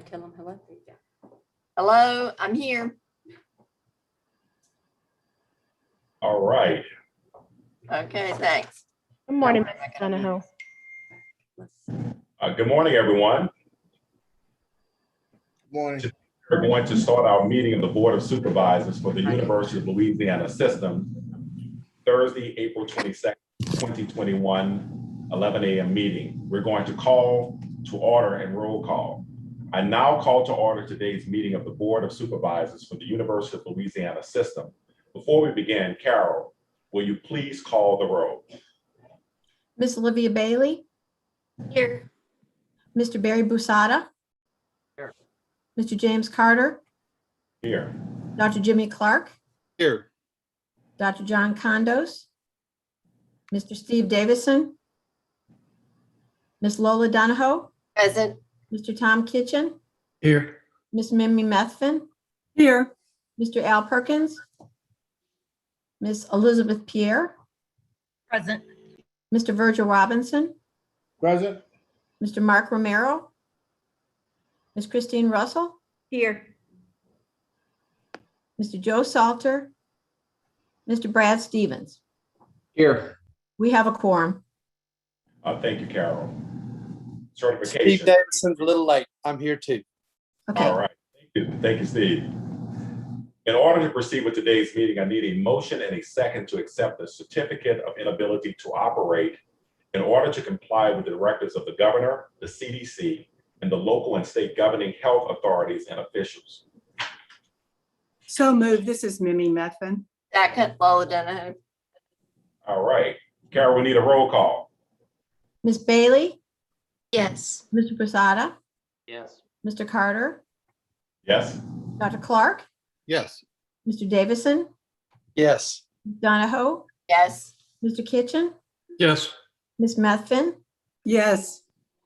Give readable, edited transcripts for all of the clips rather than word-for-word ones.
Tell them hello. There you go. Hello, I'm here. All right. Okay, thanks. Good morning, All right, Ms. Donahoe. Let's see. Good morning, everyone. Morning. We're going to start our meeting of the Board of Supervisors for the University of Louisiana System, Thursday, April 22nd, 2021, 11 a.m. meeting. We're going to call to order and roll call. I now call to order today's meeting of the Board of Supervisors for the University of Louisiana System. Before we begin, Carol, will you please call the roll? Miss Olivia Bailey, Here. Mr. Barry Busada. Here. Mr. James Carter, Here. Dr. Jimmy Clark, Here. Dr. John Condos, Mr. Steve Davison, Miss Lola Donahoe, Present. Mr. Tom Kitchen, Here. Miss Mimi Methvin, Here. Mr. Al Perkins, Miss Elizabeth Pierre, Present. Mr. Virgil Robinson, Present. Mr. Mark Romero, Miss Christine Russell, Here. Mr. Joe Salter, Mr. Brad Stevens. Here. We have a quorum. Thank you, Carol. Steve Certification. Davidson's a little late. I'm here too. All Okay, right. Thank you. Thank you, Steve. In order to proceed with today's meeting, I need a motion and a second to accept the certificate of inability to operate in order to comply with the directives of the governor, the CDC, and the local and state governing health authorities and officials. So moved. This is Mimi Methvin. Second, Lola Donahoe. All right. Carol, we need a roll call. Miss Bailey, Yes. Mr. Posada, Yes. Mr. Carter, Yes. Dr. Clark, Yes. Mr. Davison, Yes. Donahoe, Yes. Mr. Kitchen, Yes. Miss Methvin, Yes.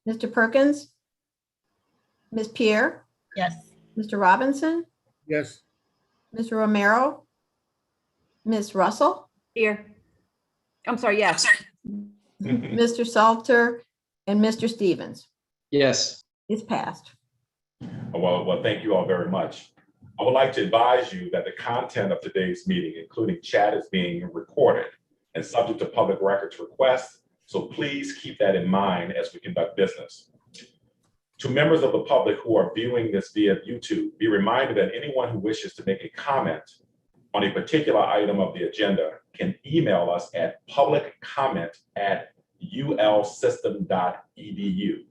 Mr. Perkins, Miss Pierre, Yes. Mr. Robinson, Yes. Mr. Romero, Miss Russell, Here. I'm sorry, yes. Mr. Salter, and Mr. Stevens. Yes. It's passed. Well, thank you all very much. I would like to advise you that the content of today's meeting, including chat, is being recorded and subject to public records requests. So please keep that in mind as we conduct business. To members of the public who are viewing this via YouTube, be reminded that anyone who wishes to make a comment on a particular item of the agenda can email us at publiccomment@ulsystem.edu.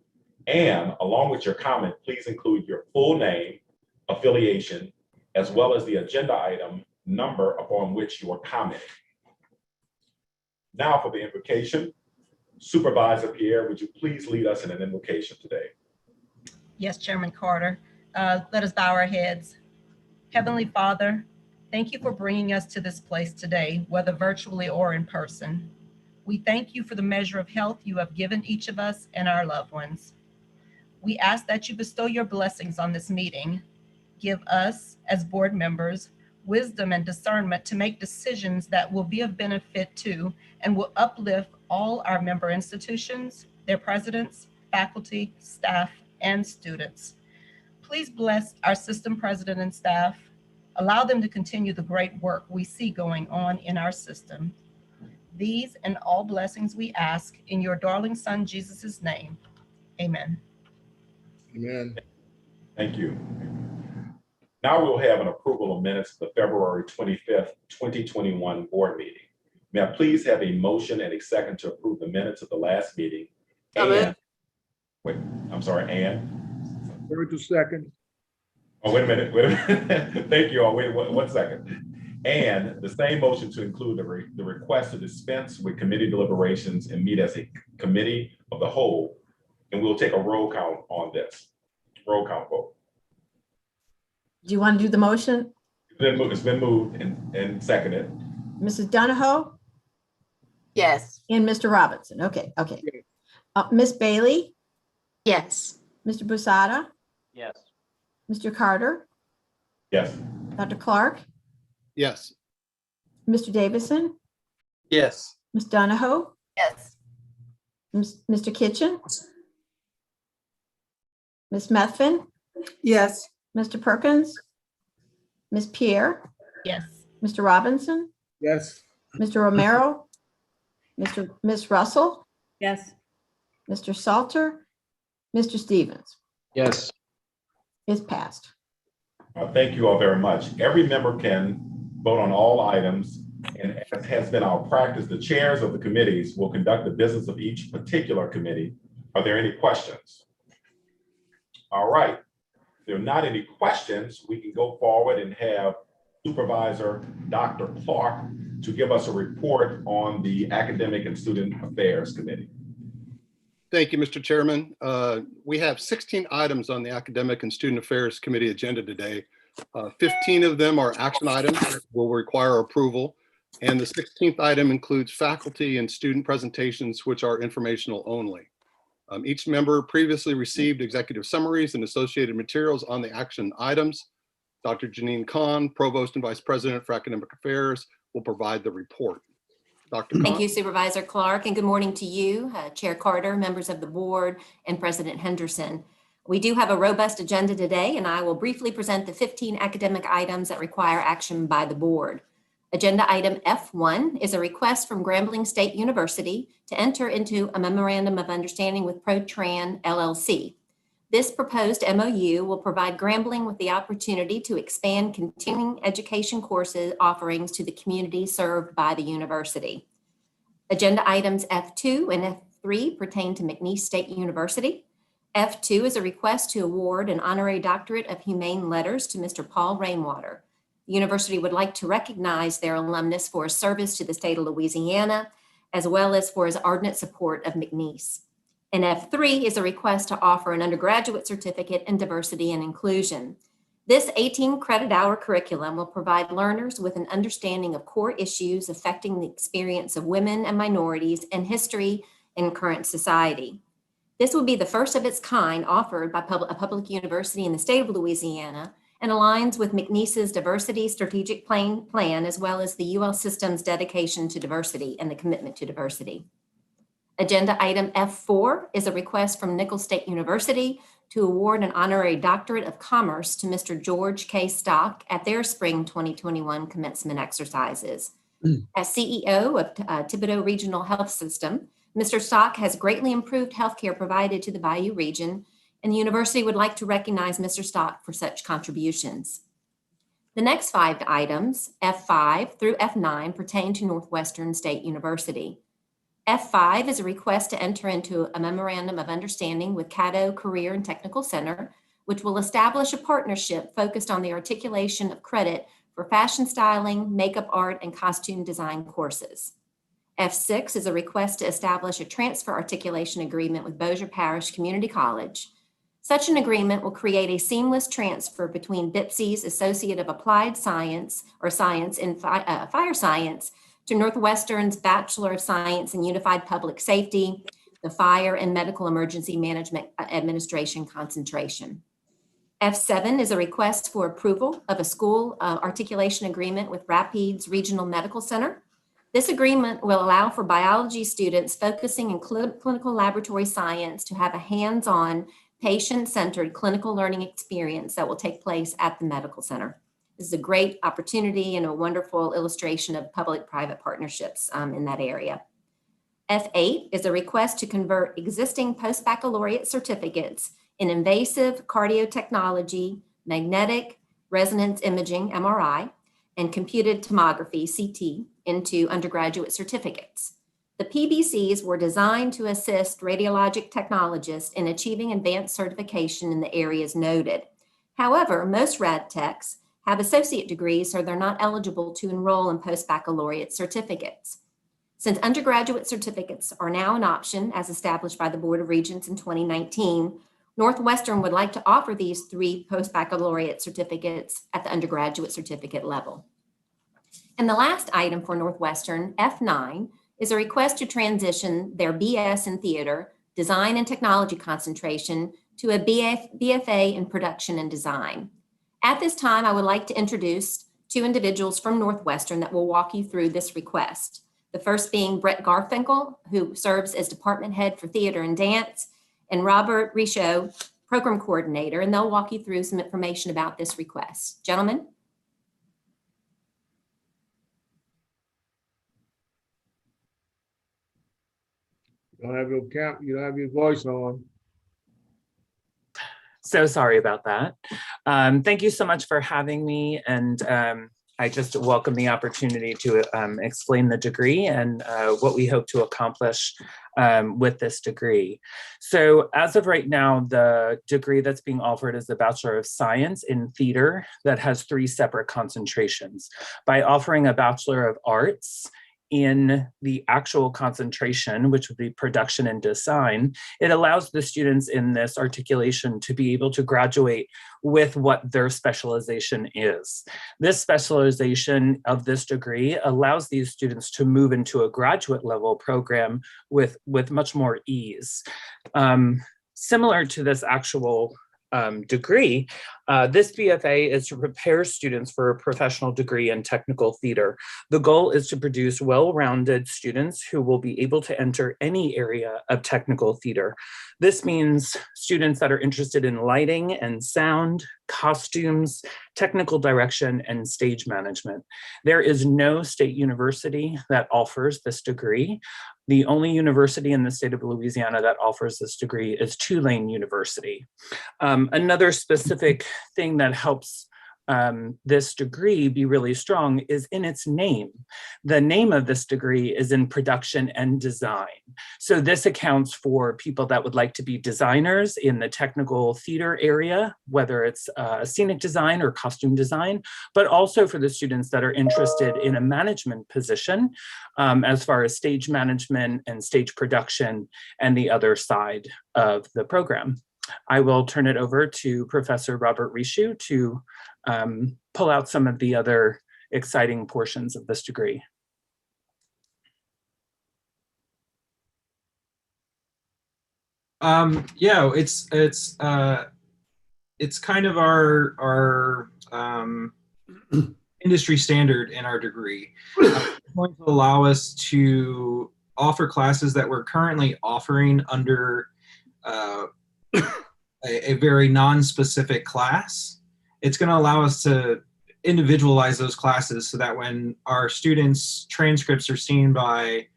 And along with your comment, please include your full name, affiliation, as well as the agenda item number upon which you are commenting. Now for the invocation. Supervisor Pierre, would you please lead us in an invocation today? Yes, Chairman Carter. Let us bow our heads. Heavenly Father, thank you for bringing us to this place today, whether virtually or in person. We thank you for the measure of health you have given each of us and our loved ones. We ask that you bestow your blessings on this meeting. Give us, as board members, wisdom and discernment to make decisions that will be of benefit to and will uplift all our member institutions, their presidents, faculty, staff, and students. Please bless our system president and staff. Allow them to continue the great work we see going on in our system. These and all blessings we ask in your darling son, Jesus' name. Amen. Amen. Thank you. Now we'll have an approval of minutes of the February 25th, 2021 board meeting. May I please have a motion and a second to approve the minutes of the last meeting? And, wait, I'm sorry, and? Third to second. Oh, wait a minute. Thank you all. Wait 1 second. And the same motion to include the request to dispense with committee deliberations and meet as a committee of the whole. And we'll take a roll count on this. Roll count vote. Do you want to do the motion? It's been moved and seconded. Mrs. Donahoe Yes. and Mr. Robinson. Okay. Miss Bailey, Yes. Mr. Busada, Yes. Mr. Carter, Yes. Dr. Clark, Yes. Mr. Davison, Yes. Ms. Donahoe, Yes. Mr. Kitchen, Ms. Methvin, Yes. Mr. Perkins, Ms. Pierre, Yes. Mr. Robinson, Yes. Mr. Romero, Ms. Russell, Yes. Mr. Salter, Mr. Stevens. Yes. Is passed. Thank you all very much. Every member can vote on all items, and as has been our practice, the chairs of the committees will conduct the business of each particular committee. Are there any questions? All right. If there are not any questions, we can go forward and have Supervisor Dr. Clark to give us a report on the Academic and Student Affairs Committee. Thank you, Mr. Chairman. We have 16 items on the Academic and Student Affairs Committee agenda today. 15 of them are action items that will require approval. And the 16th item includes faculty and student presentations, which are informational only. Each member previously received executive summaries and associated materials on the action items. Dr. Janine Kahn, Provost and Vice President for Academic Affairs, will provide the report. Dr. Kahn? Thank you, Supervisor Clark, and good morning to you, Chair Carter, members of the board, and President Henderson. We do have a robust agenda today, and I will briefly present the 15 academic items that require action by the board. Agenda item F1 is a request from Grambling State University to enter into a memorandum of understanding with Protran LLC. This proposed MOU will provide Grambling with the opportunity to expand continuing education courses offerings to the community served by the university. Agenda items F2 and F3 pertain to McNeese State University. F2 is a request to award an honorary doctorate of humane letters to Mr. Paul Rainwater. The university would like to recognize their alumnus for his service to the state of Louisiana, as well as for his ardent support of McNeese. And F3 is a request to offer an undergraduate certificate in diversity and inclusion. This 18 credit hour curriculum will provide learners with an understanding of core issues affecting the experience of women and minorities in history and current society. This will be the first of its kind offered by a public university in the state of Louisiana and aligns with McNeese's diversity strategic plan, as well as the UL system's dedication to diversity and the commitment to diversity. Agenda item F4 is a request from Nicholls State University to award an honorary doctorate of commerce to Mr. George K. Stock at their spring 2021 commencement exercises. As CEO of Thibodaux Regional Health System, Mr. Stock has greatly improved healthcare provided to the Bayou region, and the university would like to recognize Mr. Stock for such contributions. The next 5 items, F5 through F9, pertain to Northwestern State University. F5 is a request to enter into a memorandum of understanding with Caddo Career and Technical Center, which will establish a partnership focused on the articulation of credit for fashion styling, makeup art, and costume design courses. F6 is a request to establish a transfer articulation agreement with Bossier Parish Community College. Such an agreement will create a seamless transfer between BIPSI's Associate of Applied Science or Science in Fire Science to Northwestern's Bachelor of Science in Unified Public Safety, the Fire and Medical Emergency Management Administration concentration. F7 is a request for approval of a school articulation agreement with Rapides Regional Medical Center. This agreement will allow for biology students focusing in clinical laboratory science to have a hands-on, patient-centered clinical learning experience that will take place at the medical center. This is a great opportunity and a wonderful illustration of public-private partnerships in that area. F8 is a request to convert existing post-baccalaureate certificates in invasive cardiotechnology, magnetic resonance imaging, MRI, and computed tomography, CT, into undergraduate certificates. The PBCs were designed to assist radiologic technologists in achieving advanced certification in the areas noted. However, most rad techs have associate degrees, so they're not eligible to enroll in post-baccalaureate certificates. Since undergraduate certificates are now an option as established by the Board of Regents in 2019, Northwestern would like to offer these 3 post-baccalaureate certificates at the undergraduate certificate level. And the last item for Northwestern, F9, is a request to transition their BS in Theater, Design and Technology concentration to a BFA in Production and Design. At this time, I would like to introduce 2 individuals from Northwestern that will walk you through this request. The first being Brett Garfinkel, who serves as Department Head for Theater and Dance, and Robert Richaud, Program Coordinator, and they'll walk you through some information about this request. Gentlemen? You don't have you don't have your voice on. So sorry about that. Thank you so much for having me. And I just welcome the opportunity to explain the degree and what we hope to accomplish with this degree. So as of right now, the degree that's being offered is the Bachelor of Science in Theater that has 3 separate concentrations. By offering a Bachelor of Arts in the actual concentration, which would be production and design, it allows the students in this articulation to be able to graduate with what their specialization is. This specialization of this degree allows these students to move into a graduate level program with much more ease. Similar to this actual degree, this BFA is to prepare students for a professional degree in technical theater. The goal is to produce well-rounded students who will be able to enter any area of technical theater. This means students that are interested in lighting and sound, costumes, technical direction, and stage management. There is no state university that offers this degree. The only university in the state of Louisiana that offers this degree is Tulane University. Another specific thing that helps this degree be really strong is in its name. The name of this degree is in production and design. So this accounts for people that would like to be designers in the technical theater area, whether it's scenic design or costume design, but also for the students that are interested in a management position as far as stage management and stage production and the other side of the program. I will turn it over to Professor Robert Rishu to pull out some of the other exciting portions of this degree. Yeah, it's kind of our industry standard in our degree. It's going to allow us to offer classes that we're currently offering under a very non-specific class. It's going to allow us to individualize those classes so that when our students' transcripts are seen by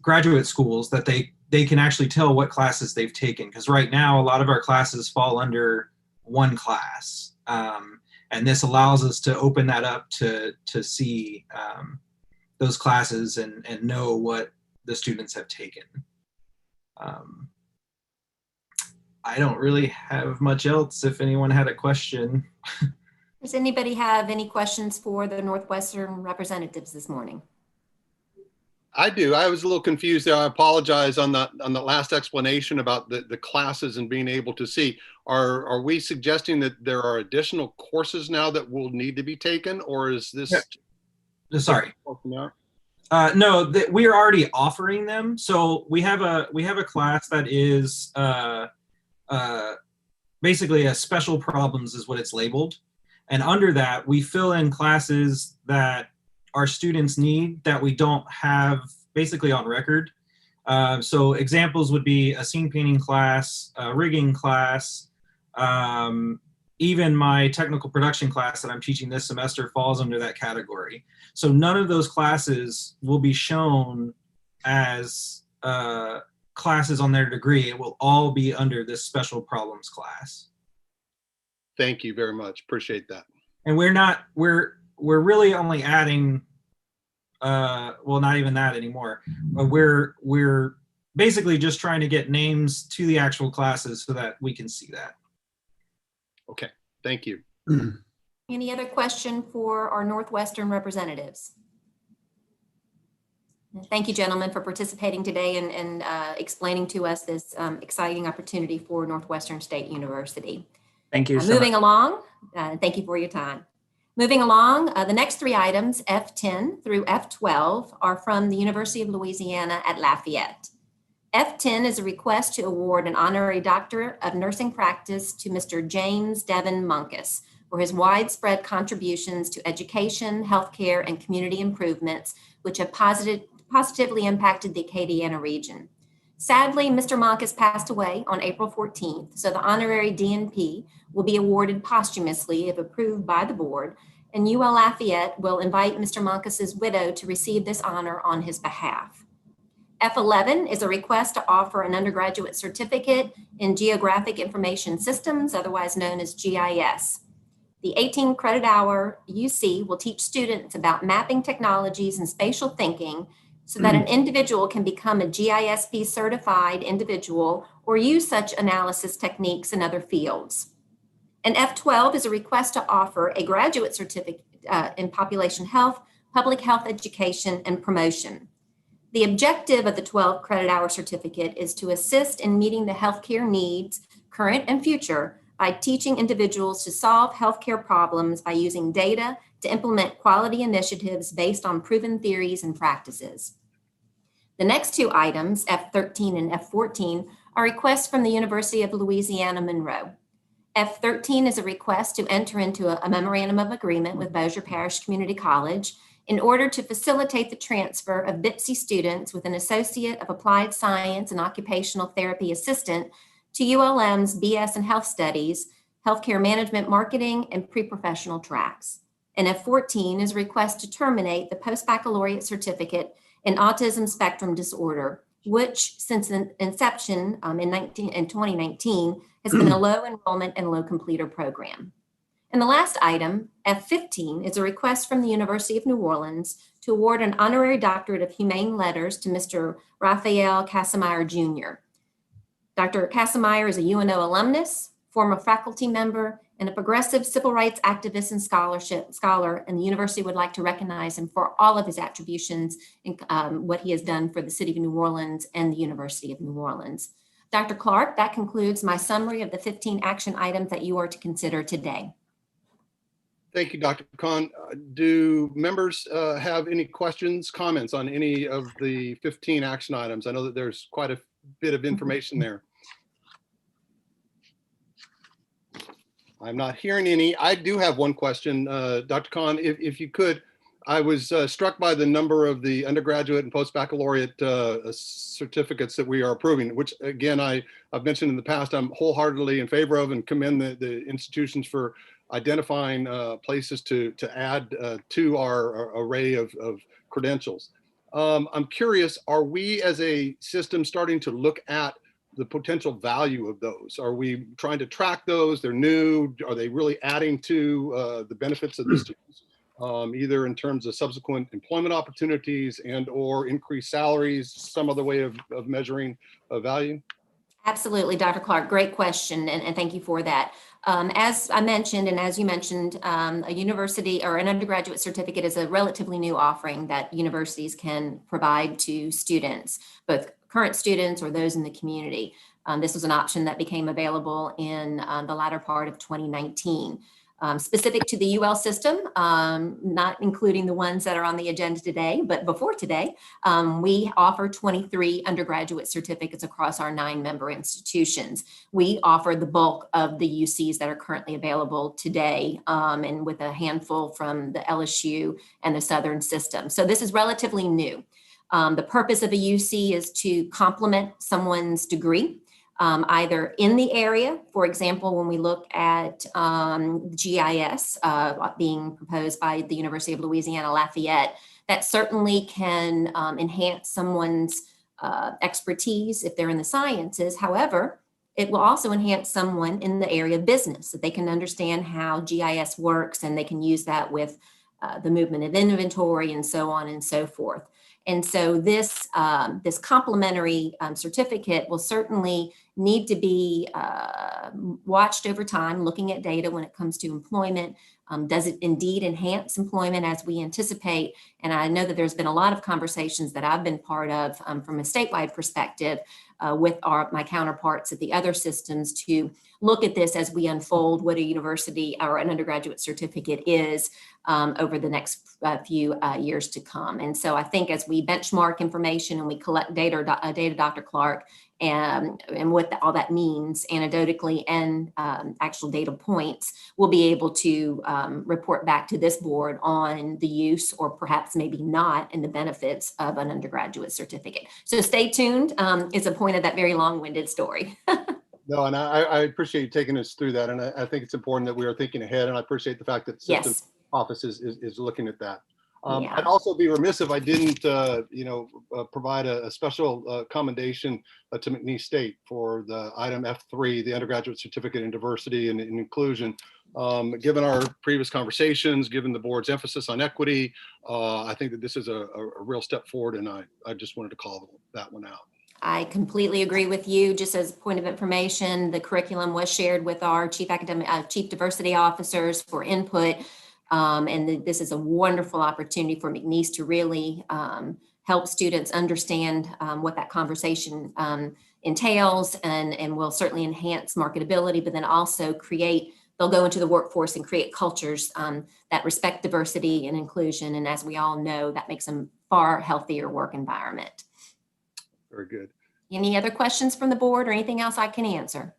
graduate schools, that they can actually tell what classes they've taken. Because right now, a lot of our classes fall under one class. And this allows us to open that up to see those classes and know what the students have taken. I don't really have much else if anyone had a question. Does anybody have any questions for the Northwestern representatives this morning? I do. I was a little confused there. I apologize on the last explanation about the classes and being able to see. Are we suggesting that there are additional courses now that will need to be taken, or is this? Yeah. Sorry. No, we are already offering them. So we have a class that is basically a special problems is what it's labeled, and under that we fill in classes that our students need that we don't have basically on record. So examples would be a scene painting class, a rigging class, even my technical production class that I'm teaching this semester falls under that category. So none of those classes will be shown as classes on their degree. It will all be under this special problems class. Thank you very much. Appreciate that. And we're really only adding, well, not even that anymore. We're basically just trying to get names to the actual classes so that we can see that. Okay, thank you. Any other question for our Northwestern representatives? Thank you, gentlemen, for participating today and explaining to us this exciting opportunity for Northwestern State University. Thank you so much. Moving along, thank you for your time. Moving along, the next 3 items, F10 through F12, are from the University of Louisiana at Lafayette. F10 is a request to award an honorary Doctor of Nursing Practice to Mr. James Devin Munkus for his widespread contributions to education, healthcare, and community improvements, which have positively impacted the Acadiana region. Sadly, Mr. Marcus passed away on April 14th, so the honorary DNP will be awarded posthumously if approved by the board, and UL Lafayette will invite Mr. Marcus's widow to receive this honor on his behalf. F11 is a request to offer an undergraduate certificate in Geographic Information Systems, otherwise known as GIS. The 18 credit hour UC will teach students about mapping technologies and spatial thinking so that an individual can become a GISP certified individual or use such analysis techniques in other fields. And F12 is a request to offer a graduate certificate in population health, public health education, and promotion. The objective of the 12 credit hour certificate is to assist in meeting the healthcare needs, current and future, by teaching individuals to solve healthcare problems by using data to implement quality initiatives based on proven theories and practices. The next two items, F13 and F14, are requests from the University of Louisiana Monroe. F13 is a request to enter into a memorandum of agreement with Bossier Parish Community College in order to facilitate the transfer of BIPSI students with an Associate of Applied Science and Occupational Therapy Assistant to ULM's BS in Health Studies, Healthcare Management Marketing, and pre-professional tracks. And F14 is a request to terminate the post-baccalaureate certificate in autism spectrum disorder, which since inception in 2019 has been a low enrollment and low completer program. And the last item, F15, is a request from the University of New Orleans to award an honorary doctorate of humane letters to Mr. Raphael Casimir Jr. Dr. Casimir is a UNO alumnus, former faculty member, and a progressive civil rights activist and scholar, and the university would like to recognize him for all of his attributions and what he has done for the City of New Orleans and the University of New Orleans. Dr. Clark, that concludes my summary of the 15 action items that you are to consider today. Thank you, Dr. Khan. Do members have any questions, comments on any of the 15 action items? I know that there's quite a bit of information there. I'm not hearing any. I do have one question, Dr. Khan, if you could. I was struck by the number of the undergraduate and post-baccalaureate certificates that we are approving, which again, I've mentioned in the past, I'm wholeheartedly in favor of and commend the institutions for identifying places to add to our array of credentials. I'm curious, are we as a system starting to look at the potential value of those? Are we trying to track those? They're new. Are they really adding to the benefits of the students, either in terms of subsequent employment opportunities and or increased salaries, some other way of measuring value? Absolutely, Dr. Clark, great question, and thank you for that. As I mentioned, and as you mentioned, a university or an undergraduate certificate is a relatively new offering that universities can provide to students, both current students or those in the community. This was an option that became available in the latter part of 2019. Specific to the UL system, not including the ones that are on the agenda today, but before today, we offer 23 undergraduate certificates across our 9-member institutions. We offer the bulk of the UCs that are currently available today, and with a handful from the LSU and the Southern system. So this is relatively new. The purpose of a UC is to complement someone's degree, either in the area. For example, when we look at GIS being proposed by the University of Louisiana Lafayette, that certainly can enhance someone's expertise if they're in the sciences. However, it will also enhance someone in the area of business, so they can understand how GIS works and they can use that with the movement of inventory and so on and so forth. And so this complementary certificate will certainly need to be watched over time, looking at data when it comes to employment. Does it indeed enhance employment as we anticipate? And I know that there's been a lot of conversations that I've been part of from a statewide perspective with my counterparts at the other systems to look at this as we unfold what a university or an undergraduate certificate is over the next few years to come. And so I think as we benchmark information and we collect data, Dr. Clark, and what all that means anecdotally and actual data points, we'll be able to report back to this board on the use or perhaps maybe not in the benefits of an undergraduate certificate. So stay tuned. It's a point of that very long-winded story. No, and I appreciate you taking us through that. And I think it's important that we are thinking ahead. And I appreciate the fact that the system Yes. office is looking at that. Yeah. I'd also be remiss if I didn't, provide a special commendation to McNeese State for the item F3, the undergraduate certificate in diversity and inclusion. Given our previous conversations, given the board's emphasis on equity, I think that this is a real step forward, and I just wanted to call that one out. I completely agree with you. Just as a point of information, the curriculum was shared with our chief diversity officers for input. And this is a wonderful opportunity for McNeese to really help students understand what that conversation entails, and will certainly enhance marketability, but then also they'll go into the workforce and create cultures that respect diversity and inclusion. And as we all know, that makes a far healthier work environment. Very good. Any other questions from the board or anything else I can answer?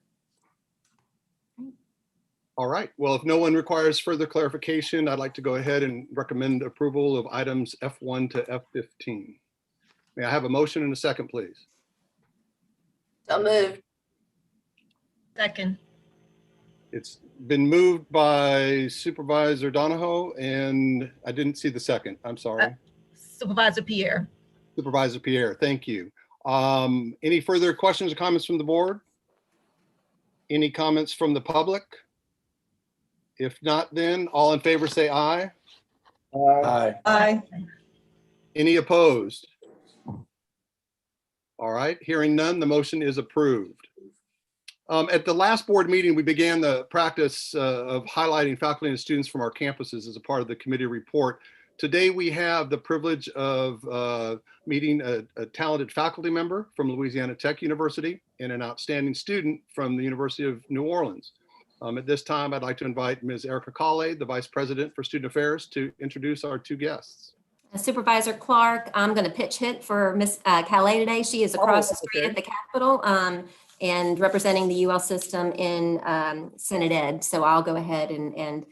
All right. Well, if no one requires further clarification, I'd like to go ahead and recommend approval of items F1 to F15. May I have a motion and a second, please? So moved. Second. It's been moved by Supervisor Donahoe, and I didn't see the second. I'm sorry. Supervisor Pierre. Supervisor Pierre, thank you. Any further questions or comments from the board? Any comments from the public? If not, then all in favor say aye. Aye. Aye. Any opposed? All right, hearing none, the motion is approved. At the last board meeting, we began the practice of highlighting faculty and students from our campuses as a part of the committee report. Today, we have the privilege of meeting a talented faculty member from Louisiana Tech University and an outstanding student from the University of New Orleans. At this time, I'd like to invite Ms. Erica Cauley, the Vice President for Student Affairs, to introduce our two guests. Supervisor Clark, I'm going to pitch hit for Ms. Calais today. She is across the street at the Capitol and representing the UL system in Senate Ed. So I'll go ahead and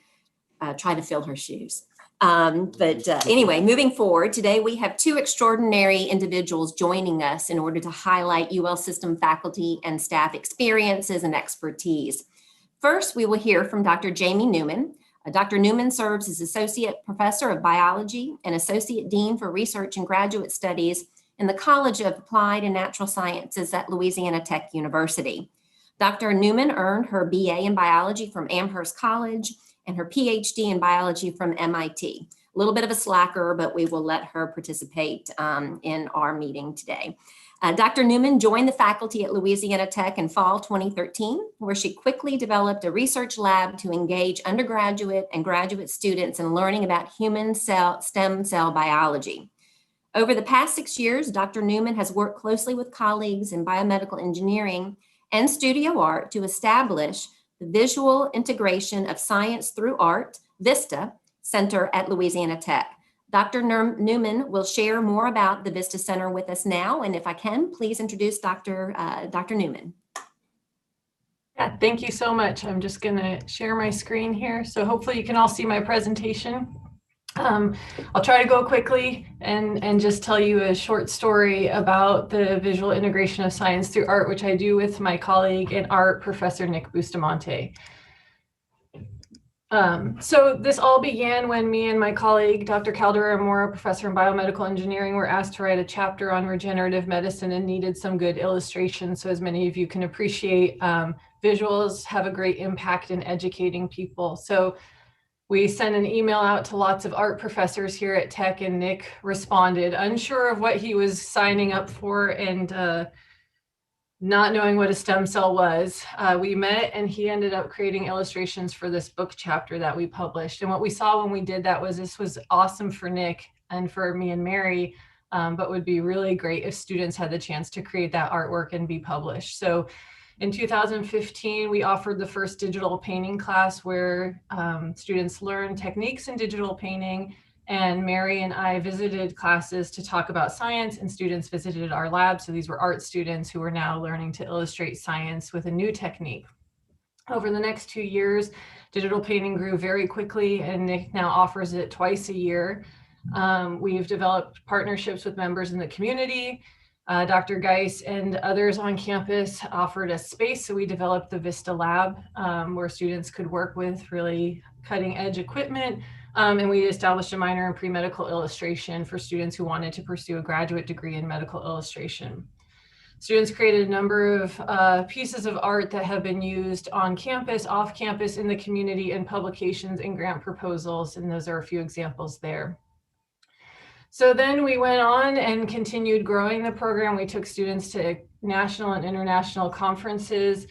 try to fill her shoes. Anyway, moving forward, today we have two extraordinary individuals joining us in order to highlight UL system faculty and staff experiences and expertise. First, we will hear from Dr. Jamie Newman. Dr. Newman serves as Associate Professor of Biology and Associate Dean for Research and Graduate Studies in the College of Applied and Natural Sciences at Louisiana Tech University. Dr. Newman earned her BA in Biology from Amherst College and her PhD in Biology from MIT. A little bit of a slacker, but we will let her participate in our meeting today. Dr. Newman joined the faculty at Louisiana Tech in fall 2013, where she quickly developed a research lab to engage undergraduate and graduate students in learning about human stem cell biology. Over the past 6 years, Dr. Newman has worked closely with colleagues in biomedical engineering and studio art to establish the Visual Integration of Science Through Art, VISTA, Center at Louisiana Tech. Dr. Newman will share more about the VISTA Center with us now. And if I can, please introduce Dr. Newman. Yeah, thank you so much. I'm just going to share my screen here. So hopefully you can all see my presentation. I'll try to go quickly and just tell you a short story about the visual integration of science through art, which I do with my colleague in art, Professor Nick Bustamante. So this all began when me and my colleague, Dr. Caldera Mora, professor in biomedical engineering, were asked to write a chapter on regenerative medicine and needed some good illustrations. So as many of you can appreciate, visuals have a great impact in educating people. So we sent an email out to lots of art professors here at Tech, and Nick responded, unsure of what he was signing up for and not knowing what a stem cell was. We met and he ended up creating illustrations for this book chapter that we published. And what we saw when we did that was this was awesome for Nick and for me and Mary, but would be really great if students had the chance to create that artwork and be published. So in 2015, we offered the first digital painting class where students learn techniques in digital painting And Mary and I visited classes to talk about science, and students visited our lab. So these were art students who were now learning to illustrate science with a new technique. Over the next 2 years, digital painting grew very quickly, and Nick now offers it twice a year. We've developed partnerships with members in the community. Dr. Geis and others on campus offered us space, so we developed the Vista Lab, where students could work with really cutting edge equipment. And we established a minor in pre-medical illustration for students who wanted to pursue a graduate degree in medical illustration. Students created a number of pieces of art that have been used on campus, off campus, in the community, in publications and grant proposals, and those are a few examples there. So then we went on and continued growing the program. We took students to national and international conferences.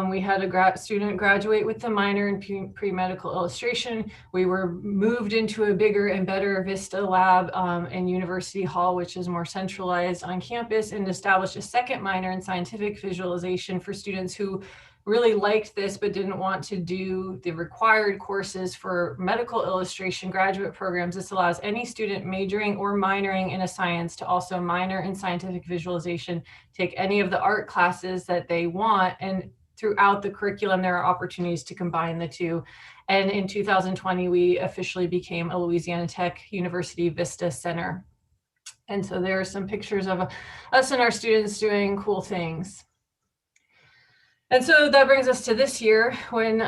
We had a student graduate with the minor in pre-medical illustration. We were moved into a bigger and better Vista Lab in University Hall, which is more centralized on campus, and established a second minor in scientific visualization for students who really liked this but didn't want to do the required courses for medical illustration graduate programs. This allows any student majoring or minoring in a science to also minor in scientific visualization, take any of the art classes that they want, and throughout the curriculum, there are opportunities to combine the two. And in 2020, we officially became a Louisiana Tech University Vista Center. And so there are some pictures of us and our students doing cool things. And so that brings us to this year, when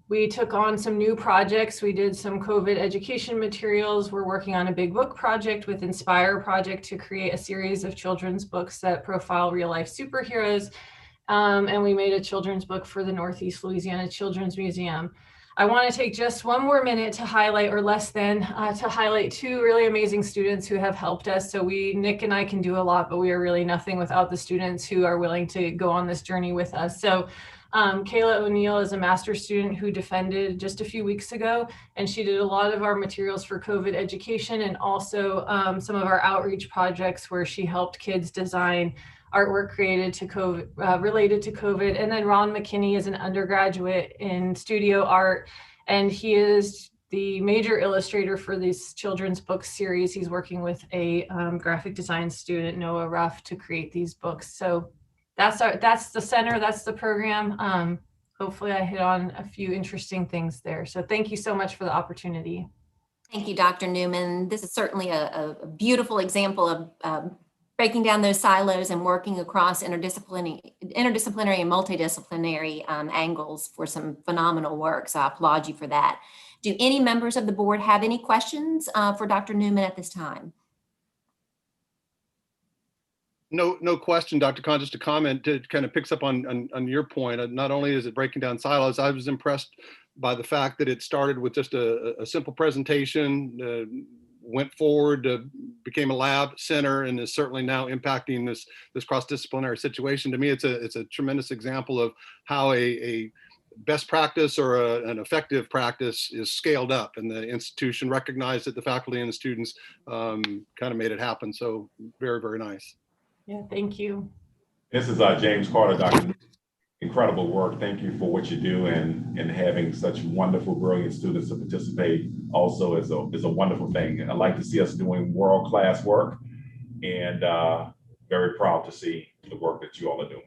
we took on some new projects. We did some COVID education materials. We're working on a big book project with Inspire Project to create a series of children's books that profile real life superheroes. And we made a children's book for the Northeast Louisiana Children's Museum. I want to take just one more minute to highlight, or less than, to highlight two really amazing students who have helped us. So Nick and I can do a lot, but we are really nothing without the students who are willing to go on this journey with us. So Kayla O'Neill is a master's student who defended just a few weeks ago, and she did a lot of our materials for COVID education, and also some of our outreach projects where she helped kids design artwork created to COVID, related to COVID. And then Ron McKinney is an undergraduate in studio art, and he is the major illustrator for this children's book series. He's working with a graphic design student, Noah Ruff, to create these books. So that's the center, that's the program. Hopefully I hit on a few interesting things there. So thank you so much for the opportunity. Thank you, Dr. Newman. This is certainly a beautiful example of breaking down those silos and working across interdisciplinary and multidisciplinary angles for some phenomenal work. So I applaud you for that. Do any members of the board have any questions for Dr. Newman at this time? No question, Dr. Khan. Just a comment that kind of picks up on your point. Not only is it breaking down silos, I was impressed by the fact that it started with just a simple presentation, went forward, became a lab center, and is certainly now impacting this cross-disciplinary situation. To me, it's a tremendous example of how a best practice or an effective practice is scaled up, and the institution recognized it, the faculty and the students kind of made it happen. So very, very nice. Yeah, thank you. This is James Carter, Dr. Incredible work. Thank you for what you do, and having such wonderful, brilliant students to participate also is a wonderful thing. And I like to see us doing world-class work, and very proud to see the work that you all are doing.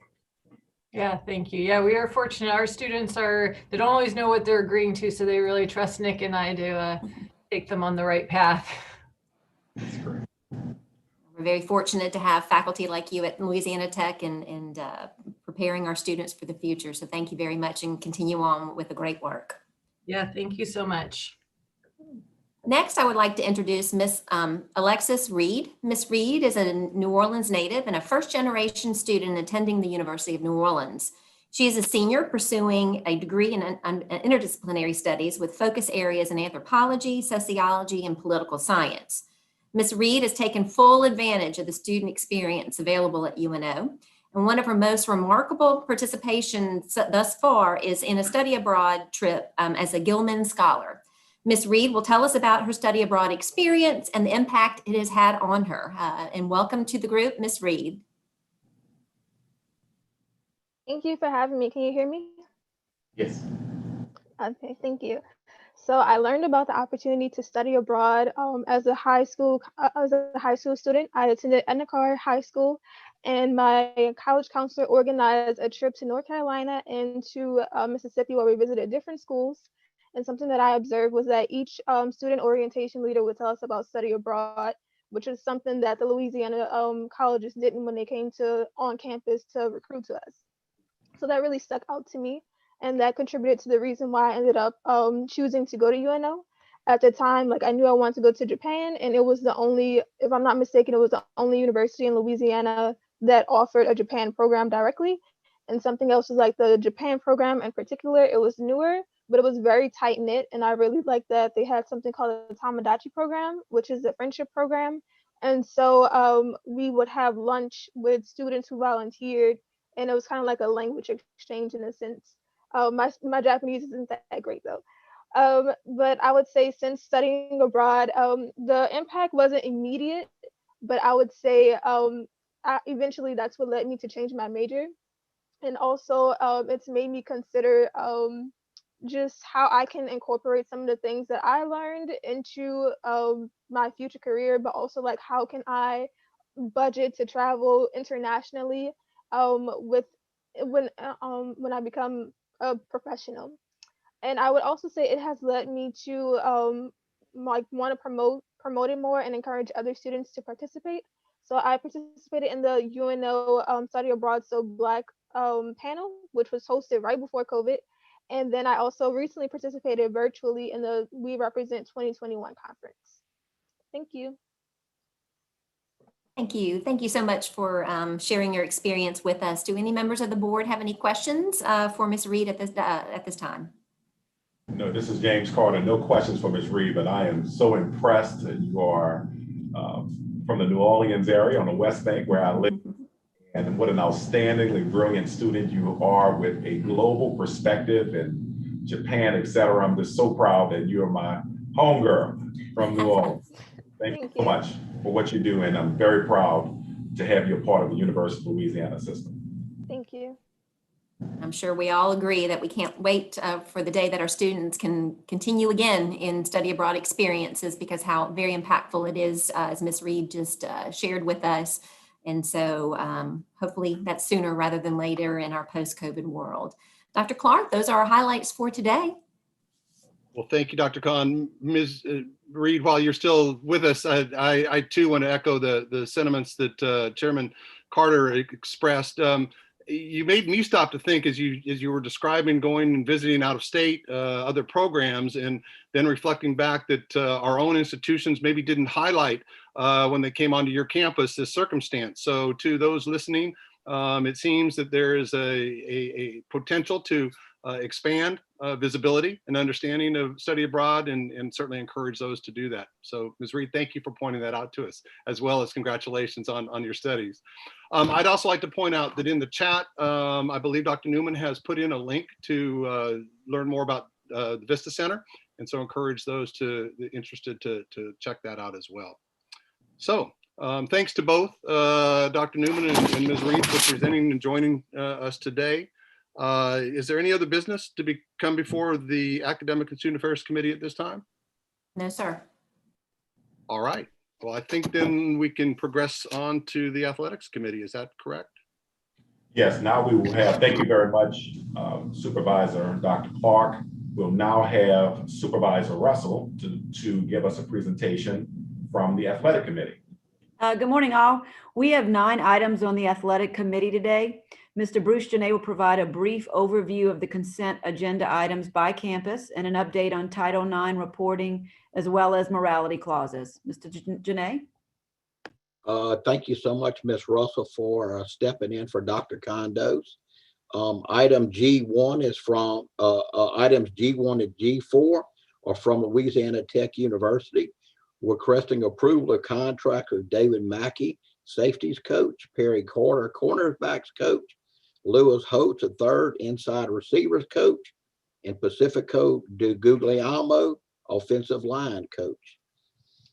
Yeah, thank you. Yeah, we are fortunate. Our students they don't always know what they're agreeing to, so they really trust Nick and I to take them on the right path. That's great. We're very fortunate to have faculty like you at Louisiana Tech and preparing our students for the future. So thank you very much, and continue on with the great work. Yeah, thank you so much. Next, I would like to introduce Miss Alexis Reed. Miss Reed is a New Orleans native and a first-generation student attending the University of New Orleans. She is a senior pursuing a degree in interdisciplinary studies with focus areas in anthropology, sociology, and political science. Ms. Reed has taken full advantage of the student experience available at UNO, and one of her most remarkable participations thus far is in a study abroad trip as a Gilman Scholar. Ms. Reed will tell us about her study abroad experience and the impact it has had on her. And welcome to the group, Ms. Reed. Thank you for having me. Can you hear me? Yes. Okay, thank you. So I learned about the opportunity to study abroad as a high school student. I attended Ennekar High School, and my college counselor organized a trip to North Carolina and to Mississippi, where we visited different schools. And something that I observed was that each student orientation leader would tell us about study abroad, which is something that the Louisiana colleges didn't when they came to on campus to recruit to us. So that really stuck out to me, and that contributed to the reason why I ended up choosing to go to UNO. At the time, like, I knew I wanted to go to Japan, and it was the only, if I'm not mistaken, it was the only university in Louisiana that offered a Japan program directly. And something else was like the Japan program in particular, it was newer, but it was very tight knit, and I really liked that they had something called the Tomodachi program, which is a friendship program. And so we would have lunch with students who volunteered, and it was kind of like a language exchange in a sense. My Japanese isn't that great though. But I would say since studying abroad, the impact wasn't immediate, but I would say eventually that's what led me to change my major. And also it's made me consider just how I can incorporate some of the things that I learned into my future career, but also like how can I budget to travel internationally with when I become a professional. And I would also say it has led me to like want to promote it more and encourage other students to participate. So I participated in the UNO Study Abroad So Black panel, which was hosted right before COVID. And then I also recently participated virtually in the We Represent 2021 conference. Thank you. Thank you. Thank you so much for sharing your experience with us. Do any members of the board have any questions for Ms. Reed at this time? No, this is James Carter. No questions for Ms. Reed, but I am so impressed that you are from the New Orleans area on the West Bank where I live. And what an outstandingly brilliant student you are with a global perspective in Japan, et cetera. I'm just so proud that you are my homegirl from New Orleans. Thank you so much for what you do. And I'm very proud to have you a part of the University of Louisiana system. Thank you. I'm sure we all agree that we can't wait for the day that our students can continue again in study abroad experiences, because how very impactful it is, as Ms. Reed just shared with us. And so hopefully that's sooner rather than later in our post-COVID world. Dr. Clark, those are our highlights for today. Well, thank you, Dr. Khan. Ms. Reed, while you're still with us, I too want to echo the sentiments that Chairman Carter expressed. You made me stop to think as you were describing going and visiting out of state, other programs, and then reflecting back that our own institutions maybe didn't highlight when they came onto your campus this circumstance. So to those listening, it seems that there is a potential to expand visibility and understanding of study abroad, and certainly encourage those to do that. So Ms. Reed, thank you for pointing that out to us, as well as congratulations on your studies. I'd also like to point out that in the chat, I believe Dr. Newman has put in a link to learn more about the Vista Center. And so encourage those interested to check that out as well. So thanks to both Dr. Newman and Ms. Reed for presenting and joining us today. Is there any other business to come before the Academic and Student Affairs Committee at this time? No, sir. All right. Well, I think then we can progress on to the Athletics Committee. Is that correct? Yes, now we will have, thank you very much, Supervisor Dr. Clark. We'll now have Supervisor Russell to give us a presentation from the Athletic Committee. Good morning, all. We have 9 items on the Athletic Committee today. Mr. Bruce Janae will provide a brief overview of the consent agenda items by campus and an update on Title IX reporting, as well as morality clauses. Mr. Janae? Thank you so much, Ms. Russell, for stepping in for Dr. Condos. Item G1 is from, items G1 and G4 are from Louisiana Tech University, requesting approval of contract with David Mackey, safeties coach, Perry Carter, cornerbacks coach, Lewis Holtz, a third inside receivers coach, and Pacifico de Guglielmo, offensive line coach.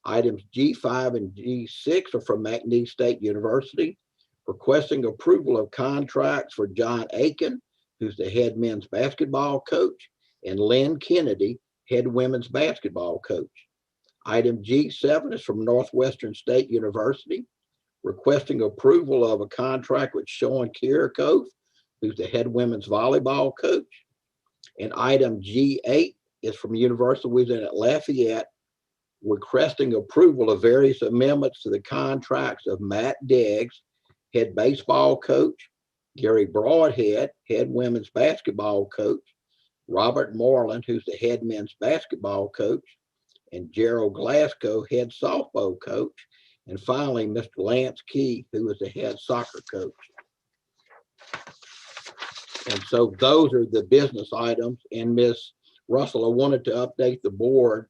Items G5 and G6 are from McNeese State University, requesting approval of contracts for John Aiken, who's the head men's basketball coach, and Lynn Kennedy, head women's basketball coach. Item G7 is from Northwestern State University, requesting approval of a contract with Sean Kirikoff, who's the head women's volleyball coach. And item G8 is from University of Louisiana at Lafayette, requesting approval of various amendments to the contracts of Matt Deggs, head baseball coach, Gary Broadhead, head women's basketball coach, Robert Moreland, who's the head men's basketball coach, and Gerald Glasgow, head softball coach, and finally, Mr. Lance Key, who is the head soccer coach. And so those are the business items. And Ms. Russell, I wanted to update the board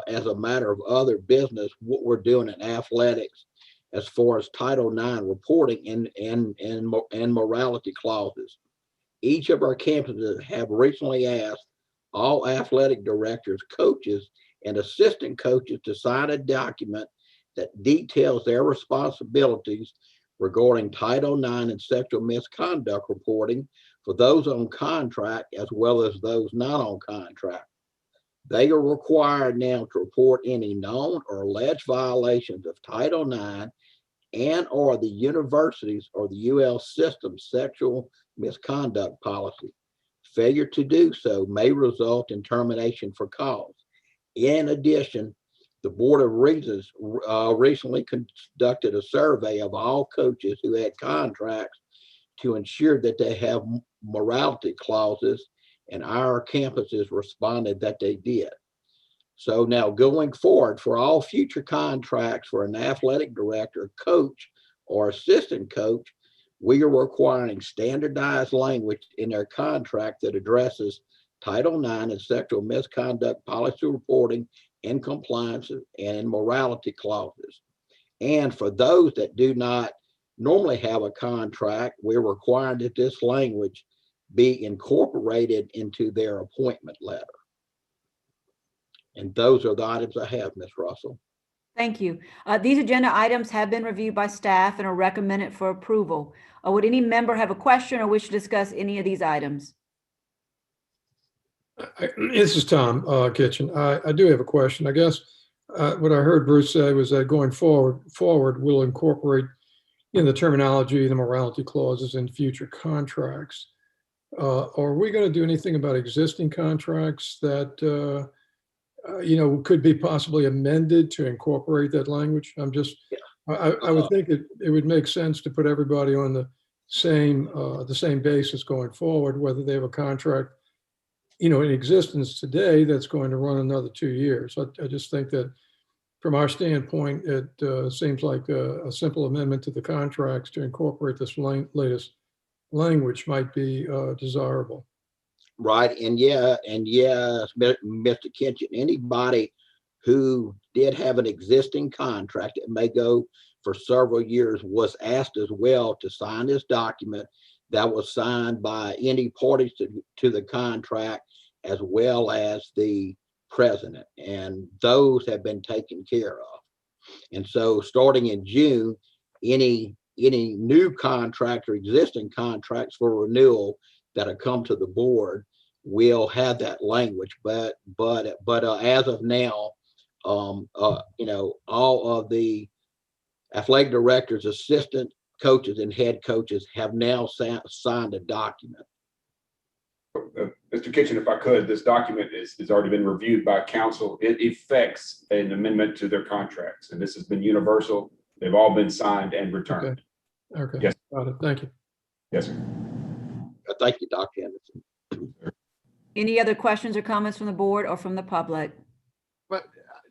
as a matter of other business, what we're doing in athletics as far as Title IX reporting and morality clauses. Each of our campuses have recently asked all athletic directors, coaches, and assistant coaches to sign a document that details their responsibilities regarding Title IX and sexual misconduct reporting for those on contract as well as those not on contract. They are required now to report any known or alleged violations of Title IX and or the universities or the UL system sexual misconduct policy. Failure to do so may result in termination for cause. In addition, the Board of Regents recently conducted a survey of all coaches who had contracts to ensure that they have morality clauses, and our campuses responded that they did. So now going forward, for all future contracts for an athletic director, coach, or assistant coach, we are requiring standardized language in their contract that addresses Title IX and sexual misconduct policy reporting and compliance and morality clauses. And for those that do not normally have a contract, we're requiring that this language be incorporated into their appointment letter. And those are the items I have, Ms. Russell. Thank you. These agenda items have been reviewed by staff and are recommended for approval. Would any member have a question or wish to discuss any of these items? This is Tom Kitchen. I do have a question. I guess what I heard Bruce say was that going forward, we'll incorporate in the terminology, the morality clauses in future contracts. Are we going to do anything about existing contracts that could be possibly amended to incorporate that language? I'm just, I would think it would make sense to put everybody on the same basis going forward, whether they have a contract, in existence today that's going to run another 2 years. I just think that from our standpoint, it seems like a simple amendment to the contracts to incorporate this latest language might be desirable. Right. And yes, Mr. Kitchen, anybody who did have an existing contract that may go for several years was asked as well to sign this document that was signed by any parties to the contract as well as the president. And those have been taken care of. And so starting in June, any new contract or existing contracts for renewal that have come to the board will have that language. But as of now, all of the athletic directors, assistant coaches, and head coaches have now signed a document. Mr. Kitchen, if I could, this document has already been reviewed by council. It effects an amendment to their contracts, and this has been universal. They've all been signed and returned. Okay. Yes. Got it. Thank you. Yes, sir. Thank you, Dr. Anderson. Any other questions or comments from the board or from the public? But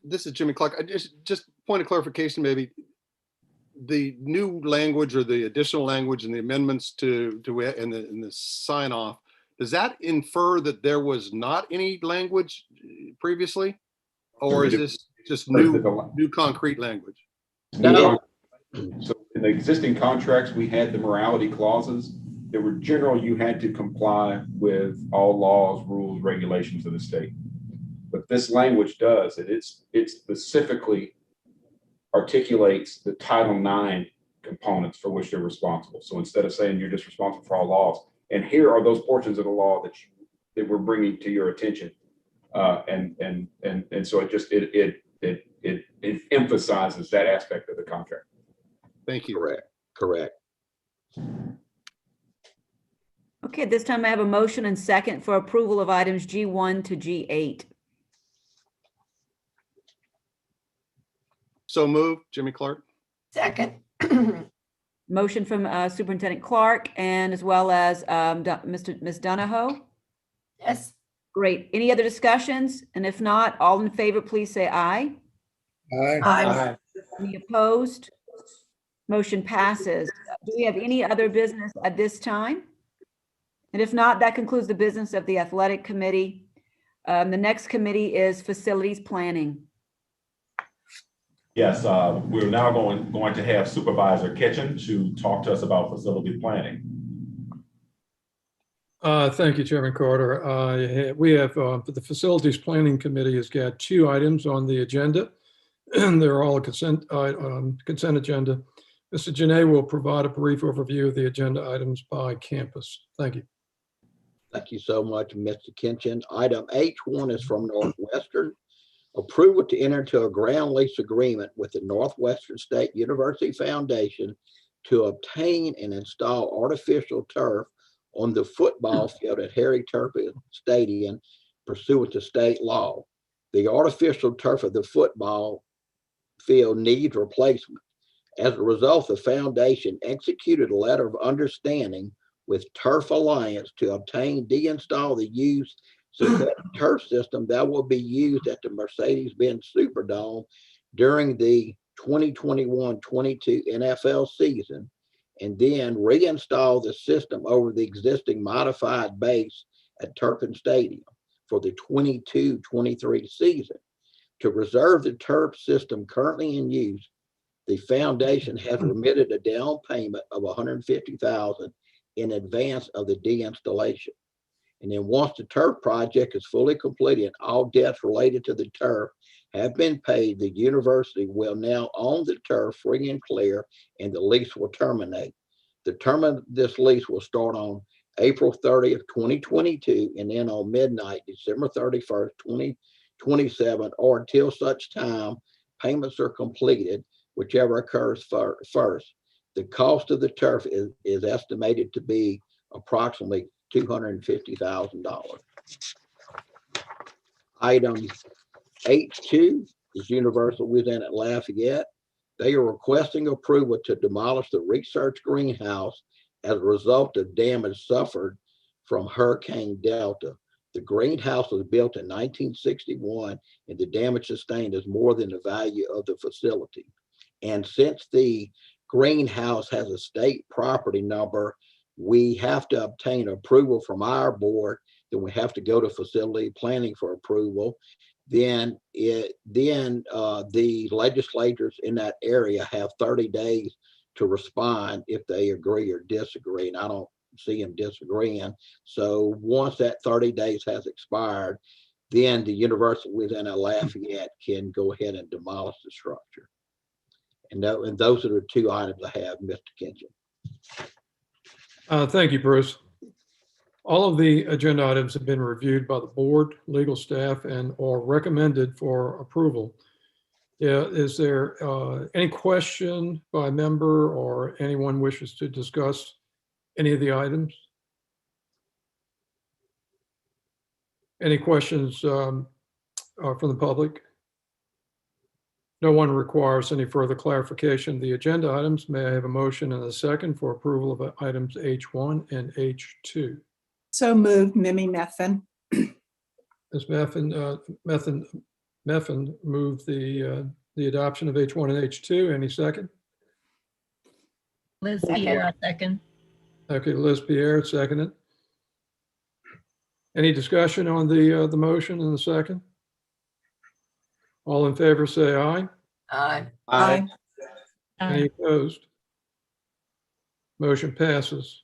this is Jimmy Clark. Just point of clarification, maybe. The new language or the additional language and the amendments to and the sign off, does that infer that there was not any language previously, or is this just new concrete language? No. So in the existing contracts, we had the morality clauses that were general. You had to comply with all laws, rules, regulations of the state. But this language does it. It specifically articulates the Title IX components for which they're responsible. So instead of saying you're just responsible for all laws, and here are those portions of the law that we're bringing to your attention. And so it emphasizes that aspect of the contract. Thank you. Correct. Okay, at this time I have a motion and second for approval of items G1 to G8. So moved, Jimmy Clark. Second. Motion from Superintendent Clark and as well as Ms. Donahoe. Yes. Great. Any other discussions? And if not, all in favor, please say aye. Aye. Any opposed? Motion passes. Do we have any other business at this time? And if not, that concludes the business of the Athletic Committee. The next committee is Facilities Planning. Yes, we're now going to have Supervisor Kitchen to talk to us about facility planning. Thank you, Chairman Carter. We have, the Facilities Planning Committee has got 2 items on the agenda. They're all a consent agenda. Mr. Janae will provide a brief overview of the agenda items by campus. Thank you. Thank you so much, Mr. Kinchin. Item H1 is from Northwestern. Approval to enter into a ground lease agreement with the Northwestern State University Foundation to obtain and install artificial turf on the football field at Harry Turpin Stadium pursuant to state law. The artificial turf of the football field needs replacement. As a result, the foundation executed a letter of understanding with Turf Alliance to obtain, deinstall the used synthetic turf system that will be used at the Mercedes-Benz Superdome during the 2021-22 NFL season, and then reinstall the system over the existing modified base at Turpin Stadium for the 22-23 season. To reserve the turf system currently in use, the foundation has remitted a down payment of $150,000 in advance of the deinstallation. And then once the turf project is fully completed and all debts related to the turf have been paid, the university will now own the turf free and clear, and the lease will terminate. The term of this lease will start on April 30th, 2022, and then on midnight, December 31st, 2027, or until such time payments are completed, whichever occurs first. The cost of the turf is estimated to be approximately $250,000. Item H2 is Universal Louisiana at Lafayette. They are requesting approval to demolish the research greenhouse as a result of damage suffered from Hurricane Delta. The greenhouse was built in 1961, and the damage sustained is more than the value of the facility. And since the greenhouse has a state property number, we have to obtain approval from our board. Then we have to go to facility planning for approval. Then the legislators in that area have 30 days to respond if they agree or disagree. And I don't see them disagreeing. So once that 30 days has expired, then the University of Louisiana Lafayette can go ahead and demolish the structure. And those are the 2 items I have, Mr. Kinchin. Thank you, Bruce. All of the agenda items have been reviewed by the board, legal staff, and are recommended for approval. Yeah, is there any question by a member or anyone wishes to discuss any of the items? Any questions from the public? No one requires any further clarification of the agenda items. May I have a motion and a second for approval of items H1 and H2? So moved, Mimi Methvin. Ms. Methvin moved the adoption of H1 and H2. Any second? Liz Pierre, second. Okay, Liz Pierre, seconded. Any discussion on the motion and the second? All in favor, say aye. Aye. Aye. Any opposed? Motion passes.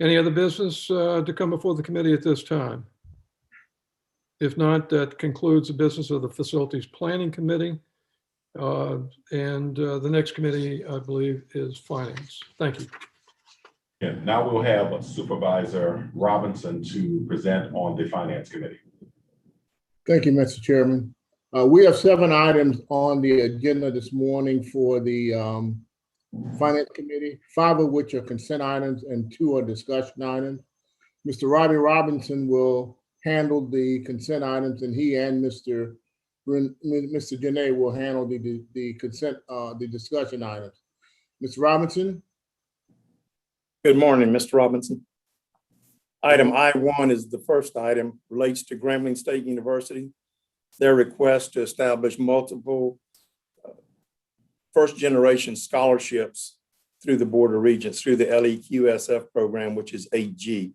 Any other business to come before the committee at this time? If not, that concludes the business of the Facilities Planning Committee. And the next committee, I believe, is Finance. Thank you. And now we'll have Supervisor Robinson to present on the Finance Committee. Thank you, Mr. Chairman. We have 7 items on the agenda this morning for the Finance Committee, 5 of which are consent items and 2 are discussion items. Mr. Robbie Robinson will handle the consent items, and he and Mr. Janae will handle the consent, the discussion items. Mr. Robinson? Good morning, Mr. Robinson. Item I-1 is the first item, relates to Grambling State University. Their request to establish multiple first-generation scholarships through the Board of Regents, through the LEQSF program, which is 8G.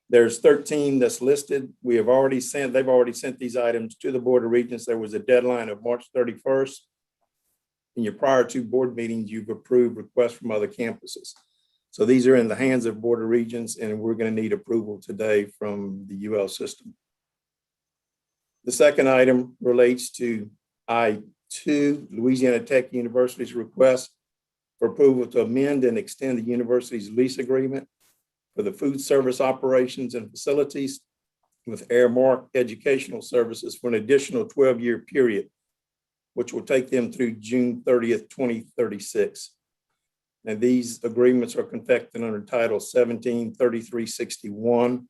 There's 13 that's listed. They've already sent these items to the Board of Regents. There was a deadline of March 31st. In your prior 2 board meetings, you've approved requests from other campuses. So these are in the hands of Board of Regents, and we're going to need approval today from the UL system. The second item relates to I-2, Louisiana Tech University's request for approval to amend and extend the university's lease agreement for the food service operations and facilities with Airmark Educational Services for an additional 12-year period, which will take them through June 30th, 2036. And these agreements are confected under Title 173361.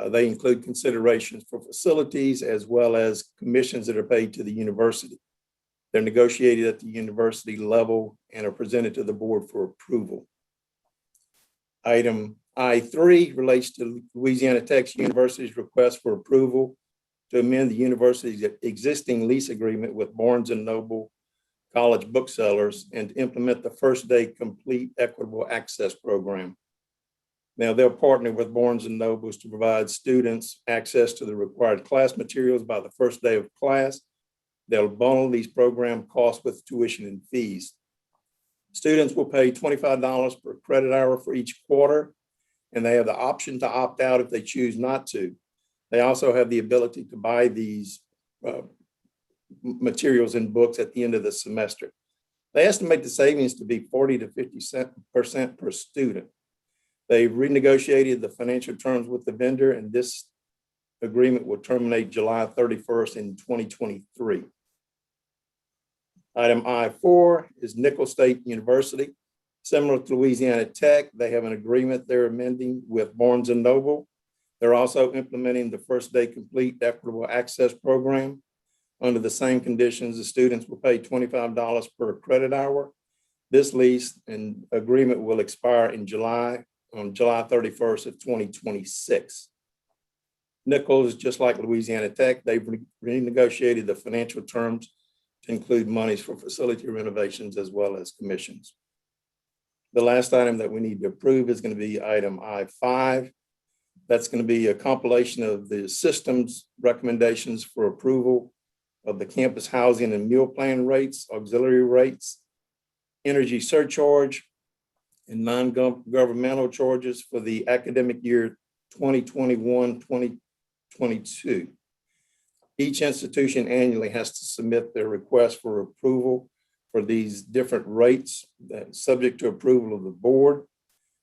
They include considerations for facilities as well as commissions that are paid to the university. They're negotiated at the university level and are presented to the board for approval. Item I-3 relates to Louisiana Tech University's request for approval to amend the university's existing lease agreement with Barnes & Noble College Booksellers and to implement the First Day Complete Equitable Access Program. Now, they'll partner with Barnes & Nobles to provide students access to the required class materials by the first day of class. They'll bundle these program costs with tuition and fees. Students will pay $25 per credit hour for each quarter, and they have the option to opt out if they choose not to. They also have the ability to buy these materials and books at the end of the semester. They estimate the savings to be 40 to 50% per student. They've renegotiated the financial terms with the vendor, and this agreement will terminate July 31st in 2023. Item I-4 is Nicholls State University. Similar to Louisiana Tech, they have an agreement they're amending with Barnes & Noble. They're also implementing the First Day Complete Equitable Access Program. Under the same conditions, the students will pay $25 per credit hour. This lease and agreement will expire on July 31st of 2026. Nicholls, just like Louisiana Tech, they've renegotiated the financial terms to include monies for facility renovations as well as commissions. The last item that we need to approve is going to be item I-5. That's going to be a compilation of the systems recommendations for approval of the campus housing and meal plan rates, auxiliary rates, energy surcharge, and non-governmental charges for the academic year 2021-2022. Each institution annually has to submit their request for approval for these different rates that subject to approval of the board.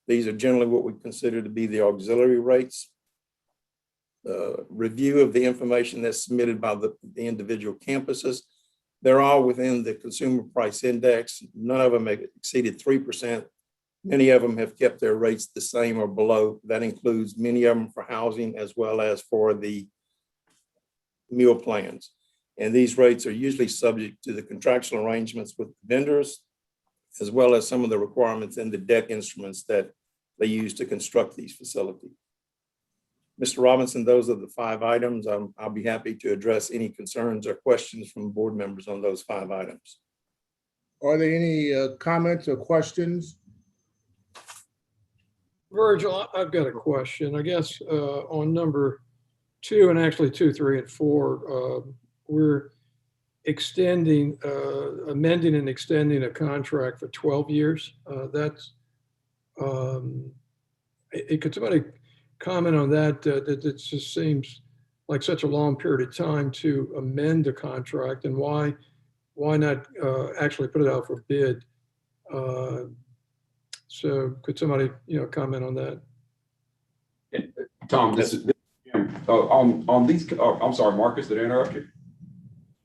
These are generally what we consider to be the auxiliary rates. Review of the information that's submitted by the individual campuses. They're all within the consumer price index. None of them have exceeded 3%. Many of them have kept their rates the same or below. That includes many of them for housing as well as for the meal plans. And these rates are usually subject to the contractual arrangements with vendors, as well as some of the requirements in the debt instruments that they use to construct these facilities. Mr. Robinson, those are the 5 items. I'll be happy to address any concerns or questions from board members on those 5 items. Are there any comments or questions? Virgil, I've got a question. I guess on number 2 and actually 2, 3, and 4, we're extending, amending and extending a contract for 12 years. That's, could somebody comment on that? That it just seems like such a long period of time to amend a contract, and why not actually put it out for bid? So could somebody, comment on that? Tom, this is Jim. On these, I'm sorry, Marcus, did I interrupt you?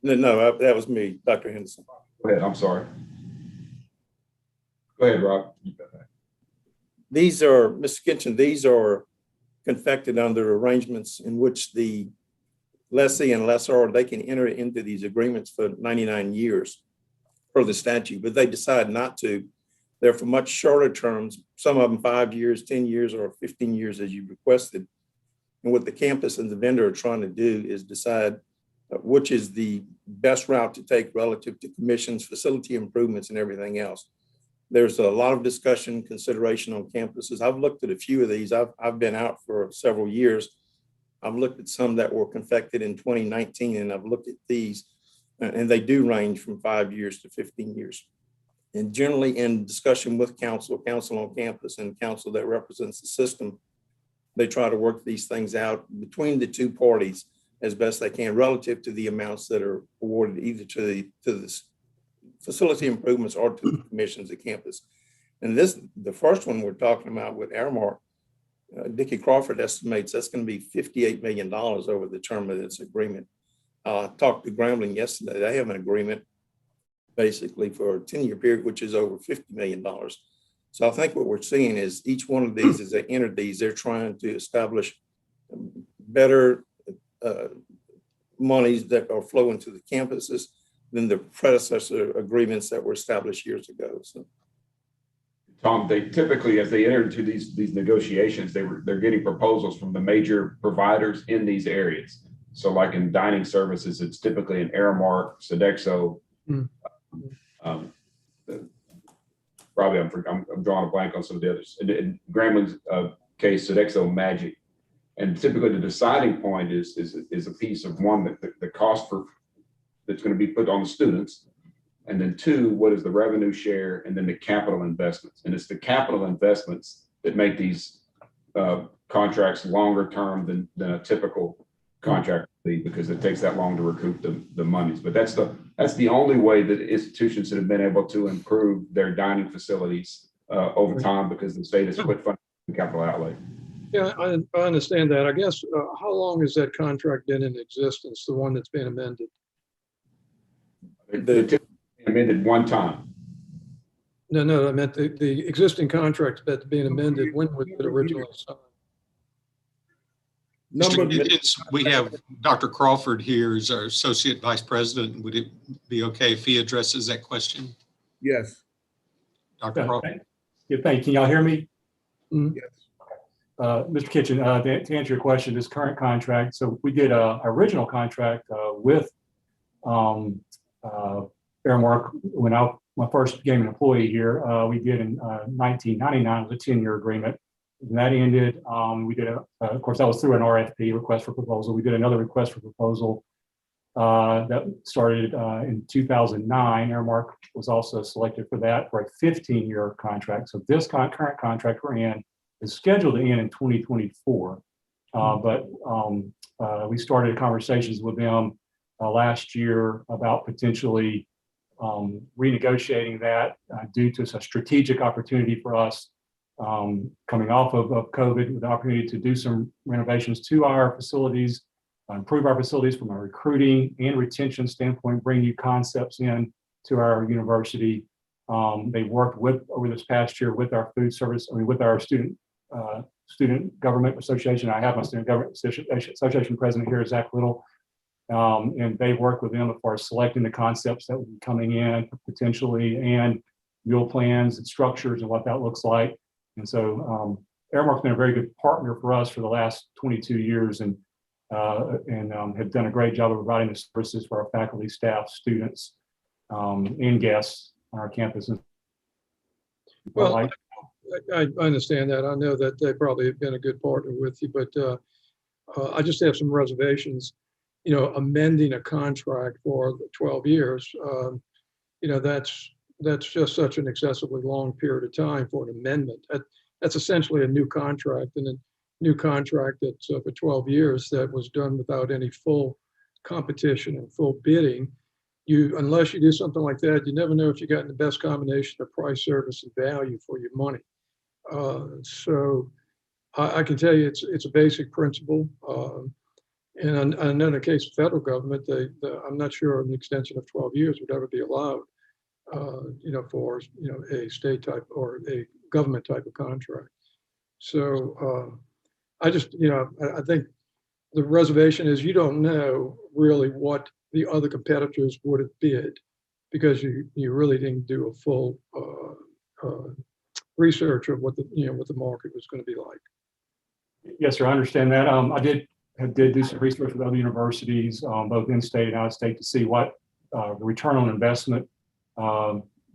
No, that was me, Dr. Henderson. Go ahead, I'm sorry. Go ahead, Rob. These are, Mr. Kitchen, these are confected under arrangements in which the lessee and lessor, they can enter into these agreements for 99 years per the statute, but they decide not to. They're for much shorter terms, some of them 5 years, 10 years, or 15 years as you requested. And what the campus and the vendor are trying to do is decide which is the best route to take relative to commissions, facility improvements, and everything else. There's a lot of discussion, consideration on campuses. I've looked at a few of these. I've been out for several years. I've looked at some that were confected in 2019, and I've looked at these, and they do range from 5 years to 15 years. And generally in discussion with council on campus, and council that represents the system, they try to work these things out between the two parties as best they can relative to the amounts that are awarded either to the facility improvements or to the commissions at campus. And the first one we're talking about with Airmark, Dickie Crawford estimates that's going to be $58 million over the term of this agreement. I talked to Grambling yesterday. They have an agreement basically for a 10-year period, which is over $50 million. So I think what we're seeing is each one of these, as they enter these, they're trying to establish better monies that are flowing to the campuses than the predecessor agreements that were established years ago. So, Tom, they typically, as they enter into these negotiations, they're getting proposals from the major providers in these areas. So like in dining services, it's typically an Aramark, Sodexo. Probably I'm drawing a blank on some of the others. In Grambling's case, Sodexo Magic. And typically the deciding point is a piece of one, that the cost for that's going to be put on the students. And then two, what is the revenue share? And then the capital investments. And it's the capital investments that make these contracts longer term than a typical contract would be, because it takes that long to recoup the monies. But that's the only way that institutions that have been able to improve their dining facilities over time, because the state has quit funding the capital outlay. Yeah, I understand that. I guess, how long has that contract been in existence, the one that's been amended? They typically amended one time. No, I meant the existing contract that's being amended. When was it originally signed? Mr. Gibbons, we have Dr. Crawford here as our Associate Vice President. Would it be okay if he addresses that question? Yes. Dr. Crawford. Yeah, thank you. Can y'all hear me? Yes. Mr. Kitchen, to answer your question, this current contract, so we did a original contract with Airmark when I first became an employee here. We did in 1999, it was a 10-year agreement. And that ended, we did, of course, that was through an RFP, request for proposal. We did another request for proposal that started in 2009. Airmark was also selected for that for a 15-year contract. So this current contract we're in is scheduled to end in 2024. But we started conversations with them last year about potentially renegotiating that due to a strategic opportunity for us coming off of COVID, with the opportunity to do some renovations to our facilities, improve our facilities from a recruiting and retention standpoint, bring new concepts in to our university. They worked over this past year with our food service, with our student government association. I have my student government association president here, Zach Little, and they worked with them as far as selecting the concepts that will be coming in potentially, and meal plans and structures and what that looks like. And so Airmark's been a very good partner for us for the last 22 years, and have done a great job of providing the services for our faculty, staff, students, and guests on our campuses. Well, I understand that. I know that they probably have been a good partner with you, but I just have some reservations. You know, amending a contract for 12 years, you know, that's just such an excessively long period of time for an amendment. That's essentially a new contract, and a new contract that's for 12 years that was done without any full competition and full bidding. Unless you do something like that, you never know if you're getting the best combination of price, service, and value for your money. So I can tell you it's a basic principle. And I know in the case of federal government, I'm not sure an extension of 12 years would ever be allowed, for, a state type or a government type of contract. So I just, I think the reservation is you don't know really what the other competitors would have bid because you really didn't do a full research of what the market was going to be like. Yes, sir. I understand that. I did do some research with other universities, both in state and out of state, to see what the return on investment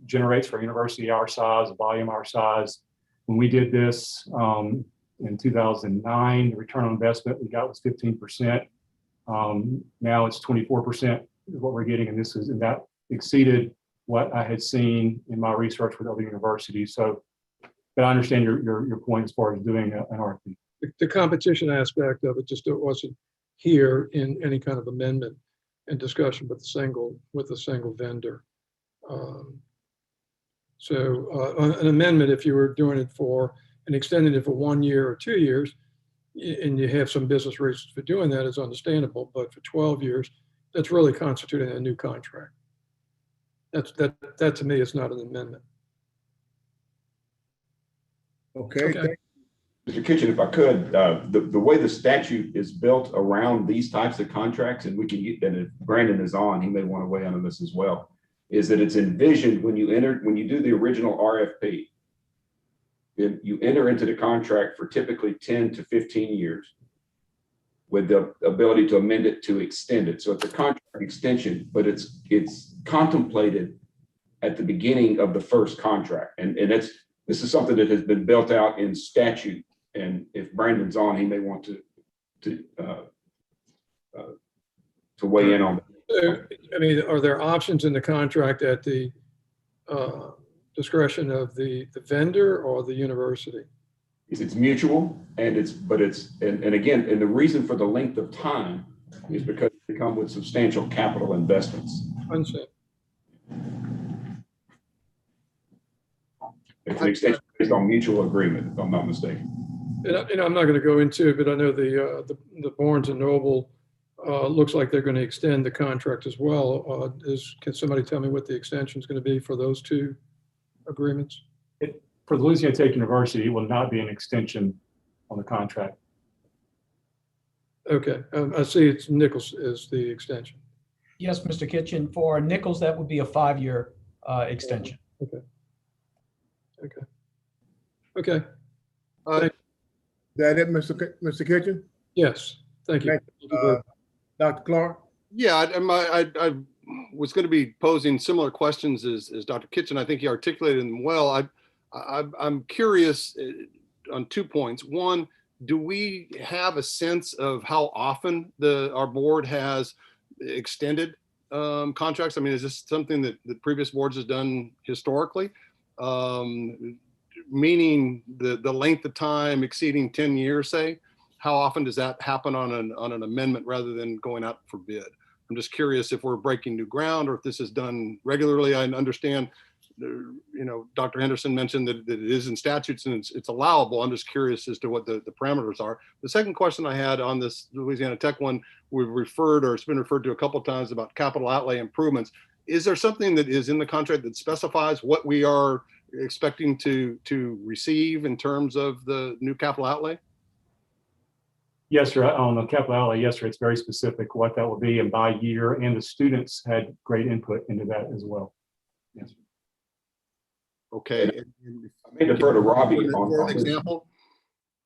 generates for a university our size, a volume our size. When we did this in 2009, the return on investment we got was 15%. Now it's 24% is what we're getting, and that exceeded what I had seen in my research with other universities. So, but I understand your point as far as doing an RFP. The competition aspect of it just wasn't here in any kind of amendment and discussion with a single vendor. An amendment, if you were doing it for and extending it for 1 year or 2 years, and you have some business reasons for doing that, is understandable. But for 12 years, that's really constituting a new contract. That to me is not an amendment. Okay. Mr. Kitchen, if I could, the way the statute is built around these types of contracts, and we can get, and if Brandon is on, he may want to weigh in on this as well, is that it's envisioned when you do the original RFP, you enter into the contract for typically 10 to 15 years with the ability to amend it to extend it. So it's a contract extension, but it's contemplated at the beginning of the first contract. And this is something that has been built out in statute. And if Brandon's on, he may want to weigh in on that. I mean, are there options in the contract at the discretion of the vendor or the university? It's mutual, and again, the reason for the length of time is because they come with substantial capital investments. Understand. It's an extension based on mutual agreement, if I'm not mistaken. And I'm not going to go into it, but I know the Barnes and Noble looks like they're going to extend the contract as well. Can somebody tell me what the extension is going to be for those two agreements? For the Louisiana Tech University, it will not be an extension on the contract. Okay, I see it's Nichols is the extension. Yes, Mr. Kitchen. For Nichols, that would be a 5-year extension. Okay. Is that it, Mr. Kitchen? Yes, thank you. Dr. Clark? Yeah, I was going to be posing similar questions as Dr. Kitchen. I think he articulated them well. I'm curious on 2 points. One, do we have a sense of how often our board has extended contracts? I mean, is this something that the previous boards has done historically? Meaning the length of time exceeding 10 years, say? How often does that happen on an amendment rather than going out for bid? I'm just curious if we're breaking new ground or if this is done regularly. I understand, Dr. Henderson mentioned that it is in statutes and it's allowable. I'm just curious as to what the parameters are. The second question I had on this Louisiana Tech one, it's been referred to a couple of times about capital outlay improvements. Is there something that is in the contract that specifies what we are expecting to receive in terms of the new capital outlay? Yes, sir. On the capital outlay, yes, sir. It's very specific what that will be and by year, and the students had great input into that as well. Yes. Okay. I may defer to Robbie for an example.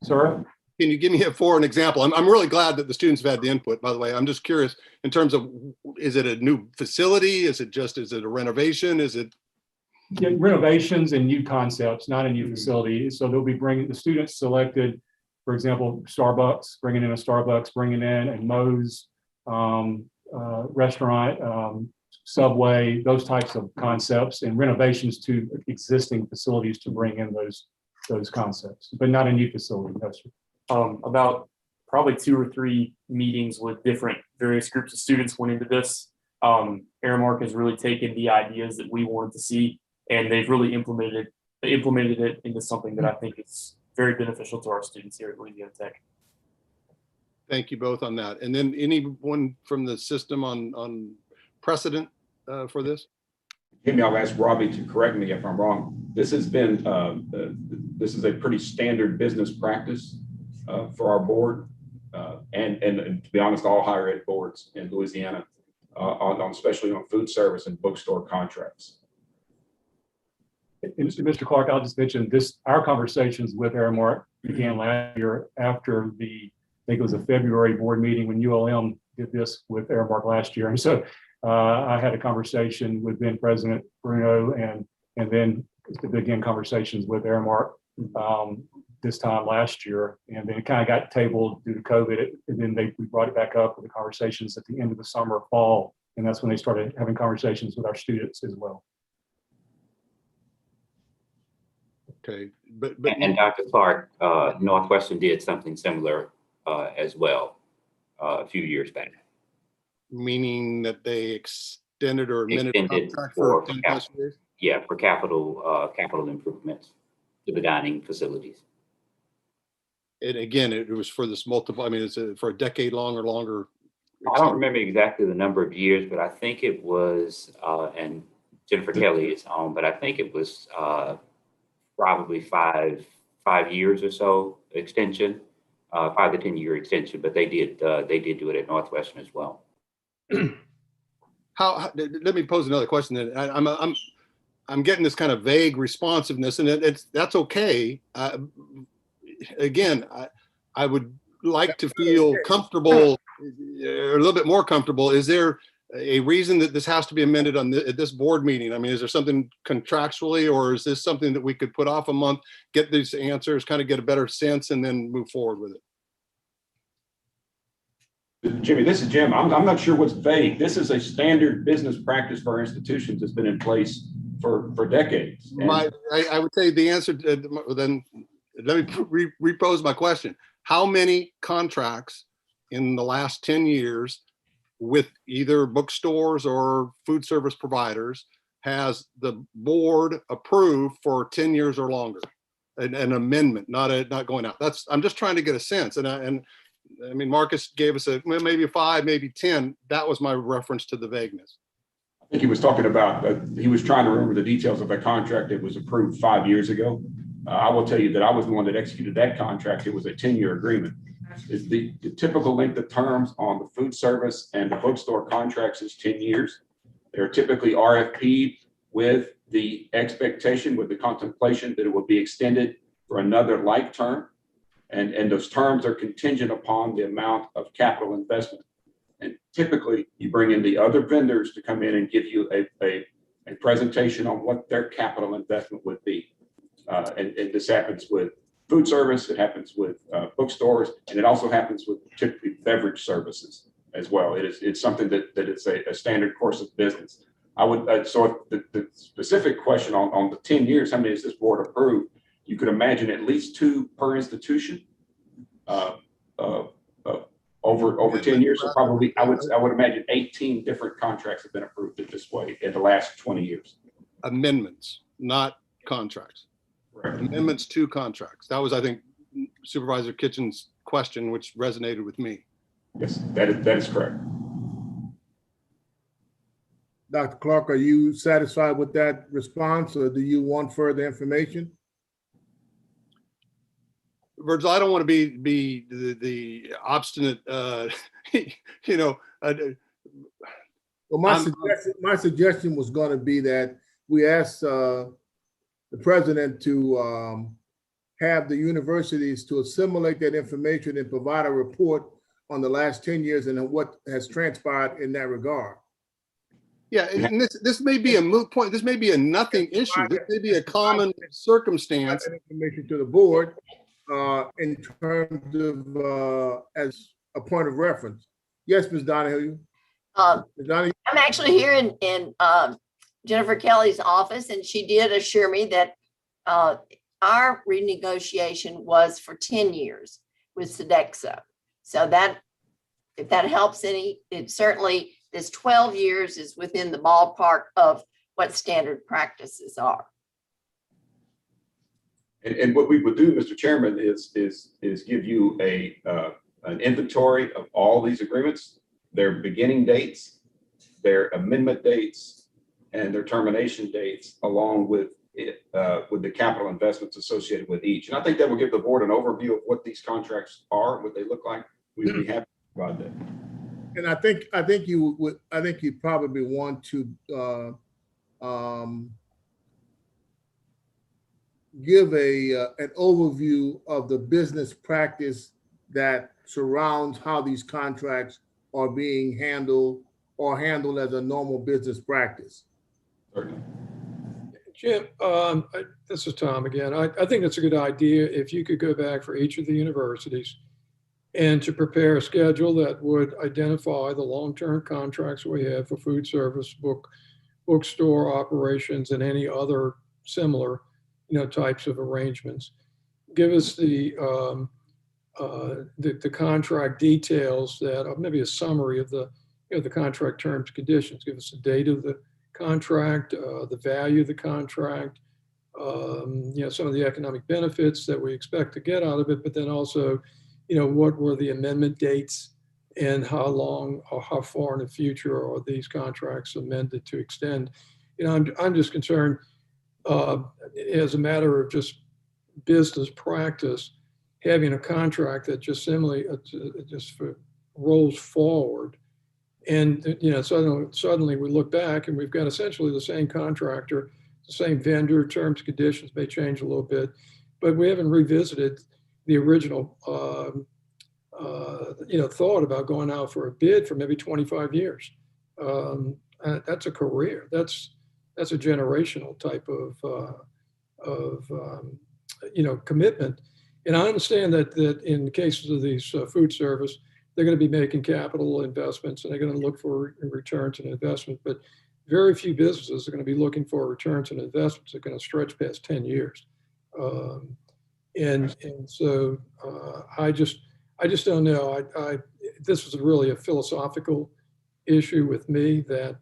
Sir? Can you give me an example? I'm really glad that the students have had the input, by the way. I'm just curious in terms of, is it a new facility? Is it a renovation? Is it? Yeah, renovations and new concepts, not a new facility. So they'll be bringing the students selected, for example, Starbucks, bringing in a Starbucks, bringing in a Moe's restaurant, Subway, those types of concepts, and renovations to existing facilities to bring in those concepts, but not a new facility. No, sir. About probably 2 or 3 meetings with various groups of students went into this. Aramark has really taken the ideas that we wanted to see, and they've really implemented it into something that I think is very beneficial to our students here at Louisiana Tech. Thank you both on that. And then anyone from the system on precedent for this? Jimmy, I'll ask Robbie to correct me if I'm wrong. This has been, this is a pretty standard business practice for our board and to be honest, all higher ed boards in Louisiana, especially on food service and bookstore contracts. And Mr. Clark, I'll just mention this, our conversations with Aramark began last year after I think it was a February board meeting when ULM did this with Aramark last year. And so I had a conversation with then President Bruno and then began conversations with Aramark this time last year. And then it kind of got tabled due to COVID. And then we brought it back up with the conversations at the end of the summer, fall. And that's when they started having conversations with our students as well. Okay, but and Dr. Clark, Northwestern did something similar as well a few years back. Meaning that they extended or amended contract for 10 plus years? Yeah, for capital improvements to the dining facilities. And again, it was for this multiple, I mean, it's for a decade long or longer. I don't remember exactly the number of years, but I think it was, and Jennifer Kelly is on, but I think it was probably five years or so extension, 5 to 10 year extension, but they did do it at Northwestern as well. How let me pose another question then. I'm getting this kind of vague responsiveness, and that's okay. Again, I would like to feel comfortable, a little bit more comfortable. Is there a reason that this has to be amended at this board meeting? I mean, is there something contractually, or is this something that we could put off a month, get these answers, kind of get a better sense, and then move forward with it? Jimmy, this is Jim. I'm not sure what's vague. This is a standard business practice for our institutions that's been in place for decades. I would say the answer, then let me repose my question. How many contracts in the last 10 years with either bookstores or food service providers has the board approved for 10 years or longer? An amendment, not going out. I'm just trying to get a sense. And I mean, Marcus gave us maybe 5, maybe 10. That was my reference to the vagueness. I think he was talking about, he was trying to remember the details of a contract that was approved 5 years ago. I will tell you that I was the one that executed that contract. It was a 10-year agreement. The typical length of terms on the food service and the bookstore contracts is 10 years. They're typically RFP'd with the expectation, with the contemplation that it will be extended for another like term. And those terms are contingent upon the amount of capital investment. And typically you bring in the other vendors to come in and give you a presentation on what their capital investment would be. And this happens with food service, it happens with bookstores, and it also happens with typically beverage services as well. It's something that it's a standard course of business. I would, so the specific question on the 10 years, how many has this board approved? You could imagine at least 2 per institution over 10 years. So probably, I would imagine 18 different contracts have been approved in this way in the last 20 years. Amendments, not contracts. Right. Amendments to contracts. That was, I think, Supervisor Kitchen's question, which resonated with me. Yes, that is correct. Dr. Clark, are you satisfied with that response, or do you want further information? Virgil, I don't want to be the obstinate, you know. Well, my suggestion was going to be that we ask the president to have the universities to assimilate that information and provide a report on the last 10 years and what has transpired in that regard. Yeah, and this may be a moot point. This may be a nothing issue. This may be a common circumstance. Information to the board in terms of as a point of reference. Yes, Ms. Donahue. Ms. Donahue? I'm actually here in Jennifer Kelly's office, and she did assure me that our renegotiation was for 10 years with Sodexo. So that, if that helps any, it certainly, this 12 years is within the ballpark of what standard practices are. And what we would do, Mr. Chairman, is give you a an inventory of all these agreements, their beginning dates, their amendment dates, and their termination dates, along with the capital investments associated with each. And I think that will give the board an overview of what these contracts are, what they look like. We'd be happy to provide that. And I think you probably want to give an overview of the business practice that surrounds how these contracts are being handled or handled as a normal business practice. Certainly. Jim, this is Tom again. I think that's a good idea if you could go back for each of the universities and to prepare a schedule that would identify the long-term contracts we have for food service, bookstore operations, and any other similar, types of arrangements. Give us the contract details that, maybe a summary of the contract terms, conditions. Give us the date of the contract, the value of the contract, some of the economic benefits that we expect to get out of it, but then also, what were the amendment dates and how long or how far in the future are these contracts amended to extend? I'm just concerned as a matter of just business practice, having a contract that just simply rolls forward. And, suddenly we look back and we've got essentially the same contractor, the same vendor, terms and conditions may change a little bit, but we haven't revisited the original, thought about going out for a bid for maybe 25 years. That's a career. That's a generational type of commitment. And I understand that in the cases of these food service, they're going to be making capital investments and they're going to look for returns on investment, but very few businesses are going to be looking for returns on investments that are going to stretch past 10 years. And so I just don't know. This was really a philosophical issue with me that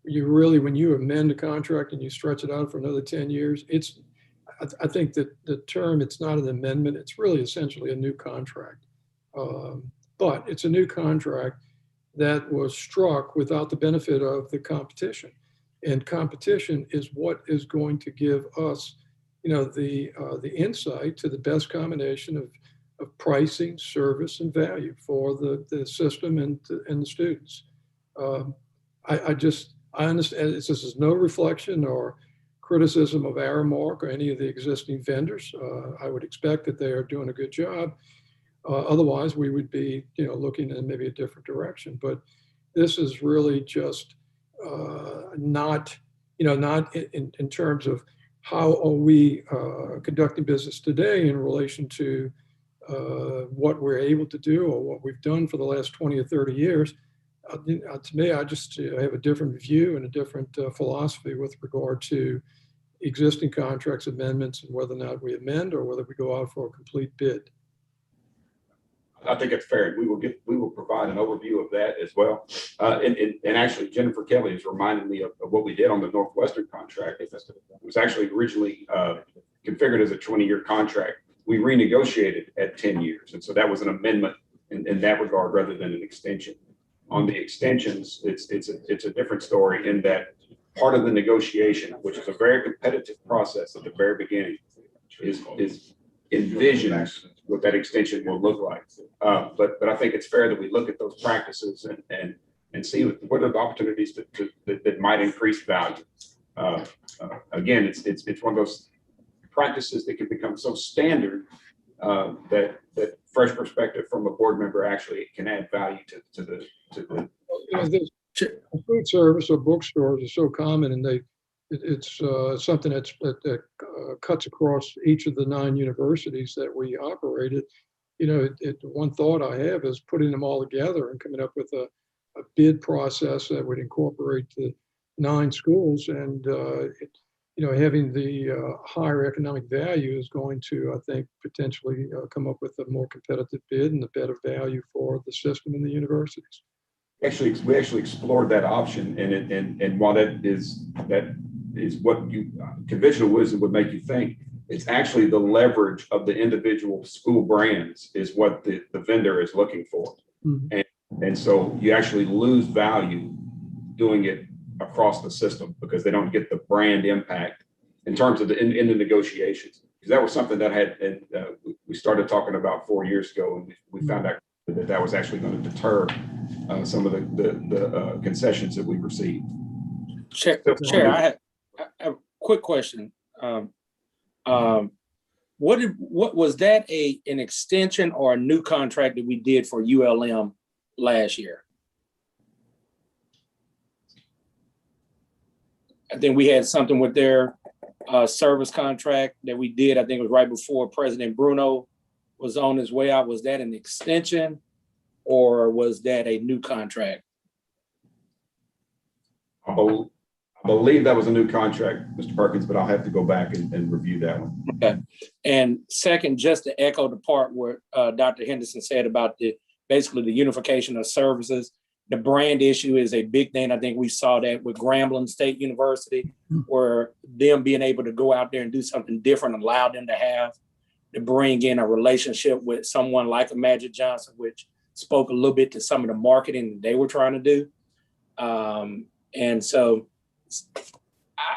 you really, when you amend a contract and you stretch it out for another 10 years, I think that the term, it's not an amendment, it's really essentially a new contract. But it's a new contract that was struck without the benefit of the competition. And competition is what is going to give us, the insight to the best combination of pricing, service, and value for the system and the students. I understand this is no reflection or criticism of Aramark or any of the existing vendors. I would expect that they are doing a good job. Otherwise, we would be, looking in maybe a different direction. But this is really just not in terms of how are we conducting business today in relation to what we're able to do or what we've done for the last 20 or 30 years. To me, I just have a different view and a different philosophy with regard to existing contracts, amendments, and whether or not we amend or whether we go out for a complete bid. I think it's fair. We will provide an overview of that as well. And actually, Jennifer Kelly has reminded me of what we did on the Northwestern contract. It was actually originally configured as a 20-year contract. We renegotiated at 10 years. And so that was an amendment in that regard rather than an extension. On the extensions, it's a different story in that part of the negotiation, which is a very competitive process at the very beginning, is envisions what that extension will look like. But I think it's fair that we look at those practices and see what are the opportunities that might increase value. Again, it's one of those practices that can become so standard that fresh perspective from a board member actually can add value to the. Food service or bookstores are so common, and it's something that cuts across each of the 9 universities that we operated. One thought I have is putting them all together and coming up with a bid process that would incorporate the 9 schools, and having the higher economic value is going to, I think, potentially come up with a more competitive bid and a better value for the system and the universities. We actually explored that option, and while that is what conventional wisdom would make you think, It's actually the leverage of the individual school brands is what the vendor is looking for. And so you actually lose value doing it across the system because they don't get the brand impact in terms of in the negotiations. Because that was something that we started talking about 4 years ago, and we found out that was actually going to deter some of the concessions that we received. Chair, I have a quick question. What was that an extension or a new contract that we did for ULM last year? I think we had something with their service contract that we did. I think it was right before President Bruno was on his way out. Was that an extension or was that a new contract? I believe that was a new contract, Mr. Perkins, but I'll have to go back and review that one. Okay. And second, just to echo the part where Dr. Henderson said about basically the unification of services, the brand issue is a big thing. I think we saw that with Grambling State University, where them being able to go out there and do something different allowed them to bring in a relationship with someone like a Magic Johnson, which spoke a little bit to some of the marketing that they were trying to do. And so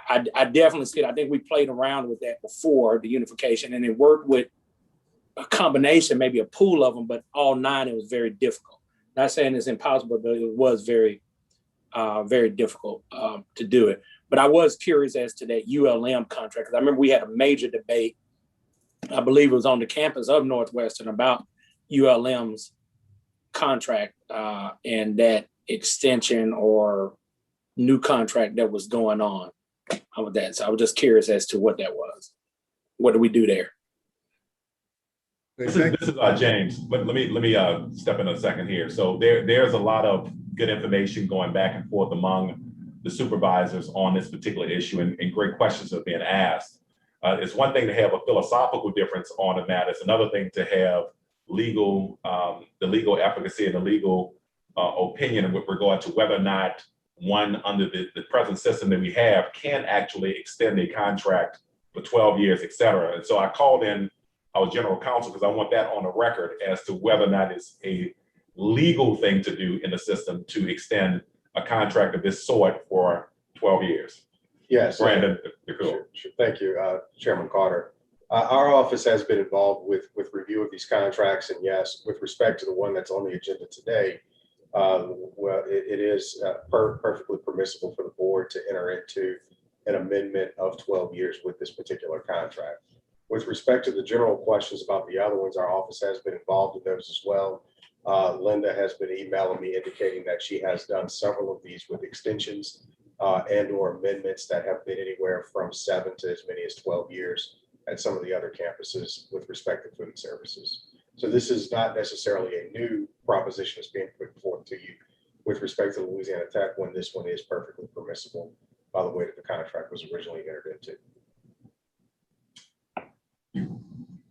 I definitely see it. I think we played around with that before, the unification, and it worked with a combination, maybe a pool of them, but all 9, it was very difficult. Not saying it's impossible, but it was very, very difficult to do it. But I was curious as to that ULM contract, because I remember we had a major debate, I believe it was on the campus of Northwestern, about ULM's contract and that extension or new contract that was going on with that. So I was just curious as to what that was. What do we do there? This is James, but let me step in a second here. So there's a lot of good information going back and forth among the supervisors on this particular issue, and great questions are being asked. It's one thing to have a philosophical difference on a matter. It's another thing to have the legal efficacy and the legal opinion with regard to whether or not one under the present system that we have can actually extend a contract for 12 years, et cetera. And so I called in our general counsel because I want that on the record as to whether or not it's a legal thing to do in the system to extend a contract of this sort for 12 years. Yes. Brandon, sure. Thank you, Chairman Carter. Our office has been involved with review of these contracts, and yes, with respect to the one that's on the agenda today, well, it is perfectly permissible for the board to enter into an amendment of 12 years with this particular contract. With respect to the general questions about the other ones, our office has been involved in those as well. Linda has been emailing me indicating that she has done several of these with extensions and or amendments that have been anywhere from 7 to as many as 12 years at some of the other campuses with respect to food services. So this is not necessarily a new proposition that's being put forth to you with respect to Louisiana Tech, when this one is perfectly permissible by the way that the contract was originally entered into.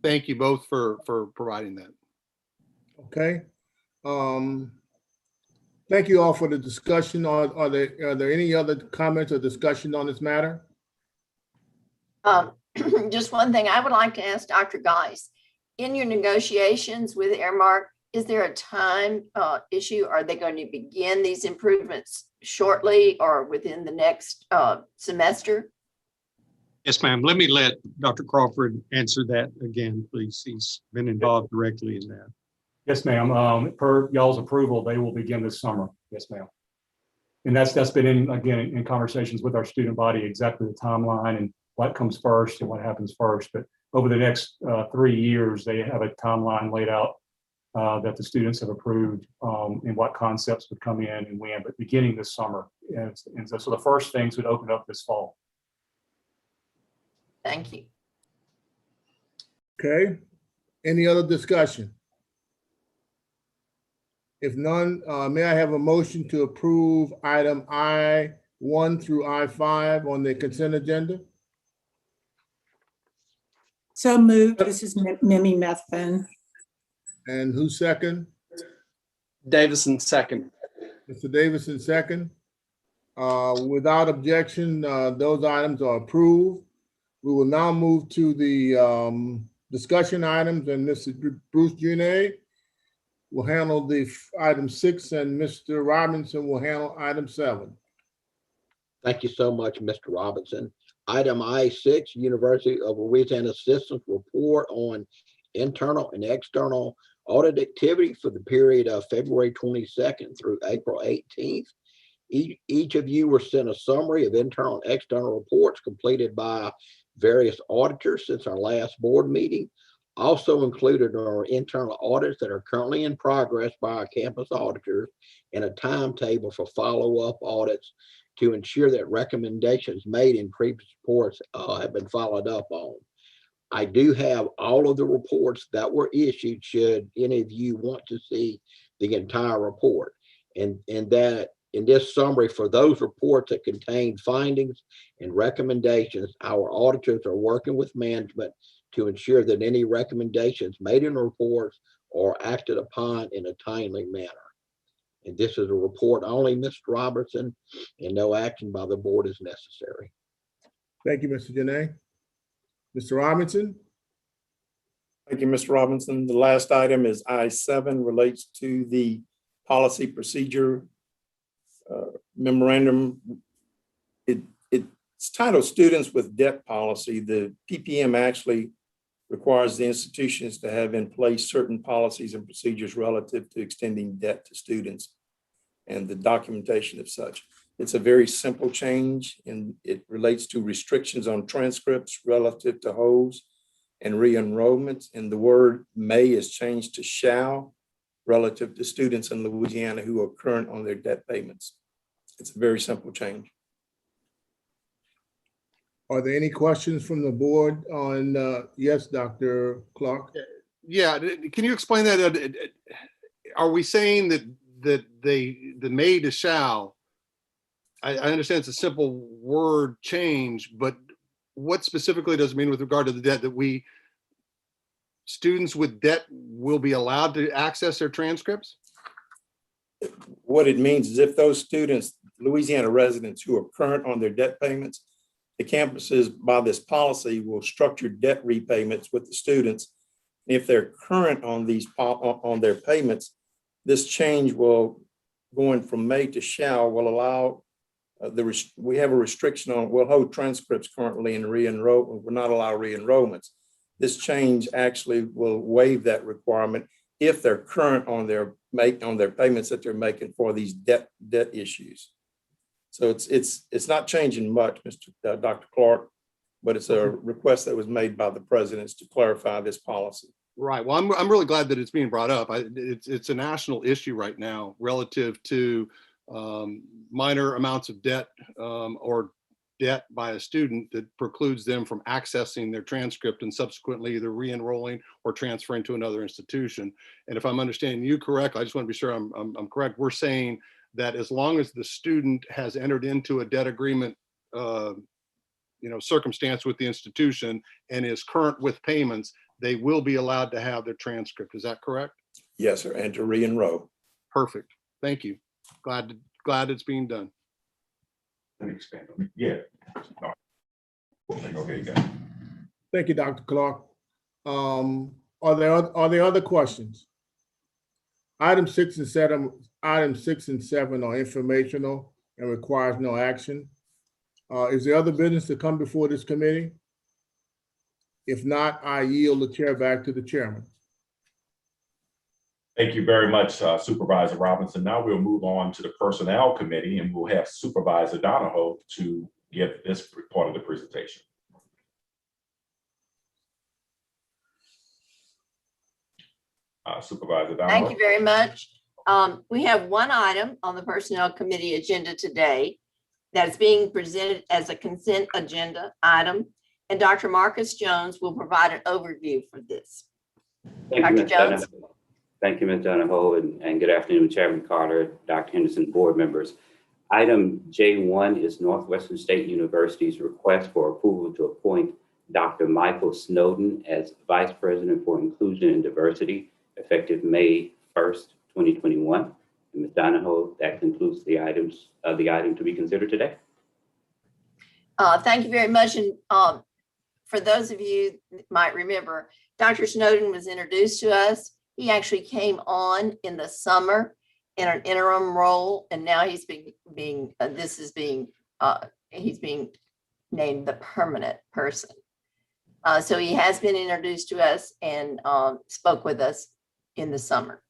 Thank you both for providing that. Okay. Thank you all for the discussion. Are there any other comments or discussion on this matter? Just one thing I would like to ask Dr. Geis. In your negotiations with Airmark, is there a time issue? Are they going to begin these improvements shortly or within the next semester? Yes, ma'am. Let me let Dr. Crawford answer that again, please. He's been involved directly in that. Yes, ma'am. Per y'all's approval, they will begin this summer. Yes, ma'am. And that's been in conversations with our student body, exactly the timeline and what comes first and what happens first. But over the next 3 years, they have a timeline laid out that the students have approved and what concepts would come in and when, but beginning this summer. And so the first things would open up this fall. Thank you. Okay. Any other discussion? If none, may I have a motion to approve item I-1 through I-5 on the consent agenda? So moved. This is Mimi Methvin. And who's second? Davison, second. Mr. Davison, second. Without objection, those items are approved. We will now move to the discussion items, and Mr. Bruce Junay will handle the item 6, and Mr. Robinson will handle item 7. Thank you so much, Mr. Robinson. Item I6, University of Louisiana Systems Report on internal and external audit activity for the period of February 22nd through April 18th. Each of you were sent a summary of internal and external reports completed by various auditors since our last board meeting. Also included are internal audits that are currently in progress by our campus auditors and a timetable for follow-up audits to ensure that recommendations made in previous reports have been followed up on. I do have all of the reports that were issued should any of you want to see the entire report. And that in this summary for those reports that contain findings and recommendations, our auditors are working with management to ensure that any recommendations made in the reports are acted upon in a timely manner. And this is a report only, Mr. Robertson, and no action by the board is necessary. Thank you, Mr. Junay. Mr. Robinson? Thank you, Mr. Robinson. The last item is I7, relates to the policy procedure memorandum. It's titled Students with Debt Policy. The PPM actually requires the institutions to have in place certain policies and procedures relative to extending debt to students and the documentation of such. It's a very simple change, and it relates to restrictions on transcripts relative to holds and re-enrollments. And the word may is changed to shall relative to students in Louisiana who are current on their debt payments. It's a very simple change. Are there any questions from the board on, yes, Dr. Clark? Yeah, can you explain that? Are we saying that the may to shall, I understand it's a simple word change, but what specifically does it mean with regard to the debt, that students with debt will be allowed to access their transcripts? What it means is if those students, Louisiana residents who are current on their debt payments, the campuses by this policy will structure debt repayments with the students. If they're current on on their payments, this change will, going from may to shall, will allow we have a restriction on, we'll hold transcripts currently in re-enroll, we'll not allow re-enrollments. This change actually will waive that requirement if they're current on their payments that they're making for these debt issues. So it's not changing much, Dr. Clark, but it's a request that was made by the presidents to clarify this policy. Right. Well, I'm really glad that it's being brought up. It's a national issue right now relative to minor amounts of debt or debt by a student that precludes them from accessing their transcript and subsequently either re-enrolling or transferring to another institution. And if I'm understanding you correctly, I just want to be sure I'm correct. We're saying that as long as the student has entered into a debt agreement circumstance with the institution and is current with payments, they will be allowed to have their transcript. Is that correct? Yes, sir, and to re-enroll. Perfect. Thank you. Glad it's being done. Let me expand on it. Yeah. Okay, you got it. Thank you, Dr. Clark. Are there other questions? Items 6 and 7 are informational and requires no action. Is there other business to come before this committee? If not, I yield the chair back to the chairman. Thank you very much, Supervisor Robinson. Now we'll move on to the Personnel Committee, and we'll have Supervisor Donahoe to give this part of the presentation. Supervisor Donahoe. Thank you very much. We have one item on the Personnel Committee agenda today that's being presented as a consent agenda item, and Dr. Marcus Jones will provide an overview for this. Dr. Jones. Thank you, Ms. Donahoe, and good afternoon, Chairman Carter, Dr. Henderson, board members. Item J1 is Northwestern State University's request for approval to appoint Dr. Michael Snowden as Vice President for Inclusion and Diversity, effective May 1st, 2021. And Ms. Donahoe, that concludes the item to be considered today. Thank you very much. And for those of you that might remember, Dr. Snowden was introduced to us. He actually came on in the summer in an interim role, and now he's being named the permanent person. So he has been introduced to us and spoke with us in the summer.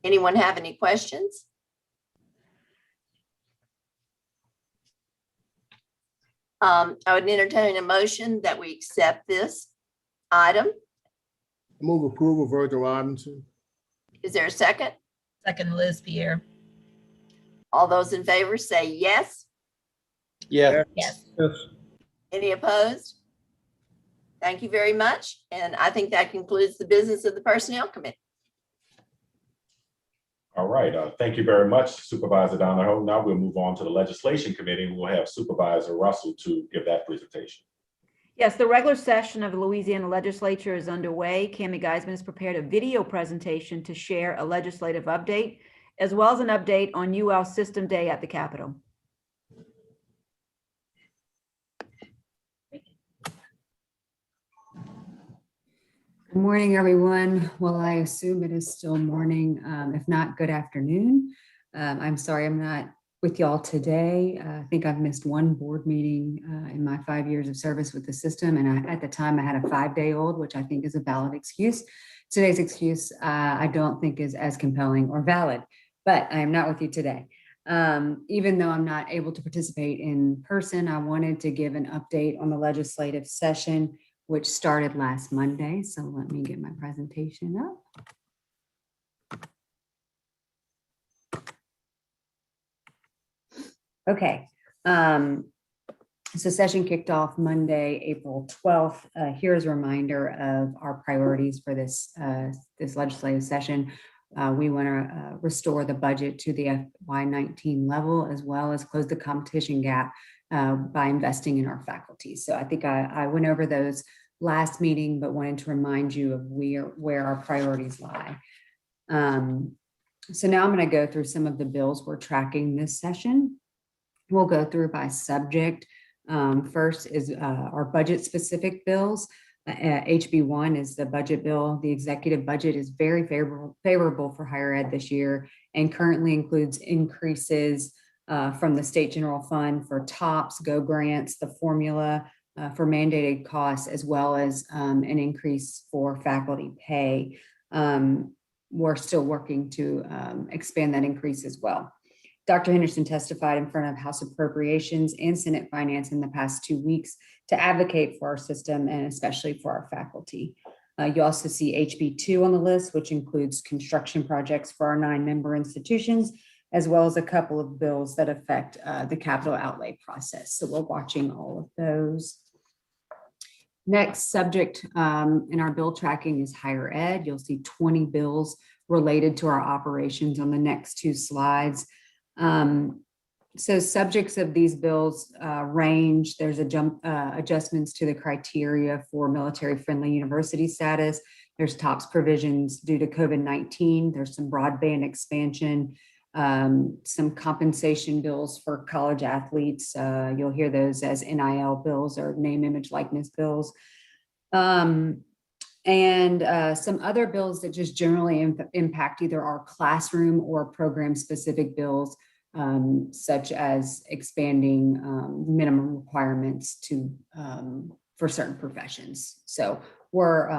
Anyone have any questions? I would entertain a motion that we accept this item. Move approval, Virgil Robinson. Is there a second? Second, Liz Pierre. All those in favor say yes. Yeah. Yes. Any opposed? Thank you very much. And I think that concludes the business of the Personnel Committee. All right, thank you very much, Supervisor Donahoe. Now we'll move on to the Legislation Committee. We'll have Supervisor Russell to give that presentation. Yes, the regular session of the Louisiana Legislature is underway. Cammie Geisman has prepared a video presentation to share a legislative update, as well as an update on UL System Day at the Capitol. Good morning, everyone. Well, I assume it is still morning, if not good afternoon. I'm sorry I'm not with y'all today. I think I've missed one board meeting in my 5 years of service with the system. And at the time I had a 5-day-old, which I think is a valid excuse. Today's excuse I don't think is as compelling or valid, but I am not with you today. Even though I'm not able to participate in person, I wanted to give an update on the legislative session, which started last Monday. So let me get my presentation up. Okay. So session kicked off Monday, April 12th. Here's a reminder of our priorities for this legislative session. We want to restore the budget to the FY19 level, as well as close the competition gap by investing in our faculty. So I think I went over those last meeting, but wanted to remind you of where our priorities lie. So now I'm going to go through some of the bills we're tracking this session. We'll go through by subject. First is our budget specific bills. HB1 is the budget bill. The executive budget is very favorable for higher ed this year and currently includes increases from the State General Fund for TOPS, GO grants, the formula for mandated costs, as well as an increase for faculty pay. We're still working to expand that increase as well. Dr. Henderson testified in front of House Appropriations and Senate Finance in the past 2 weeks to advocate for our system and especially for our faculty. You also see HB2 on the list, which includes construction projects for our 9-member institutions, as well as a couple of bills that affect the capital outlay process. So we're watching all of those. Next subject in our bill tracking is higher ed. You'll see 20 bills related to our operations on the next 2 slides. So subjects of these bills range. There's adjustments to the criteria for military-friendly university status. There's TOPS provisions due to COVID-19. There's some broadband expansion, some compensation bills for college athletes. You'll hear those as NIL bills or name, image, likeness bills. And some other bills that just generally impact either our classroom or program-specific bills, such as expanding minimum requirements for certain professions. So we're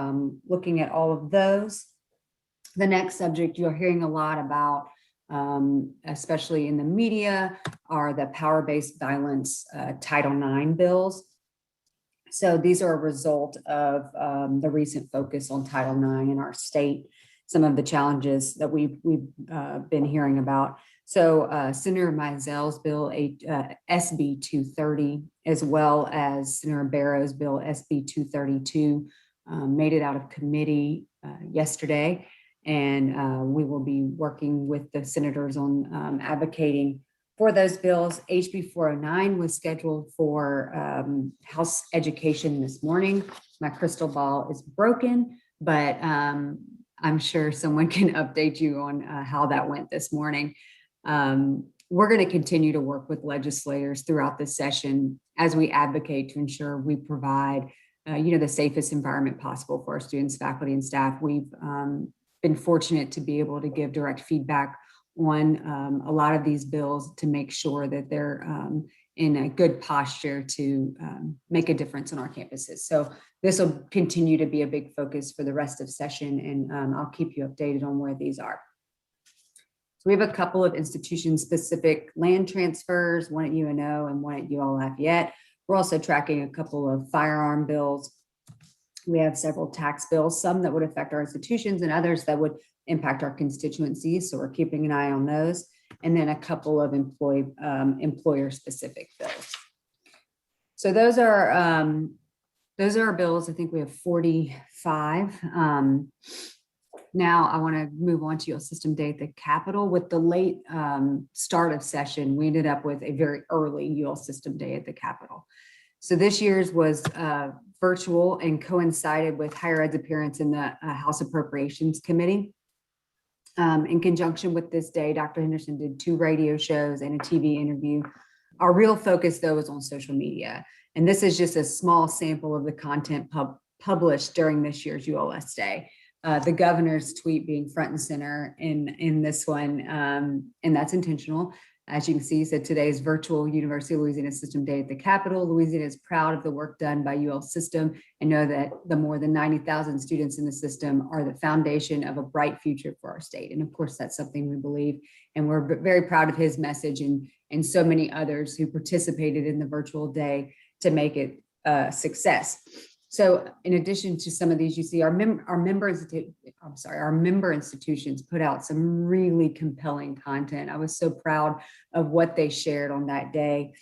looking at all of those. The next subject you're hearing a lot about, especially in the media, are the power-based violence Title IX bills. So these are a result of the recent focus on Title IX in our state, some of the challenges that we've been hearing about. So Senator Mizell's bill, SB 230, as well as Senator Barrow's bill, SB 232, made it out of committee yesterday. And we will be working with the senators on advocating for those bills. HB 409 was scheduled for House Education this morning. My crystal ball is broken, but I'm sure someone can update you on how that went this morning. We're going to continue to work with legislators throughout the session as we advocate to ensure we provide the safest environment possible for our students, faculty, and staff. We've been fortunate to be able to give direct feedback on a lot of these bills to make sure that they're in a good posture to make a difference on our campuses. So this will continue to be a big focus for the rest of session, and I'll keep you updated on where these are. So we have a couple of institution-specific land transfers, one at UNO and one at UL Lafayette. We're also tracking a couple of firearm bills. We have several tax bills, some that would affect our institutions and others that would impact our constituencies. So we're keeping an eye on those. And then a couple of employer-specific bills. So those are our bills. I think we have 45. Now I want to move on to UL System Day at the Capitol. With the late start of session, we ended up with a very early UL System Day at the Capitol. So this year's was virtual and coincided with higher ed's appearance in the House Appropriations Committee. In conjunction with this day, Dr. Henderson did 2 radio shows and a TV interview. Our real focus, though, is on social media. And this is just a small sample of the content published during this year's ULS Day. The governor's tweet being front and center in this one, and that's intentional. As you can see, he said today's virtual University of Louisiana System Day at the Capitol. Louisiana is proud of the work done by UL System and know that the more than 90,000 students in the system are the foundation of a bright future for our state. And of course, that's something we believe. And we're very proud of his message and so many others who participated in the virtual day to make it a success. So in addition to some of these, you see our member institutions put out some really compelling content. I was so proud of what they shared on that day.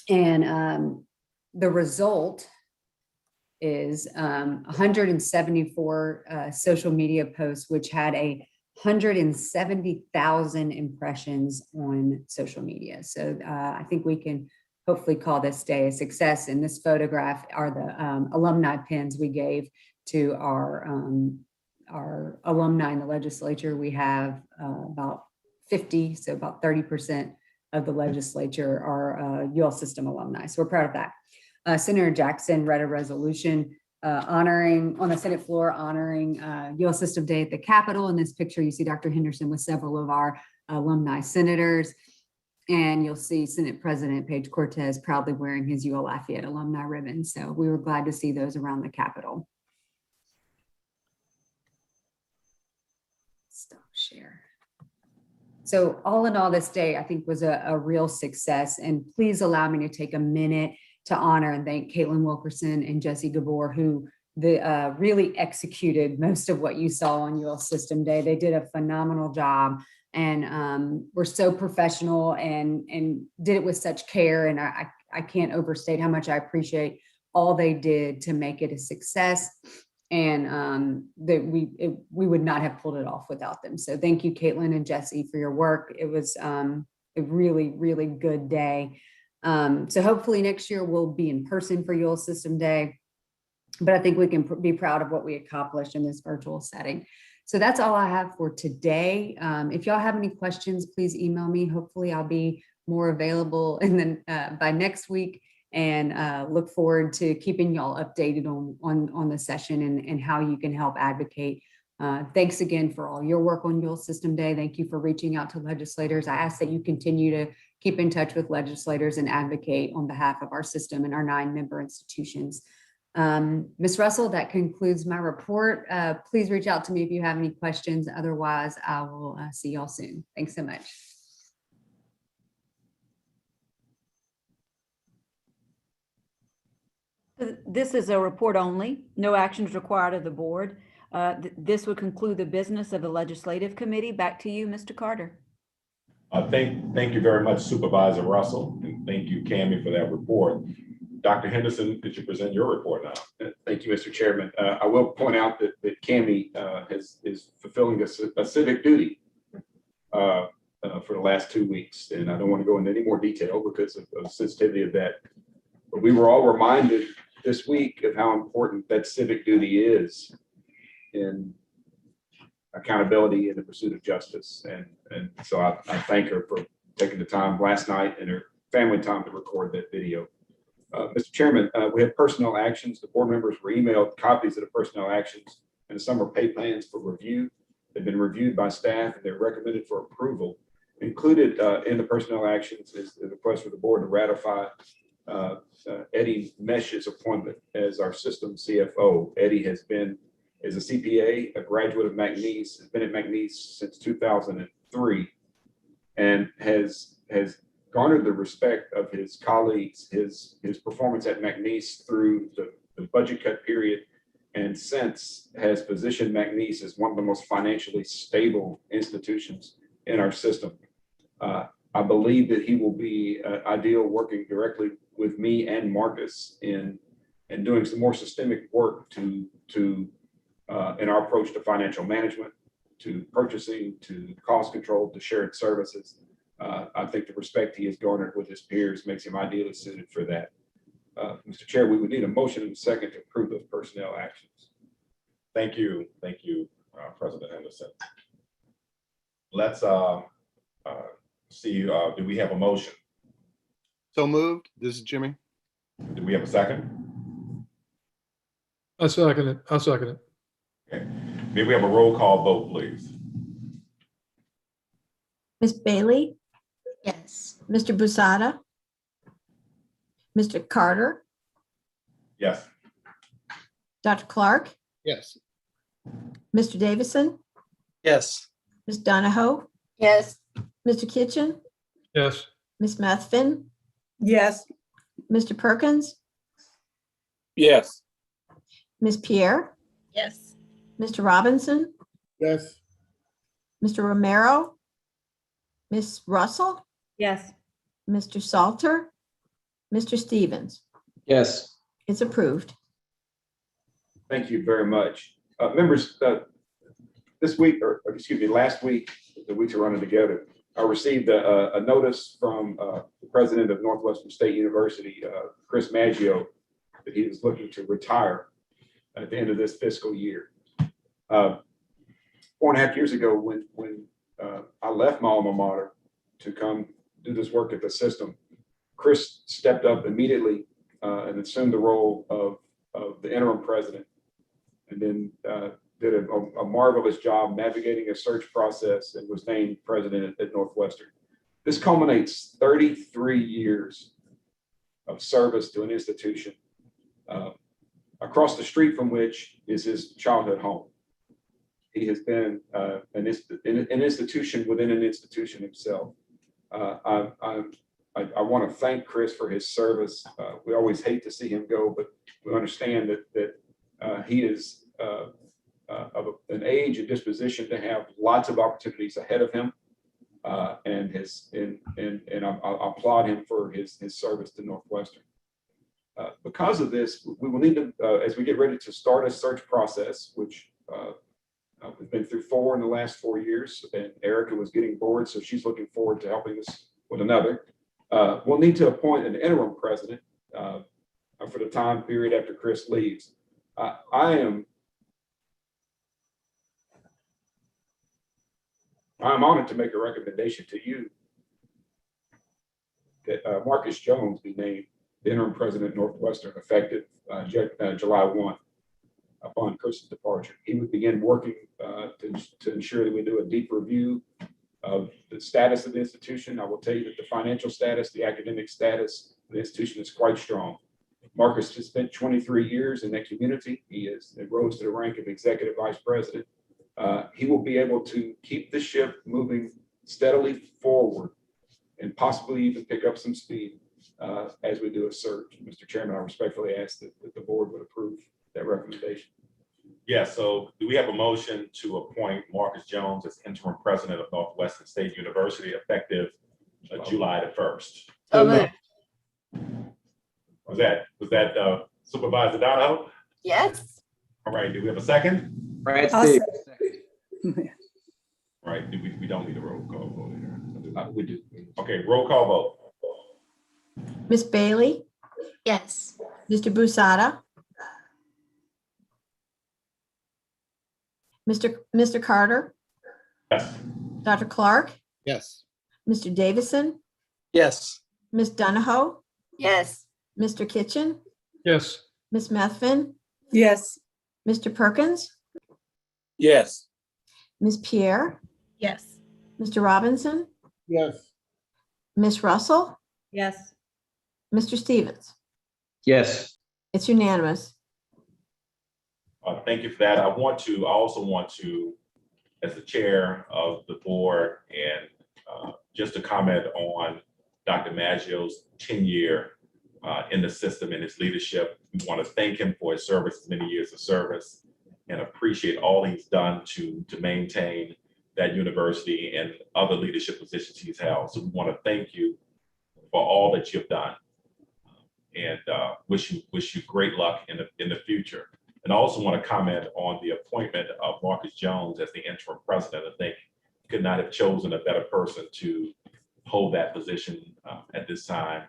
And the result is 174 social media posts, which had 170,000 impressions on social media. So I think we can hopefully call this day a success. In this photograph are the alumni pins we gave to our alumni in the legislature. We have about 50, so about 30% of the legislature are UL System alumni. So we're proud of that. Senator Jackson read a resolution honoring on the Senate floor, honoring UL System Day at the Capitol. In this picture, you see Dr. Henderson with several of our alumni senators. And you'll see Senate President Paige Cortez proudly wearing his UL Lafayette alumni ribbon. So we were glad to see those around the Capitol. Stop share. So all in all, this day, I think, was a real success. And please allow me to take a minute to honor and thank Caitlin Wilkerson and Jesse Gabor, who really executed most of what you saw on UL System Day. They did a phenomenal job. And we're so professional and did it with such care. And I can't overstate how much I appreciate all they did to make it a success. And that we would not have pulled it off without them. So thank you, Caitlin and Jesse, for your work. It was a really, really good day. So hopefully next year we'll be in person for UL System Day. But I think we can be proud of what we accomplished in this virtual setting. So that's all I have for today. If y'all have any questions, please email me. Hopefully I'll be more available by next week, and look forward to keeping y'all updated on the session and how you can help advocate. Thanks again for all your work on UL System Day. Thank you for reaching out to legislators. I ask that you continue to keep in touch with legislators and advocate on behalf of our system and our 9 member institutions. Ms. Russell, that concludes my report. Please reach out to me if you have any questions. Otherwise, I will see y'all soon. Thanks so much. This is a report only. No actions required of the board. This would conclude the business of the Legislative Committee. Back to you, Mr. Carter. Thank you very much, Supervisor Russell, and thank you, Cammie, for that report. Dr. Henderson, could you present your report now? Thank you, Mr. Chairman. I will point out that Cammie is fulfilling a civic duty for the last 2 weeks, and I don't want to go into any more detail because of the sensitivity of that. But we were all reminded this week of how important that civic duty is in accountability in the pursuit of justice, and so I thank her for taking the time last night and her family time to record that video. Mr. Chairman, we have personnel actions. The board members were emailed copies of the personnel actions and the summer pay plans for review. They've been reviewed by staff and they're recommended for approval. Included in the personnel actions is the request for the board to ratify Eddie Mesh's appointment as our system CFO. Eddie is a CPA, a graduate of McNeese, has been at McNeese since 2003, and has garnered the respect of his colleagues. His performance at McNeese through the budget cut period and since has positioned McNeese as one of the most financially stable institutions in our system. I believe that he will be ideal working directly with me and Marcus in doing some more systemic work in our approach to financial management, to purchasing, to cost control, to shared services. I think the respect he has garnered with his peers makes him ideally suited for that. Mr. Chair, we would need a motion and a second to approve those personnel actions. Thank you, President Henderson. Let's see, do we have a motion? So moved. This is Jimmy. Do we have a second? I second it. I'll second it. Okay. May we have a roll call vote, please? Ms. Bailey? Yes. Mr. Busada? Mr. Carter? Yes. Dr. Clark? Yes. Mr. Davison? Yes. Ms. Donahoe? Yes. Mr. Kitchen? Yes. Ms. Methvin? Yes. Mr. Perkins? Yes. Ms. Pierre? Yes. Mr. Robinson? Yes. Mr. Romero? Ms. Russell? Yes. Mr. Salter? Mr. Stevens? Yes. It's approved. Thank you very much. Members, this week, or excuse me, last week, the weeks are running together, I received a notice from the president of Northwestern State University, Chris Maggio, that he was looking to retire at the end of this fiscal year. 4.5 years ago, when I left my alma mater to come do this work at the system, Chris stepped up immediately and assumed the role of the interim president, and then did a marvelous job navigating a search process and was named president at Northwestern. This culminates 33 years of service to an institution, across the street from which is his childhood home. He has been an institution within an institution himself. I want to thank Chris for his service. We always hate to see him go, but we understand that he is of an age and disposition to have lots of opportunities ahead of him, and I applaud him for his service to Northwestern. Because of this, we will need to, as we get ready to start a search process, which we've been through 4 in the last 4 years, and Erica was getting bored, so she's looking forward to helping us with another. We'll need to appoint an interim president for the time period after Chris leaves. I'm honored to make a recommendation to you that Marcus Jones be named the interim president of Northwestern effective July 1 upon Chris's departure. He would begin working to ensure that we do a deep review of the status of the institution. I will tell you that the financial status, the academic status of the institution is quite strong. Marcus has spent 23 years in that community. He rose to the rank of executive vice president. He will be able to keep the ship moving steadily forward and possibly even pick up some speed as we do a search. Mr. Chairman, I respectfully ask that the board would approve that recommendation. Yes, so do we have a motion to appoint Marcus Jones as interim president of Northwestern State University effective July the 1st? So moved. Was that Supervisor Donahoe? Yes. All right, do we have a second? Brad I'll Stevens. All right, we don't need a roll call vote here. We do. Okay, roll call vote. Ms. Bailey? Yes. Mr. Busada? Mr. Carter? Yes. Dr. Clark? Yes. Mr. Davison? Yes. Ms. Donahoe? Yes. Mr. Kitchen, Yes. Ms. Methvin, Yes. Mr. Perkins, Yes. Ms. Pierre, Yes. Mr. Robinson, Yes. Ms. Russell, Yes. Mr. Stevens. Yes. It's unanimous. Thank you for that. I also want to, as the chair of the board, and just to comment on Dr. Maggio's tenure in the system and his leadership. We want to thank him for his service, his many years of service, and appreciate all he's done to maintain that university and other leadership positions he's held. So we want to thank you for all that you've done, and wish you great luck in the future. And I also want to comment on the appointment of Marcus Jones as the interim president. I think you could not have chosen a better person to hold that position at this time.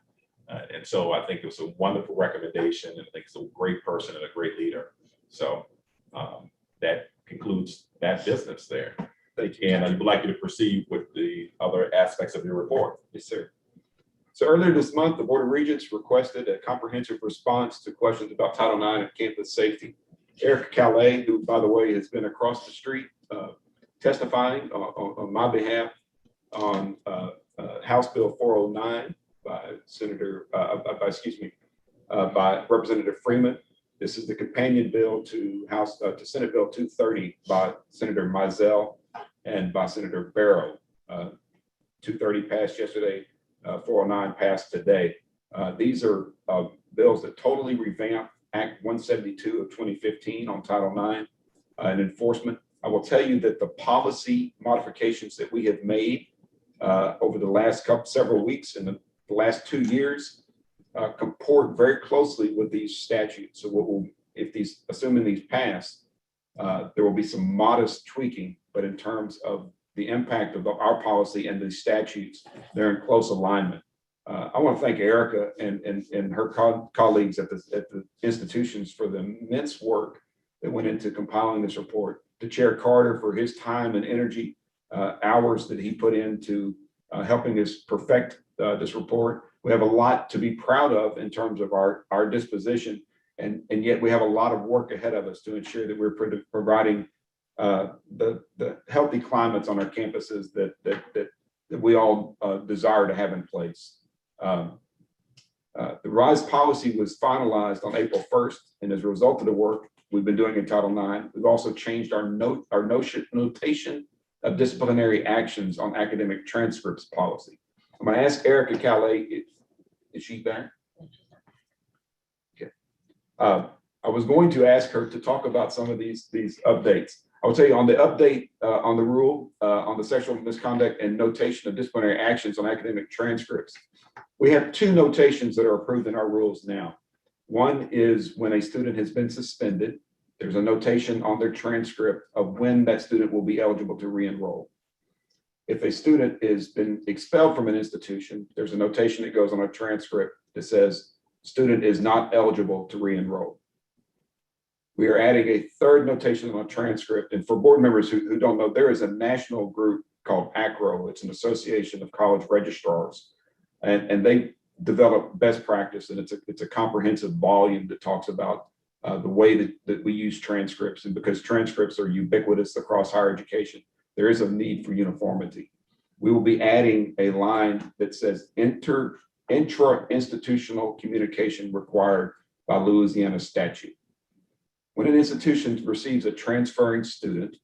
And so I think it was a wonderful recommendation, and I think it's a great person and a great leader. So that concludes that business there. Thank you. And I would like you to proceed with the other aspects of your report. Yes, sir. So earlier this month, the Board of Regents requested a comprehensive response to questions about Title IX and campus safety. Erica Calais, who, by the way, has been across the street testifying on my behalf on House Bill 409 by by Representative Freeman. This is the companion bill to Senate Bill 230 by Senator Mizell and by Senator Barrow. 230 passed yesterday, 409 passed today. These are bills that totally revamp Act 172 of 2015 on Title IX and enforcement. I will tell you that the policy modifications that we have made over the last several weeks and the last 2 years comport very closely with these statutes. So assuming these pass, there will be some modest tweaking, but in terms of the impact of our policy and the statutes, they're in close alignment. I want to thank Erica and her colleagues at the institutions for the immense work that went into compiling this report. To Chair Carter for his time and energy, hours that he put into helping us perfect this report. We have a lot to be proud of in terms of our disposition, and yet we have a lot of work ahead of us to ensure that we're providing the healthy climates on our campuses that we all desire to have in place. The RISE policy was finalized on April 1st, and as a result of the work we've been doing in Title IX, we've also changed our notation of disciplinary actions on academic transcripts policy. I'm going to ask Erica Calais, is she there? Okay. I was going to ask her to talk about some of these updates. I will tell you on the update on the rule on the sexual misconduct and notation of disciplinary actions on academic transcripts. We have two notations that are approved in our rules now. One is when a student has been suspended, there's a notation on their transcript of when that student will be eligible to re-enroll. If a student has been expelled from an institution, there's a notation that goes on a transcript that says student is not eligible to re-enroll. We are adding a third notation on a transcript. And for board members who don't know, there is a national group called ACRO. It's an association of college registrars. And they develop best practice, and it's a comprehensive volume that talks about the way that we use transcripts. And because transcripts are ubiquitous across higher education, there is a need for uniformity. We will be adding a line that says intra-institutional communication required by Louisiana statute. When an institution receives a transferring student,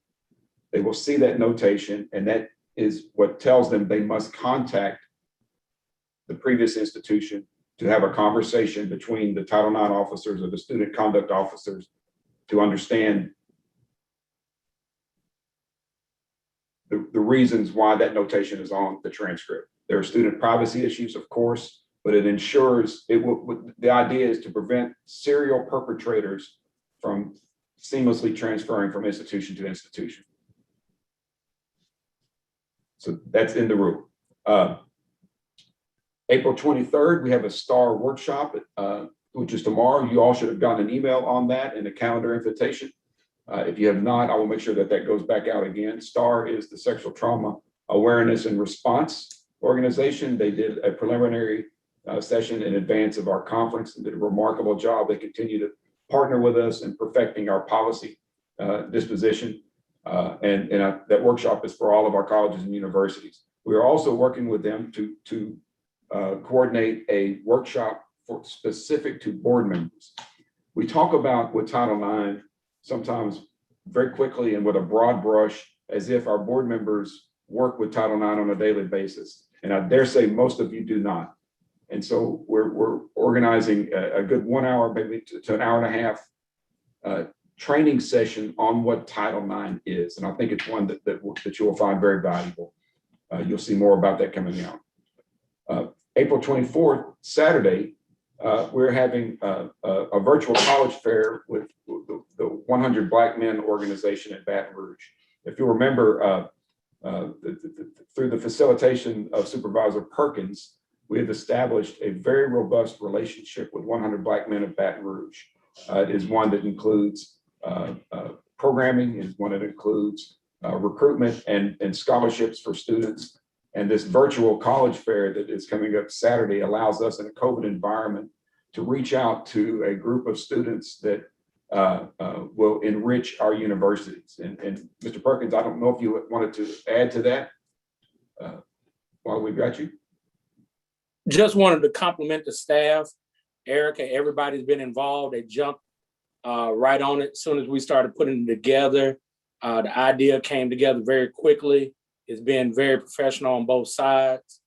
they will see that notation, and that is what tells them they must contact the previous institution to have a conversation between the Title IX officers or the student conduct officers to understand the reasons why that notation is on the transcript. There are student privacy issues, of course, but it ensures the idea is to prevent serial perpetrators from seamlessly transferring from institution to institution. So that's in the rule. April 23rd, we have a STAR workshop, which is tomorrow. You all should have gotten an email on that and a calendar invitation. If you have not, I will make sure that goes back out again. STAR is the Sexual Trauma Awareness and Response Organization. They did a preliminary session in advance of our conference and did a remarkable job. They continue to partner with us in perfecting our policy disposition. That workshop is for all of our colleges and universities. We are also working with them to coordinate a workshop specific to board members. We talk about with Title IX sometimes very quickly and with a broad brush, as if our board members work with Title IX on a daily basis. And I dare say most of you do not. And so we're organizing a good 1 hour, maybe to an hour and a half training session on what Title IX is. And I think it's one that you will find very valuable. You'll see more about that coming out. April 24th, Saturday, we're having a virtual college fair with the 100 Black Men organization at Baton Rouge. If you remember, through the facilitation of Supervisor Perkins, we have established a very robust relationship with 100 Black Men of Baton Rouge. It is one that includes programming, is one that includes recruitment and scholarships for students. And this virtual college fair that is coming up Saturday allows us in a COVID environment to reach out to a group of students that will enrich our universities. And Mr. Perkins, I don't know if you wanted to add to that while we've got you. Just wanted to compliment the staff. Erica, everybody's been involved. They jumped right on it as soon as we started putting it together. The idea came together very quickly. It's been very professional on both sides.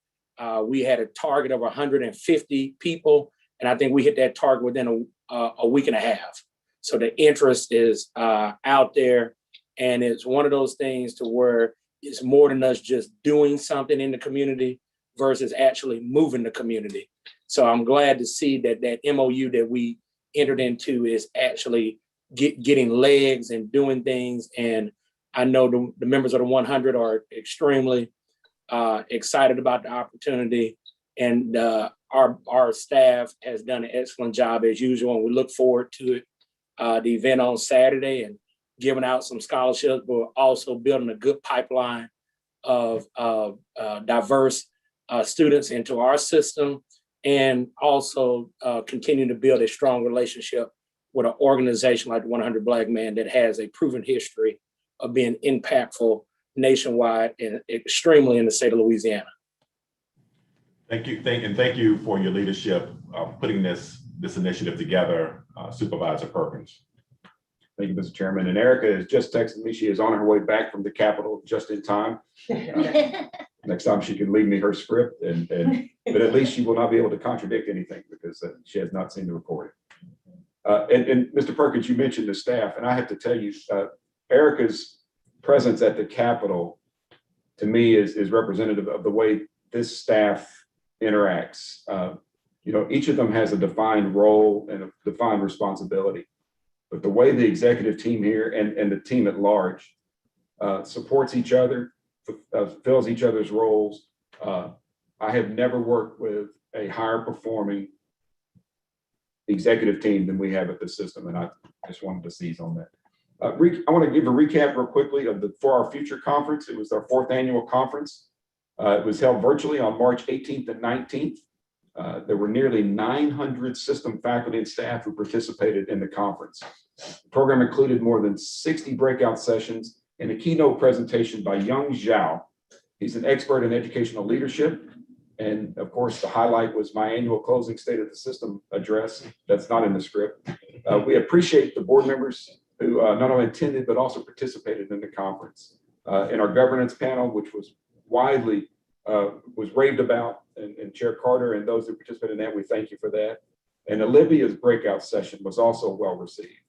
We had a target of 150 people, and I think we hit that target within a week and a half. So the interest is out there, and it's one of those things to where it's more than us just doing something in the community versus actually moving the community. So I'm glad to see that MOU that we entered into is actually getting legs and doing things. And I know the members of the 100 are extremely excited about the opportunity. And our staff has done an excellent job as usual. And we look forward to it, the event on Saturday, and giving out some scholarships, but also building a good pipeline of diverse students into our system, and also continue to build a strong relationship with an organization like the 100 Black Men that has a proven history of being impactful nationwide and extremely in the state of Louisiana. Thank you, thank you for your leadership of putting this initiative together, Supervisor Perkins. Thank you, Mr. Chairman. And Erica has just texted me. She is on her way back from the Capitol just in time. Next time she can leave me her script, but at least she will not be able to contradict anything because she has not seen the recording. And Mr. Perkins, you mentioned the staff, and I have to tell you, Erica's presence at the Capitol to me is representative of the way this staff interacts. Each of them has a defined role and a defined responsibility, but the way the executive team here and the team at large supports each other, fills each other's roles. I have never worked with a higher performing executive team than we have at the system, and I just wanted to seize on that. I want to give a recap real quickly for our future conference. It was our 4th annual conference. It was held virtually on March 18th and 19th. There were nearly 900 system faculty and staff who participated in the conference. The program included more than 60 breakout sessions and a keynote presentation by Young Zhao. He's an expert in educational leadership. And of course, the highlight was my annual closing State of the System address. That's not in the script. We appreciate the board members who not only attended, but also participated in the conference. In our governance panel, which was widely was raved about, and Chair Carter and those who participated in that, we thank you for that. And Olivia's breakout session was also well received.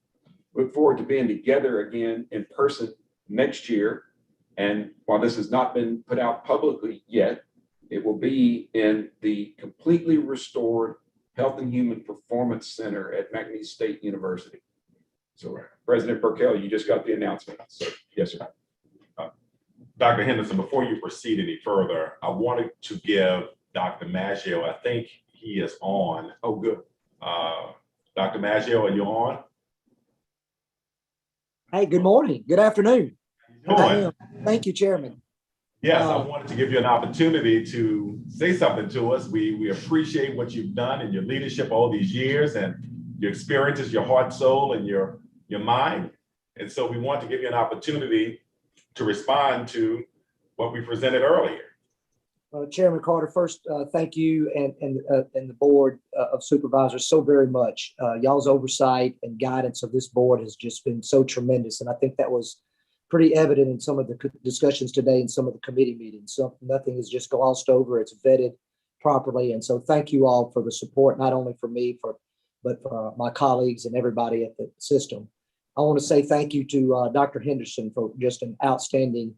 Look forward to being together again in person next year. And while this has not been put out publicly yet, it will be in the completely restored Health and Human Performance Center at McNeese State University. So President Burkell, you just got the announcement. So yes, sir. Dr. Henderson, before you proceed any further, I wanted to give Dr. Maggio, I think he is on. Oh, good. Dr. Maggio, are you on? Hey, good morning. Good afternoon. I am. Thank you, Chairman. Yes, I wanted to give you an opportunity to say something to us. We appreciate what you've done and your leadership all these years and your experiences, your heart, soul, and your mind. And so we want to give you an opportunity to respond to what we presented earlier. Chairman Carter, first, thank you and the board of supervisors so very much. Y'all's oversight and guidance of this board has just been so tremendous. And I think that was pretty evident in some of the discussions today in some of the committee meetings. So nothing is just glossed over, it's vetted properly. And so thank you all for the support, not only for me, but for my colleagues and everybody at the system. I want to say thank you to Dr. Henderson for just an outstanding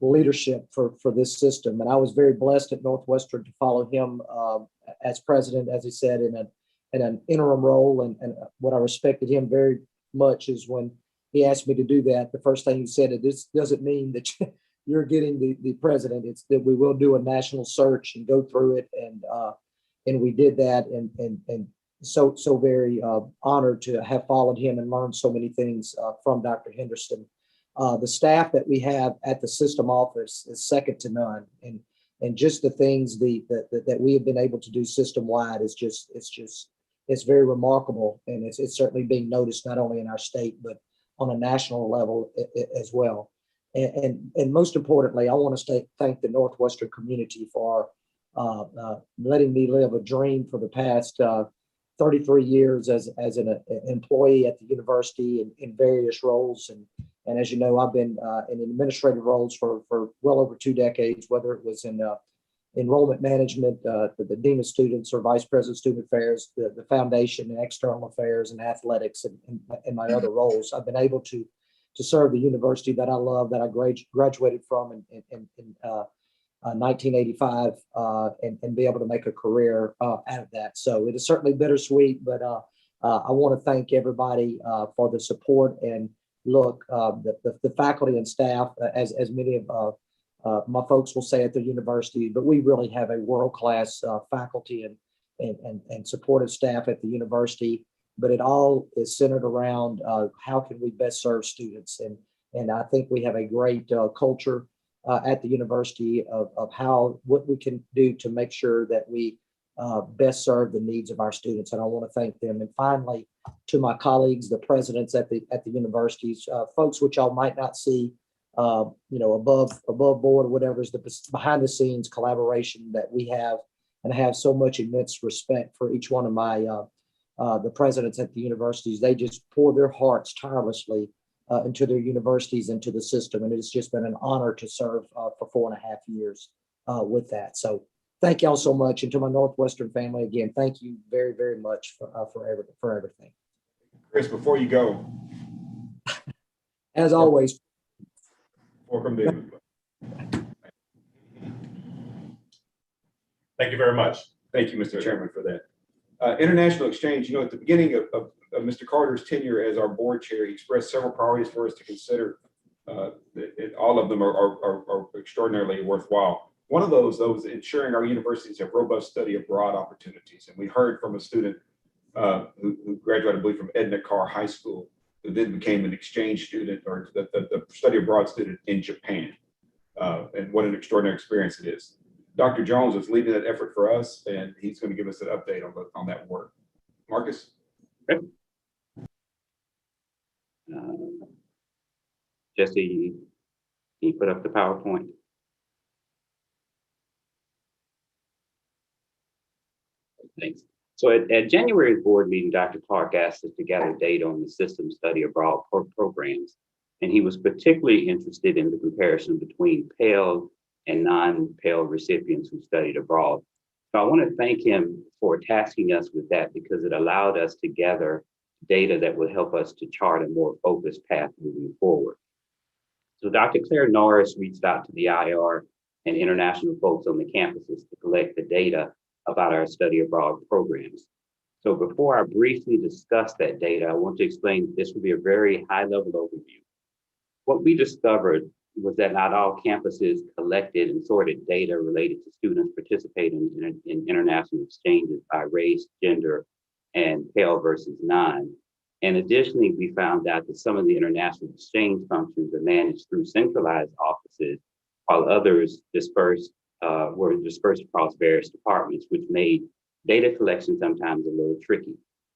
leadership for this system. And I was very blessed at Northwestern to follow him as president, as he said, in an interim role. And what I respected him very much is when he asked me to do that, the first thing he said, this doesn't mean that you're getting the president. It's that we will do a national search and go through it. And we did that. And so very honored to have followed him and learned so many things from Dr. Henderson. The staff that we have at the system office is second to none. And just the things that we have been able to do system-wide is it's very remarkable. And it's certainly being noticed not only in our state, but on a national level as well. And most importantly, I want to thank the Northwestern community for letting me live a dream for the past 33 years as an employee at the university in various roles. And as you know, I've been in administrative roles for well over 2 decades, whether it was in enrollment management, the dean of students or vice president of student affairs, the foundation and external affairs and athletics and my other roles. I've been able to serve the university that I love, that I graduated from in 1985 and be able to make a career out of that. So it is certainly bittersweet, but I want to thank everybody for the support. And look, the faculty and staff, as many of my folks will say at the university, but we really have a world-class faculty and supportive staff at the university. But it all is centered around how can we best serve students. And I think we have a great culture at the university of what we can do to make sure that we best serve the needs of our students. And I want to thank them. And finally, to my colleagues, the presidents at the universities, folks which y'all might not see, above board or whatever, is the behind the scenes collaboration that we have. And I have so much immense respect for each one of my the presidents at the universities. They just pour their hearts tirelessly into their universities, into the system. And it has just been an honor to serve for 4.5 years with that. So thank y'all so much. And to my Northwestern family, again, thank you very, very much for everything. Chris, before you go. As always. Welcome, David. Thank you very much. Thank you, Mr. Chairman, for that. International exchange, at the beginning of Mr. Carter's tenure as our board chair, he expressed several priorities for us to consider. All of them are extraordinarily worthwhile. One of those, though, is ensuring our universities have robust study abroad opportunities. And we heard from a student who graduated, I believe, from Edna Carr High School, who then became an exchange student or the study abroad student in Japan. And what an extraordinary experience it is. Dr. Jones is leading that effort for us, and he's going to give us an update on that work. Marcus? Okay. Jesse, can you put up the PowerPoint? Thanks. So at January's board meeting, Dr. Clark asked us to gather data on the system study abroad programs, and he was particularly interested in the comparison between Pell and non-Pell recipients who studied abroad. So I want to thank him for tasking us with that because it allowed us to gather data that would help us to chart a more focused path moving forward. So Dr. Claire Norris reached out to the IR and international folks on the campuses to collect the data about our study abroad programs. So before I briefly discuss that data, I want to explain that this will be a very high-level overview. What we discovered was that not all campuses collected and sorted data related to students participating in international exchanges by race, gender, and Pell versus non. And additionally, we found out that some of the international exchange functions are managed through centralized offices while others were dispersed across various departments, which made data collection sometimes a little tricky.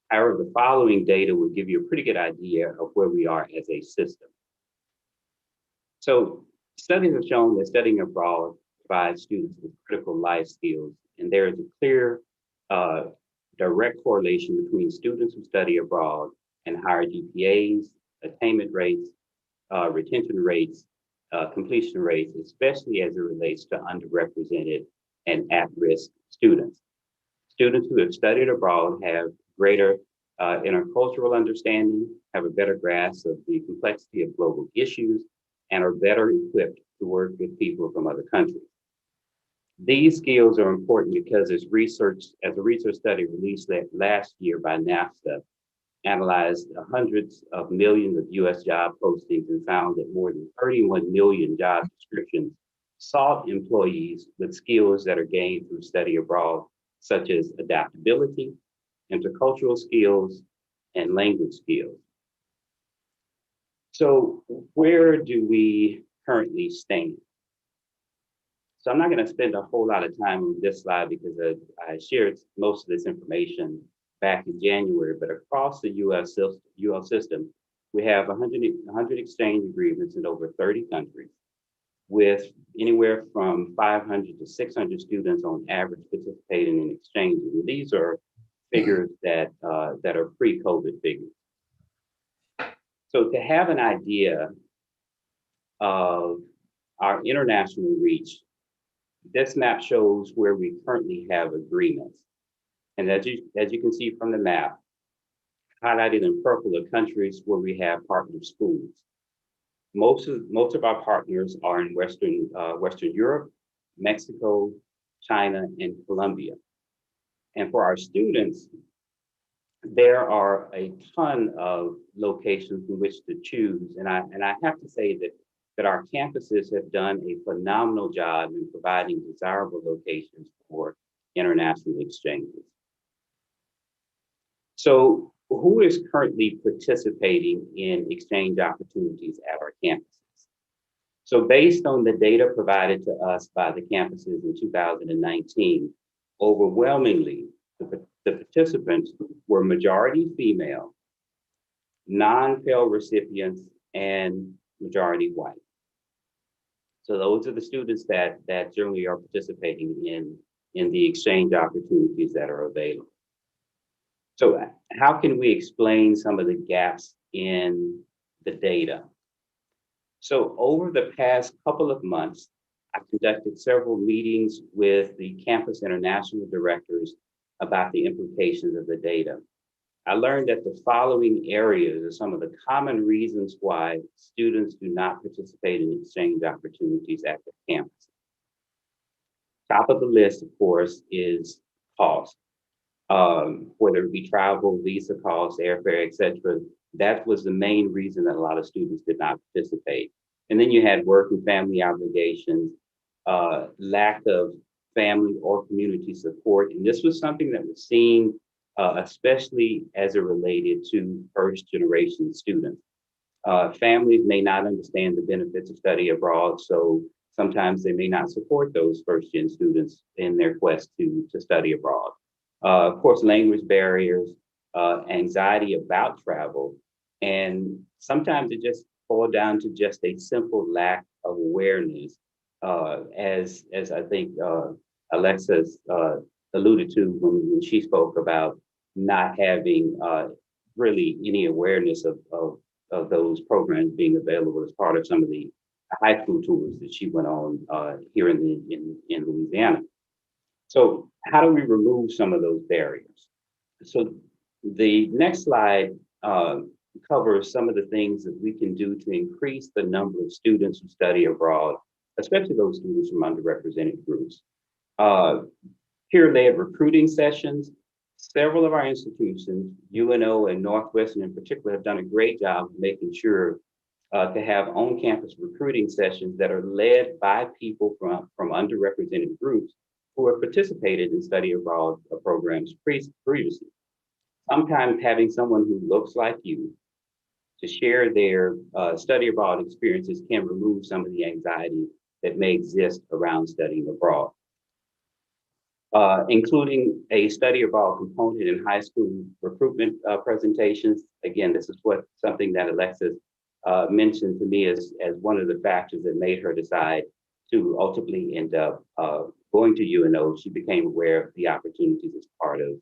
However, the following data will give you a pretty good idea of where we are as a system. So studies have shown that studying abroad provides students with critical life skills, and there is a clear direct correlation between students who study abroad and higher GPAs, attainment rates, retention rates, completion rates, especially as it relates to underrepresented and at-risk students. Students who have studied abroad have greater intercultural understanding, have a better grasp of the complexity of global issues, and are better equipped to work with people from other countries. These skills are important because as a research study released last year by NAFTA analyzed hundreds of millions of US job postings and found that more than 31 million job descriptions sought employees with skills that are gained through study abroad, such as adaptability, intercultural skills, and language skills. So where do we currently stand? So I'm not going to spend a whole lot of time on this slide because I shared most of this information back in January, but across the US system, we have 100 exchange agreements in over 30 countries with anywhere from 500 to 600 students on average participating in exchanges. And these are figures that are pre-COVID figures. So to have an idea of our international reach, this map shows where we currently have agreements. And as you can see from the map, highlighted in purple are countries where we have partner schools. Most of our partners are in Western Europe, Mexico, China, and Colombia. And for our students, there are a ton of locations in which to choose. And I have to say that our campuses have done a phenomenal job in providing desirable locations for international exchanges. So who is currently participating in exchange opportunities at our campuses? So based on the data provided to us by the campuses in 2019, overwhelmingly, the participants were majority female, non-Pell recipients, and majority white. So those are the students that generally are participating in the exchange opportunities that are available. So how can we explain some of the gaps in the data? So over the past couple of months, I conducted several meetings with the campus international directors about the implications of the data. I learned that the following areas are some of the common reasons why students do not participate in exchange opportunities at the campus. Top of the list, of course, is cost. Whether it be travel, visa costs, airfare, et cetera, that was the main reason that a lot of students did not participate. And then you had work and family obligations, lack of family or community support. And this was something that was seen, especially as it related to first generation students. Families may not understand the benefits of study abroad, so sometimes they may not support those first gen students in their quest to study abroad. Of course, language barriers, anxiety about travel, and sometimes it just boils down to just a simple lack of awareness, as I think Alexis alluded to when she spoke about not having really any awareness of those programs being available as part of some of the high school tours that she went on here in Louisiana. So how do we remove some of those barriers? So the next slide covers some of the things that we can do to increase the number of students who study abroad, especially those students from underrepresented groups. Peer-led recruiting sessions. Several of our institutions, UNO and Northwestern in particular, have done a great job of making sure to have on-campus recruiting sessions that are led by people from underrepresented groups who have participated in study abroad programs previously. Sometimes having someone who looks like you to share their study abroad experiences can remove some of the anxiety that may exist around studying abroad. Including a study abroad component in high school recruitment presentations. Again, this is something that Alexis mentioned to me as one of the factors that made her decide to ultimately end up going to UNO. She became aware of the opportunities as part of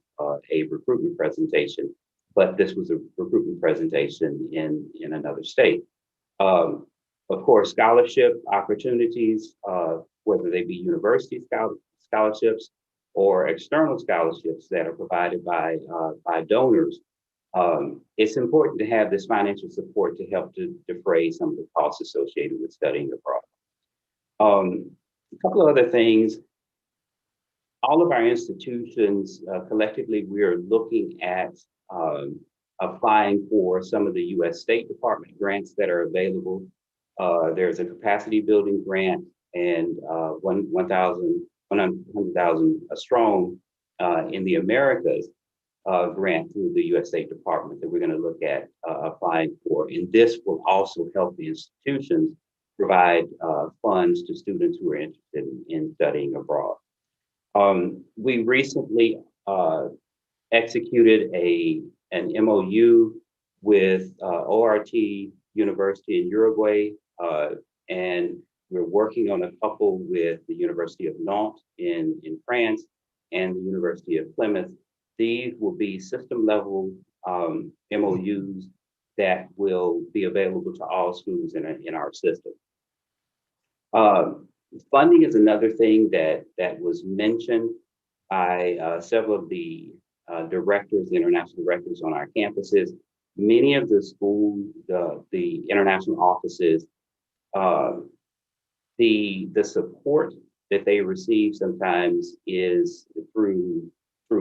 a recruitment presentation, but this was a recruitment presentation in another state. Of course, scholarship opportunities, whether they be university scholarships or external scholarships that are provided by donors. It's important to have this financial support to help to defray some of the costs associated with studying abroad. A couple of other things. All of our institutions, collectively, we are looking at applying for some of the U.S. State Department grants that are available. There's a capacity building grant and 100,000 strong in the Americas grant through the U.S. State Department that we're going to look at applying for. And this will also help the institutions provide funds to students who are interested in studying abroad. We recently executed an MOU with ORT University in Uruguay, and we're working on a couple with the University of Nantes in France and the University of Plymouth. These will be system level MOUs that will be available to all schools in our system. Funding is another thing that was mentioned by several of the directors, international directors on our campuses. Many of the schools, the international offices, the support that they receive sometimes is through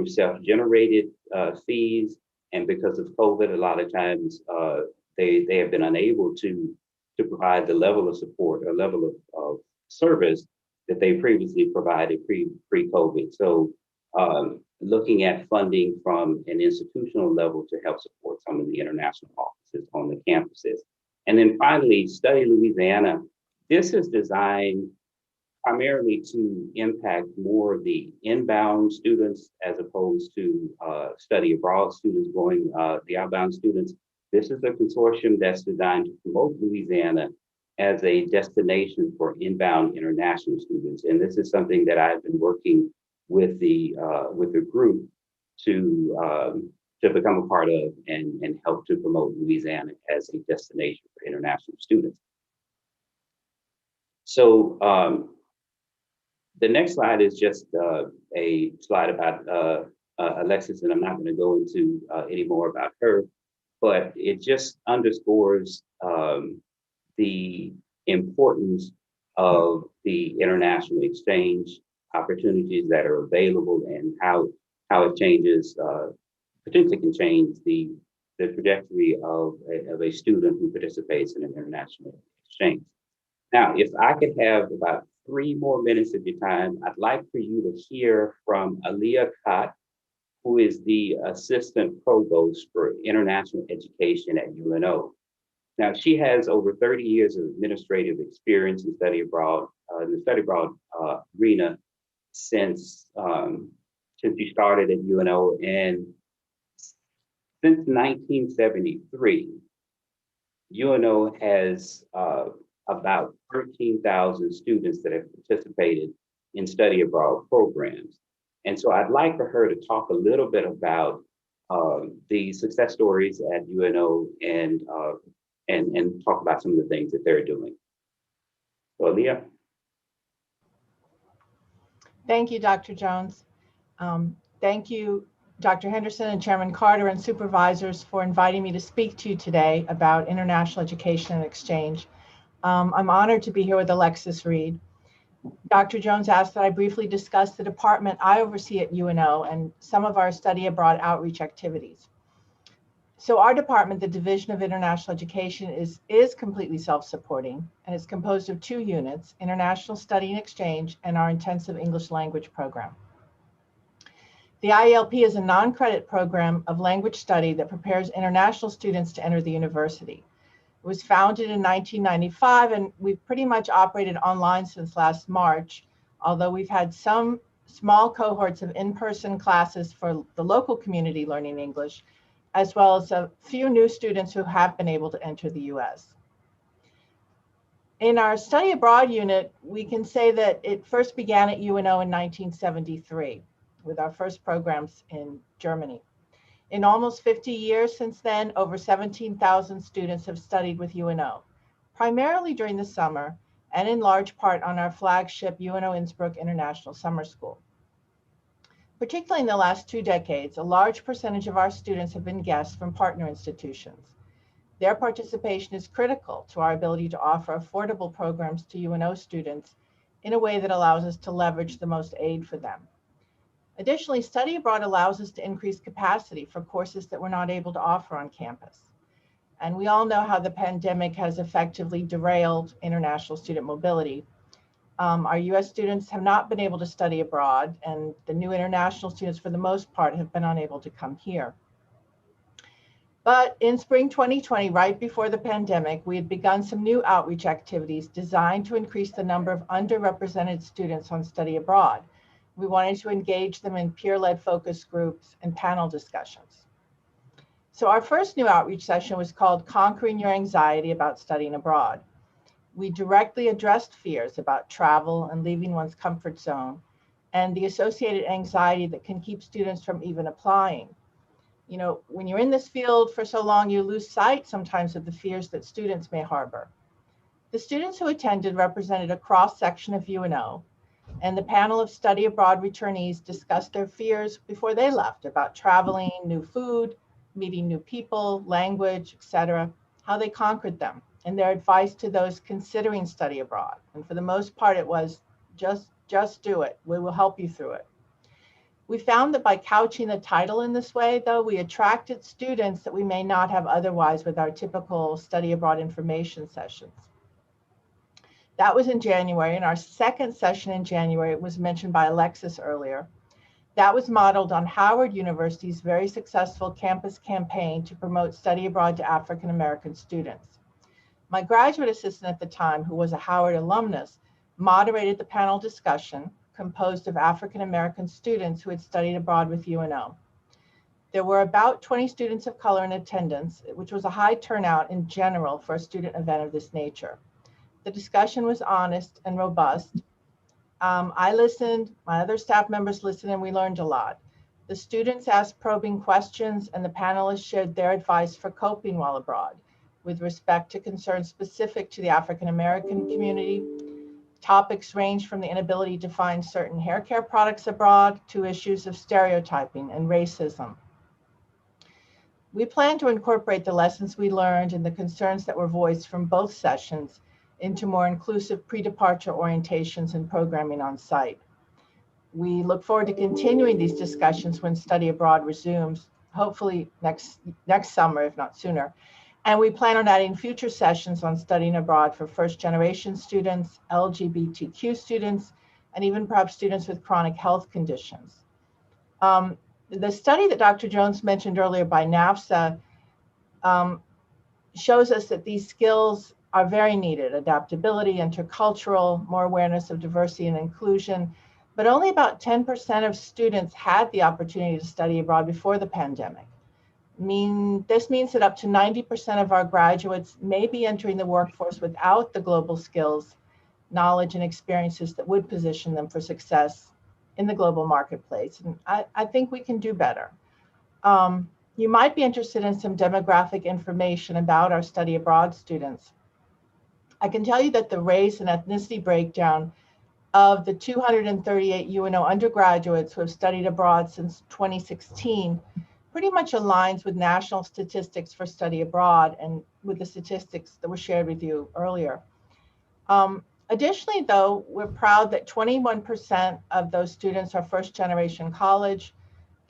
self-generated fees, and because of COVID, a lot of times they have been unable to provide the level of support or level of service that they previously provided pre-COVID. So looking at funding from an institutional level to help support some of the international offices on the campuses. And then finally, Study Louisiana. This is designed primarily to impact more of the inbound students as opposed to study abroad students going, the outbound students. This is a consortium that's designed to promote Louisiana as a destination for inbound international students. And this is something that I've been working with the group to become a part of and help to promote Louisiana as a destination for international students. So the next slide is just a slide about Alexis, and I'm not going to go into any more about her, but it just underscores the importance of the international exchange opportunities that are available and how it changes, potentially can change the trajectory of a student who participates in an international exchange. Now, if I could have about 3 more minutes of your time, I'd like for you to hear from Aliyah Kott, who is the Assistant Provost for International Education at UNO. Now, she has over 30 years of administrative experience in study abroad, arena since she started at UNO, and since 1973, UNO has about 13,000 students that have participated in study abroad programs. And so I'd like for her to talk a little bit about the success stories at UNO and talk about some of the things that they're doing. So Aliyah. Thank you, Dr. Jones. Thank you, Dr. Henderson and Chairman Carter and supervisors for inviting me to speak to you today about international education and exchange. I'm honored to be here with Alexis Reed. Dr. Jones asked that I briefly discuss the department I oversee at UNO and some of our study abroad outreach activities. So our department, the Division of International Education, is completely self-supporting, and it's composed of 2 units, International Study and Exchange and our Intensive English Language Program. The IELP is a non-credit program of language study that prepares international students to enter the university. It was founded in 1995, and we've pretty much operated online since last March, although we've had some small cohorts of in-person classes for the local community learning English, as well as a few new students who have been able to enter the US. In our study abroad unit, we can say that it first began at UNO in 1973 with our first programs in Germany. In almost 50 years since then, over 17,000 students have studied with UNO, primarily during the summer and in large part on our flagship UNO Innsbruck International Summer School. Particularly in the last 2 decades, a large percentage of our students have been guests from partner institutions. Their participation is critical to our ability to offer affordable programs to UNO students in a way that allows us to leverage the most aid for them. Additionally, study abroad allows us to increase capacity for courses that we're not able to offer on campus. And we all know how the pandemic has effectively derailed international student mobility. Our US students have not been able to study abroad, and the new international students, for the most part, have been unable to come here. But in spring 2020, right before the pandemic, we had begun some new outreach activities designed to increase the number of underrepresented students on study abroad. We wanted to engage them in peer-led focus groups and panel discussions. So our first new outreach session was called Conquering Your Anxiety About Studying Abroad. We directly addressed fears about travel and leaving one's comfort zone and the associated anxiety that can keep students from even applying. You know, when you're in this field for so long, you lose sight sometimes of the fears that students may harbor. The students who attended represented a cross-section of UNO, and the panel of study abroad returnees discussed their fears before they left about traveling, new food, meeting new people, language, etc., how they conquered them, and their advice to those considering study abroad. And for the most part, it was just do it. We will help you through it. We found that by couching the title in this way, though, we attracted students that we may not have otherwise with our typical study abroad information sessions. That was in January, and our second session in January was mentioned by Alexis earlier. That was modeled on Howard University's very successful campus campaign to promote study abroad to African American students. My graduate assistant at the time, who was a Howard alumnus, moderated the panel discussion composed of African American students who had studied abroad with UNO. There were about 20 students of color in attendance, which was a high turnout in general for a student event of this nature. The discussion was honest and robust. I listened, my other staff members listened, and we learned a lot. The students asked probing questions, and the panelists shared their advice for coping while abroad with respect to concerns specific to the African American community. Topics range from the inability to find certain hair care products abroad to issues of stereotyping and racism. We plan to incorporate the lessons we learned and the concerns that were voiced from both sessions into more inclusive pre-departure orientations and programming on site. We look forward to continuing these discussions when study abroad resumes, hopefully next summer, if not sooner. And we plan on adding future sessions on studying abroad for first-generation students, LGBTQ students, and even perhaps students with chronic health conditions. The study that Dr. Jones mentioned earlier by NAFSA shows us that these skills are very needed: adaptability, intercultural, more awareness of diversity and inclusion. But only about 10% of students had the opportunity to study abroad before the pandemic. This means that up to 90% of our graduates may be entering the workforce without the global skills, knowledge, and experiences that would position them for success in the global marketplace. And I think we can do better. You might be interested in some demographic information about our study abroad students. I can tell you that the race and ethnicity breakdown of the 238 UNO undergraduates who have studied abroad since 2016 pretty much aligns with national statistics for study abroad and with the statistics that were shared with you earlier. Additionally, though, we're proud that 21% of those students are first-generation college,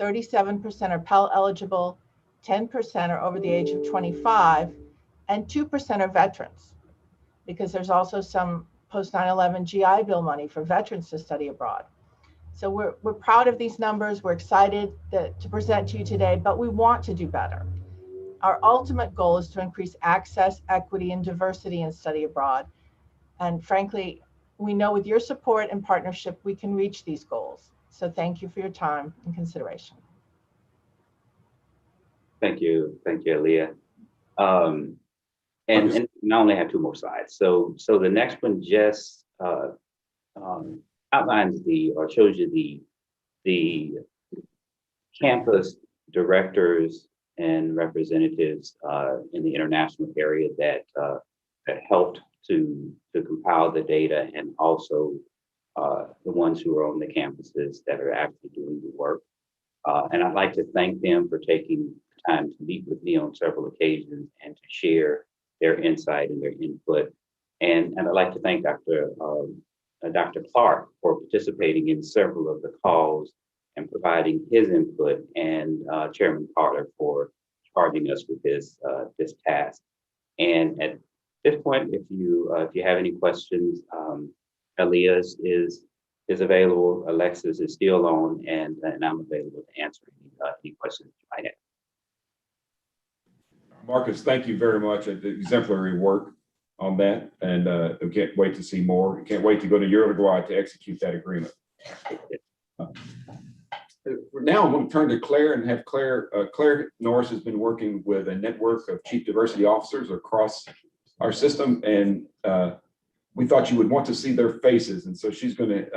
37% are Pell eligible, 10% are over the age of 25, and 2% are veterans, because there's also some post 9/11 GI Bill money for veterans to study abroad. So we're proud of these numbers. We're excited to present to you today, but we want to do better. Our ultimate goal is to increase access, equity, and diversity in study abroad. And frankly, we know with your support and partnership, we can reach these goals. So thank you for your time and consideration. Thank you, Aaliyah. And I only have 2 more slides. So the next one just outlines or shows you the campus directors and representatives in the international area that helped to compile the data, and also the ones who are on the campuses that are actually doing the work. And I'd like to thank them for taking time to meet with me on several occasions and to share their insight and their input. And I'd like to thank Dr. Clark for participating in several of the calls and providing his input, and Chairman Carter for charging us with this task. And at this point, if you have any questions, Aaliyah is available. Alexis is still on, and I'm available to answer any questions you might have. Marcus, thank you very much. Exemplary work on that, and we can't wait to see more. We can't wait to go to Uruguay to execute that agreement. Now I'm going to turn to Claire and have Claire Norris has been working with a network of chief diversity officers across our system, and we thought you would want to see their faces, and so she's going to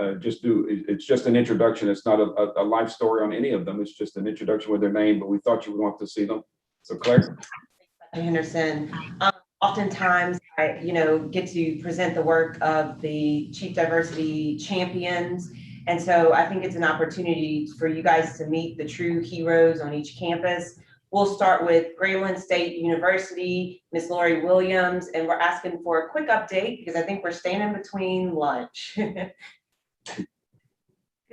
it's just an introduction. It's not a life story on any of them. It's just an introduction with their name, but we thought you would want to see them. So Claire. Henderson. Oftentimes I, get to present the work of the Chief Diversity Champions. And so I think it's an opportunity for you guys to meet the true heroes on each campus. We'll start with Grambling State University, Ms. Lori Williams, and we're asking for a quick update because I think we're standing between lunch. Good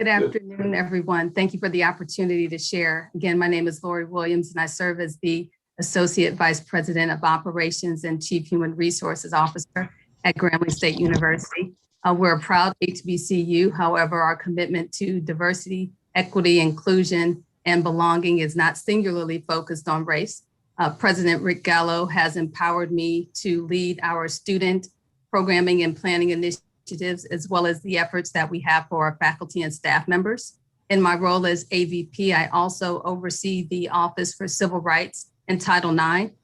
afternoon, everyone. Thank you for the opportunity to share. Again, my name is Lori Williams, and I serve as the Associate Vice President of Operations and Chief Human Resources Officer at Grambling State University. We're a proud HBCU. However, our commitment to diversity, equity, inclusion, and belonging is not singularly focused on race. President Rick Gallo has empowered me to lead our student programming and planning initiatives, as well as the efforts that we have for our faculty and staff members. In my role as AVP, I also oversee the Office for Civil Rights and Title IX,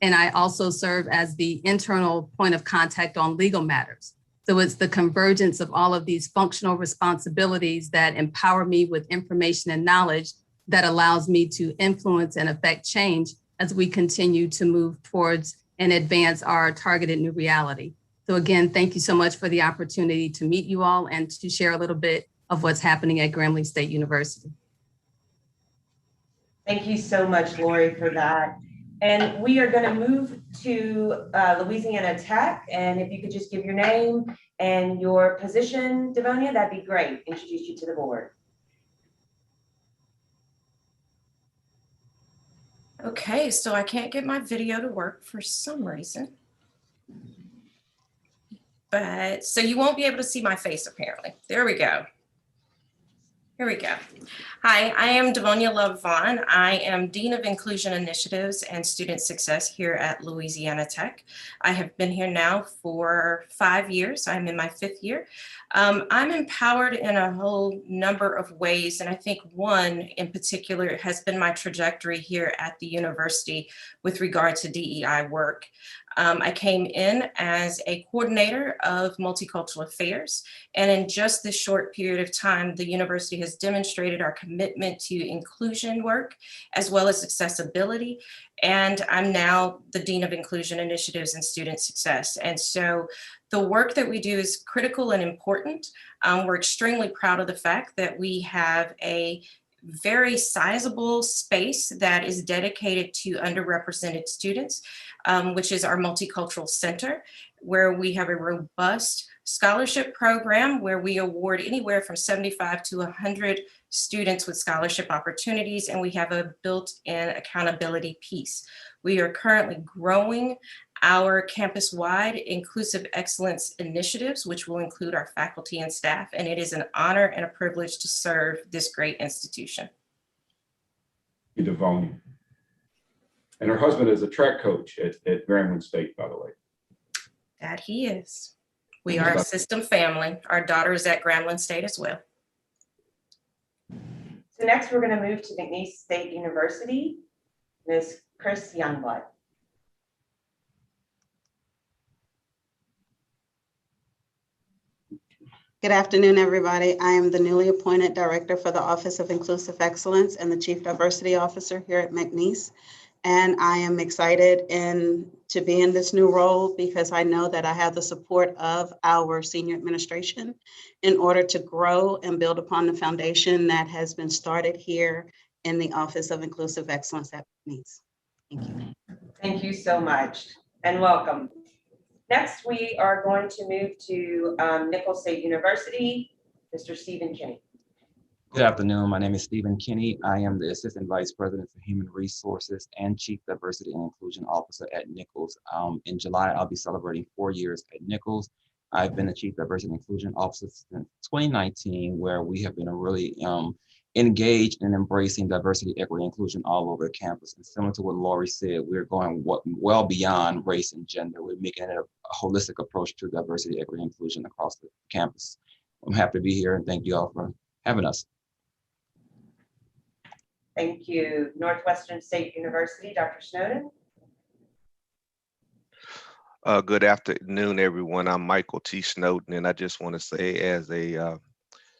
and I also serve as the internal point of contact on legal matters. So it's the convergence of all of these functional responsibilities that empower me with information and knowledge that allows me to influence and affect change as we continue to move towards and advance our targeted new reality. So again, thank you so much for the opportunity to meet you all and to share a little bit of what's happening at Grambling State University. Thank you so much, Lori, for that. And we are going to move to Louisiana Tech. And if you could just give your name and your position, Devonia, that'd be great. Introduce you to the board. Okay, so I can't get my video to work for some reason. But so you won't be able to see my face apparently. There we go. Here we go. Hi, I am Devonia Love Vaughn. I am Dean of Inclusion Initiatives and Student Success here at Louisiana Tech. I have been here now for 5 years. I'm in my 5th year. I'm empowered in a whole number of ways, and I think one in particular has been my trajectory here at the university with regard to DEI work. I came in as a coordinator of multicultural affairs, and in just this short period of time, the university has demonstrated our commitment to inclusion work as well as accessibility. And I'm now the Dean of Inclusion Initiatives and Student Success. And so the work that we do is critical and important. We're extremely proud of the fact that we have a very sizable space that is dedicated to underrepresented students, which is our Multicultural Center, where we have a robust scholarship program where we award anywhere from 75 to 100 students with scholarship opportunities, and we have a built-in accountability piece. We are currently growing our campus-wide inclusive excellence initiatives, which will include our faculty and staff, and it is an honor and a privilege to serve this great institution. Devonia. And her husband is a track coach at Grambling State, by the way. That he is. We are a system family. Our daughter is at Grambling State as well. So next, we're going to move to McNeese State University, Ms. Chris Youngblood. Good afternoon, everybody. I am the newly appointed Director for the Office of Inclusive Excellence and the Chief Diversity Officer here at McNeese. And I am excited to be in this new role because I know that I have the support of our senior administration in order to grow and build upon the foundation that has been started here in the Office of Inclusive Excellence at McNeese. Thank you. Thank you so much and welcome. Next, we are going to move to Nicholls State University, Mr. Stephen Kinney. Good afternoon. My name is Stephen Kinney. I am the Assistant Vice President for Human Resources and Chief Diversity and Inclusion Officer at Nicholls. In July, I'll be celebrating 4 years at Nicholls. I've been the Chief Diversity and Inclusion Officer since 2019, where we have been really engaged in embracing diversity, equity, inclusion all over the campus. And similar to what Lori said, we're going well beyond race and gender. We're making it a holistic approach to diversity, equity, inclusion across the campus. I'm happy to be here and thank you all for having us. Thank you. Northwestern State University, Dr. Snowden. Good afternoon, everyone. I'm Michael T. Snowden, and I just want to say, as a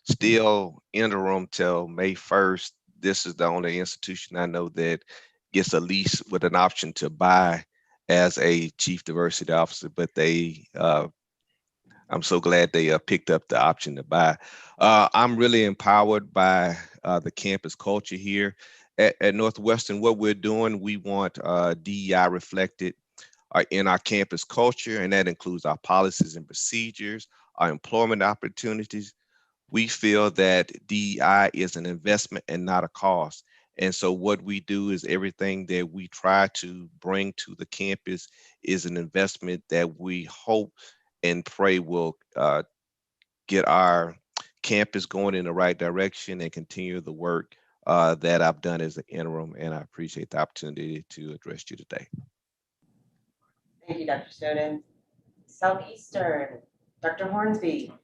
still interim till May 1st, this is the only institution I know that gets a lease with an option to buy as a Chief Diversity Officer, but I'm so glad they picked up the option to buy. I'm really empowered by the campus culture here at Northwestern. What we're doing, we want DEI reflected in our campus culture, and that includes our policies and procedures, our employment opportunities. We feel that DEI is an investment and not a cost. And so what we do is everything that we try to bring to the campus is an investment that we hope and pray will get our campus going in the right direction and continue the work that I've done as an interim. And I appreciate the opportunity to address you today. Thank you, Dr. Snowden. Southeastern, Dr. Hornsby.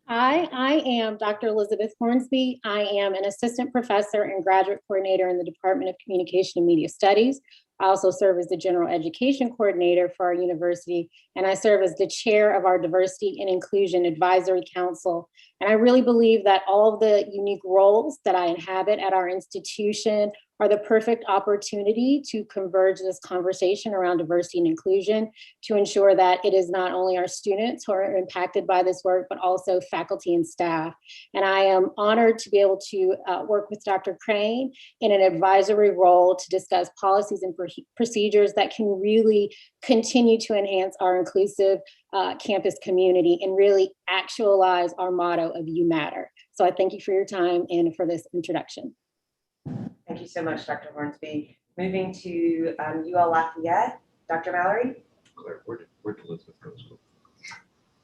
Hi, I am Dr. Elizabeth Hornsby. I am an assistant professor and graduate coordinator in the Department of Communication and Media Studies. I also serve as the general education coordinator for our university, and I serve as the chair of our Diversity and Inclusion Advisory Council. And I really believe that all of the unique roles that I inhabit at our institution are the perfect opportunity to converge this conversation around diversity and inclusion to ensure that it is not only our students who are impacted by this work, but also faculty and staff. And I am honored to be able to work with Dr. Crane in an advisory role to discuss policies and procedures that can really continue to enhance our inclusive campus community and really actualize our motto of "You Matter." So I thank you for your time and for this introduction. Thank you so much, Dr. Hornsby. Moving to UL Lafayette, Dr. Mallory. Where did Elizabeth go to school?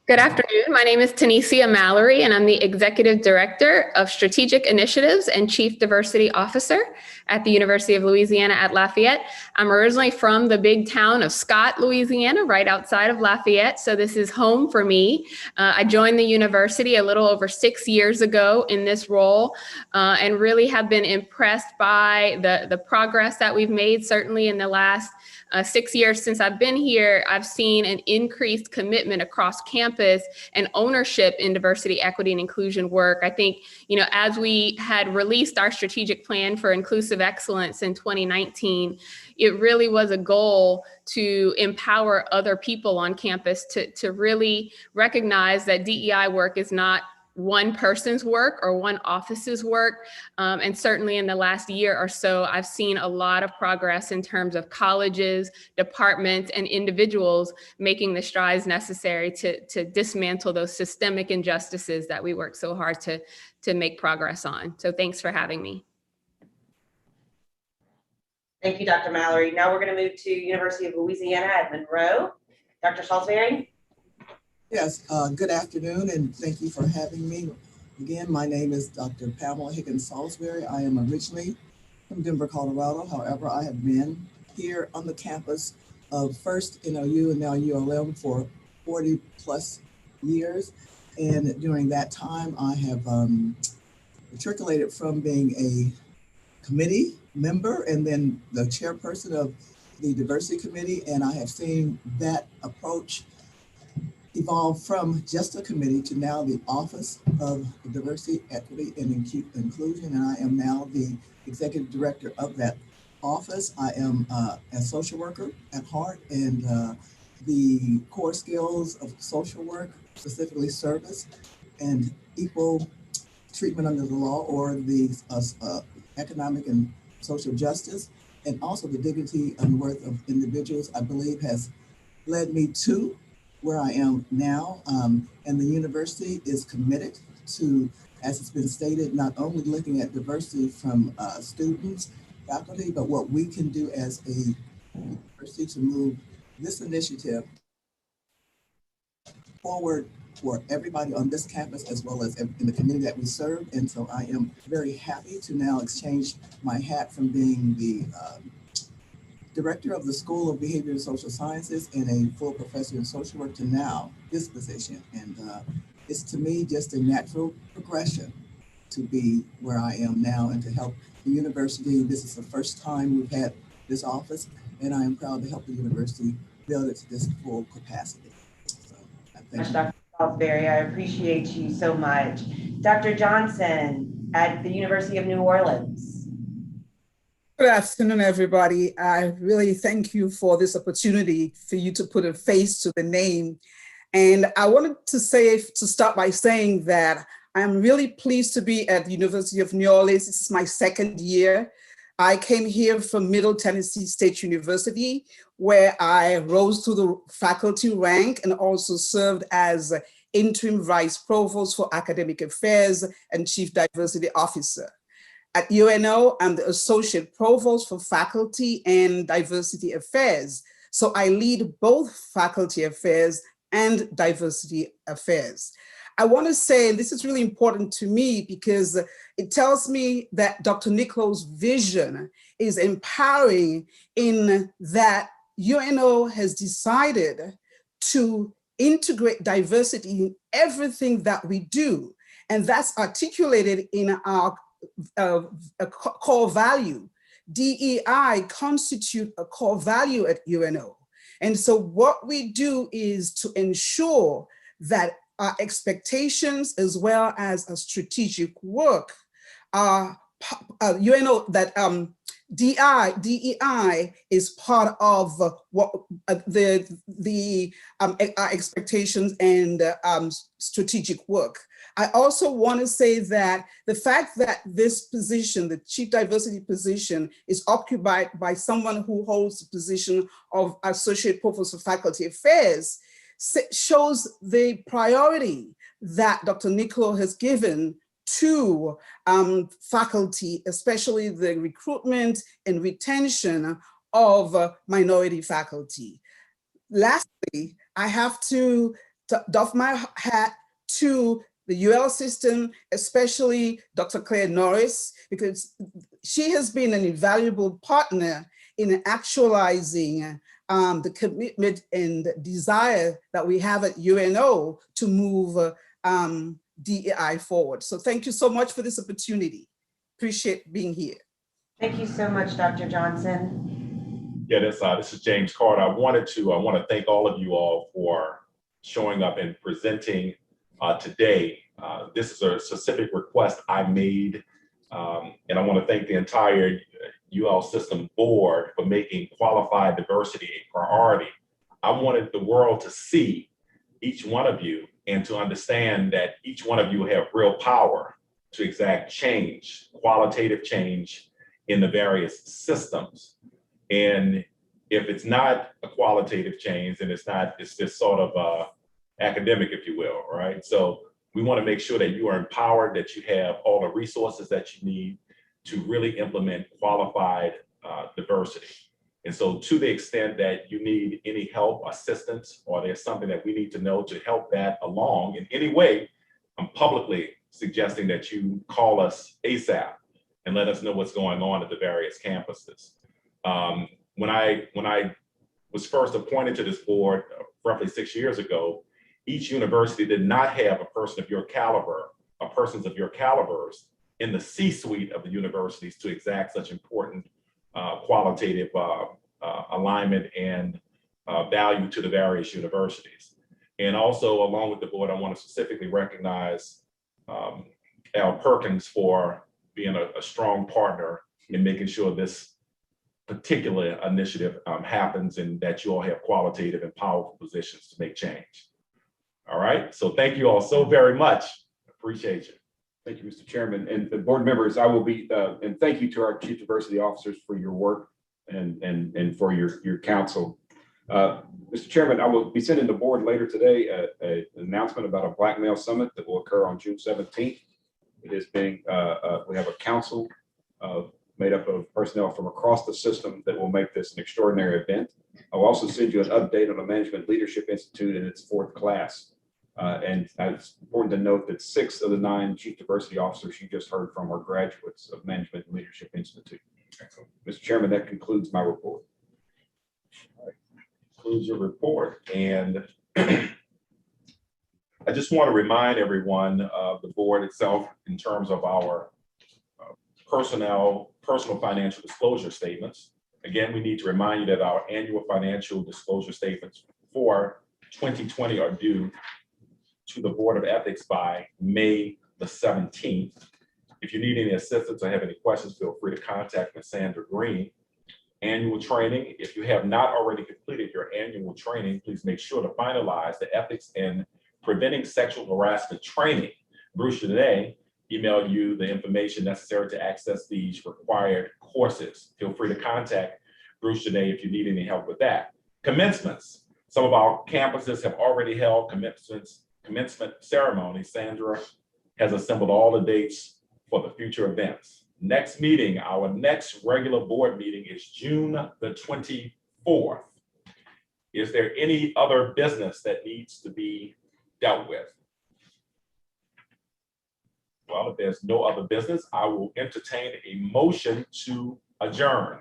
Good afternoon. My name is Tanisha Mallory, and I'm the Executive Director of Strategic Initiatives and Chief Diversity Officer at the University of Louisiana at Lafayette. I'm originally from the big town of Scott, Louisiana, right outside of Lafayette, so this is home for me. I joined the university a little over 6 years ago in this role, and really have been impressed by the progress that we've made, certainly in the last 6 years since I've been here. I've seen an increased commitment across campus and ownership in diversity, equity, and inclusion work. I think, as we had released our strategic plan for inclusive excellence in 2019, it really was a goal to empower other people on campus to really recognize that DEI work is not one person's work or one office's work. And certainly in the last year or so, I've seen a lot of progress in terms of colleges, departments, and individuals making the strides necessary to dismantle those systemic injustices that we work so hard to make progress on. So thanks for having me. Thank you, Dr. Mallory. Now we're going to move to University of Louisiana at Monroe. Dr. Salisbury. Yes, good afternoon, and thank you for having me. Again, my name is Dr. Pamela Higgins Salisbury. I am originally from Denver, Colorado. However, I have been here on the campus of first NOU and now ULM for 40 plus years. And during that time, I have matriculated from being a committee member and then the chairperson of the diversity committee. And I have seen that approach evolve from just a committee to now the Office of Diversity, Equity, and Inclusion. And I am now the executive director of that office. I am a social worker at heart, and the core skills of social work, specifically service and equal treatment under the law, or the economic and social justice, and also the dignity and worth of individuals, I believe has led me to where I am now. And the university is committed to, as it's been stated, not only looking at diversity from students, faculty, but what we can do as a university to move this initiative forward for everybody on this campus, as well as in the community that we serve. And so I am very happy to now exchange my hat from being the director of the School of Behavior and Social Sciences and a full professor in social work to now this position. And it's to me just a natural progression to be where I am now and to help the university. This is the first time we've had this office, and I am proud to help the university build it to this full capacity. So thank you. Dr. Salisbury, I appreciate you so much. Dr. Johnson at the University of New Orleans. Good afternoon, everybody. I really thank you for this opportunity for you to put a face to the name. And I wanted to start by saying that I'm really pleased to be at the University of New Orleans. This is my second year. I came here from Middle Tennessee State University, where I rose to the faculty rank and also served as interim vice provost for academic affairs and chief diversity officer. At UNO, I'm the associate provost for faculty and diversity affairs. So I lead both faculty affairs and diversity affairs. I want to say, and this is really important to me because it tells me that Dr. Nicolo's vision is empowering, in that UNO has decided to integrate diversity in everything that we do. And that's articulated in our a core value. DEI constitute a core value at UNO. And so what we do is to ensure that our expectations as well as a strategic work are, UNO, that DEI is part of what our expectations and strategic work. I also want to say that the fact that this position, the chief diversity position, is occupied by someone who holds the position of associate provost for faculty affairs shows the priority that Dr. Nicolo has given to faculty, especially the recruitment and retention of minority faculty. Lastly, I have to doff my hat to the UL system, especially Dr. Claire Norris, because she has been an invaluable partner in actualizing the commitment and desire that we have at UNO to move DEI forward. So thank you so much for this opportunity. Appreciate being here. Thank you so much, Dr. Johnson. Yeah, this is James Carter. I want to thank all of you all for showing up and presenting today. This is a specific request I made, and I want to thank the entire UL system board for making qualified diversity a priority. I wanted the world to see each one of you and to understand that each one of you have real power to exact change, qualitative change in the various systems. And if it's not a qualitative change, then it's just sort of academic, if you will, right? So we want to make sure that you are empowered, that you have all the resources that you need to really implement qualified diversity. And so to the extent that you need any help, assistance, or there's something that we need to know to help that along in any way, I'm publicly suggesting that you call us ASAP and let us know what's going on at the various campuses. when I was first appointed to this board roughly 6 years ago, each university did not have a person of your caliber, or persons of your calibers in the C-suite of the universities to exact such important qualitative alignment and value to the various universities. And also, along with the board, I want to specifically recognize Al Perkins for being a strong partner in making sure this particular initiative happens and that you all have qualitative and powerful positions to make change. All right, so thank you all so very much. Appreciate you. Thank you, Mr. Chairman. And the board members, I will be, and thank you to our Chief Diversity Officers for your work and for your counsel. Mr. Chairman, I will be sending the board later today an announcement about a Black Male Summit that will occur on June 17th. It is being, we have a council made up of personnel from across the system that will make this an extraordinary event. I'll also send you an update on the Management Leadership Institute in its 4th class. And it's important to note that 6 of the 9 Chief Diversity Officers you just heard from are graduates of Management and Leadership Institute. Excellent. Mr. Chairman, that concludes my report. All right. Concludes your report. And I just want to remind everyone of the board itself in terms of our personal financial disclosure statements. Again, we need to remind you that our annual financial disclosure statements for 2020 are due to the Board of Ethics by May the 17th. If you need any assistance or have any questions, feel free to contact Ms. Sandra Green. Annual training. If you have not already completed your annual training, please make sure to finalize the Ethics and Preventing Sexual Harassment training. Bruce today email you the information necessary to access these required courses. Feel free to contact Bruce today if you need any help with that. Commencements. Some of our campuses have already held commencement ceremonies. Sandra has assembled all the dates for the future events. Next meeting, our next regular board meeting is June the 24th. Is there any other business that needs to be dealt with? Well, if there's no other business, I will entertain a motion to adjourn.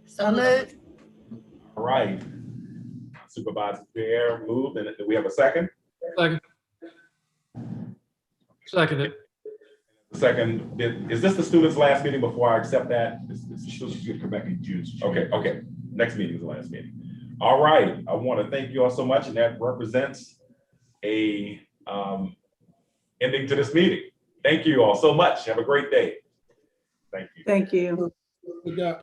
So moved. All right. Supervisor Bear moved, and do we have a second? Second. Seconded. Second, is this the students' last meeting before I accept that? Students should come back in June. Okay. Next meeting is the last meeting. All right. I want to thank you all so much, and that represents a ending to this meeting. Thank you all so much. Have a great day. Thank you. Thank you. Good job.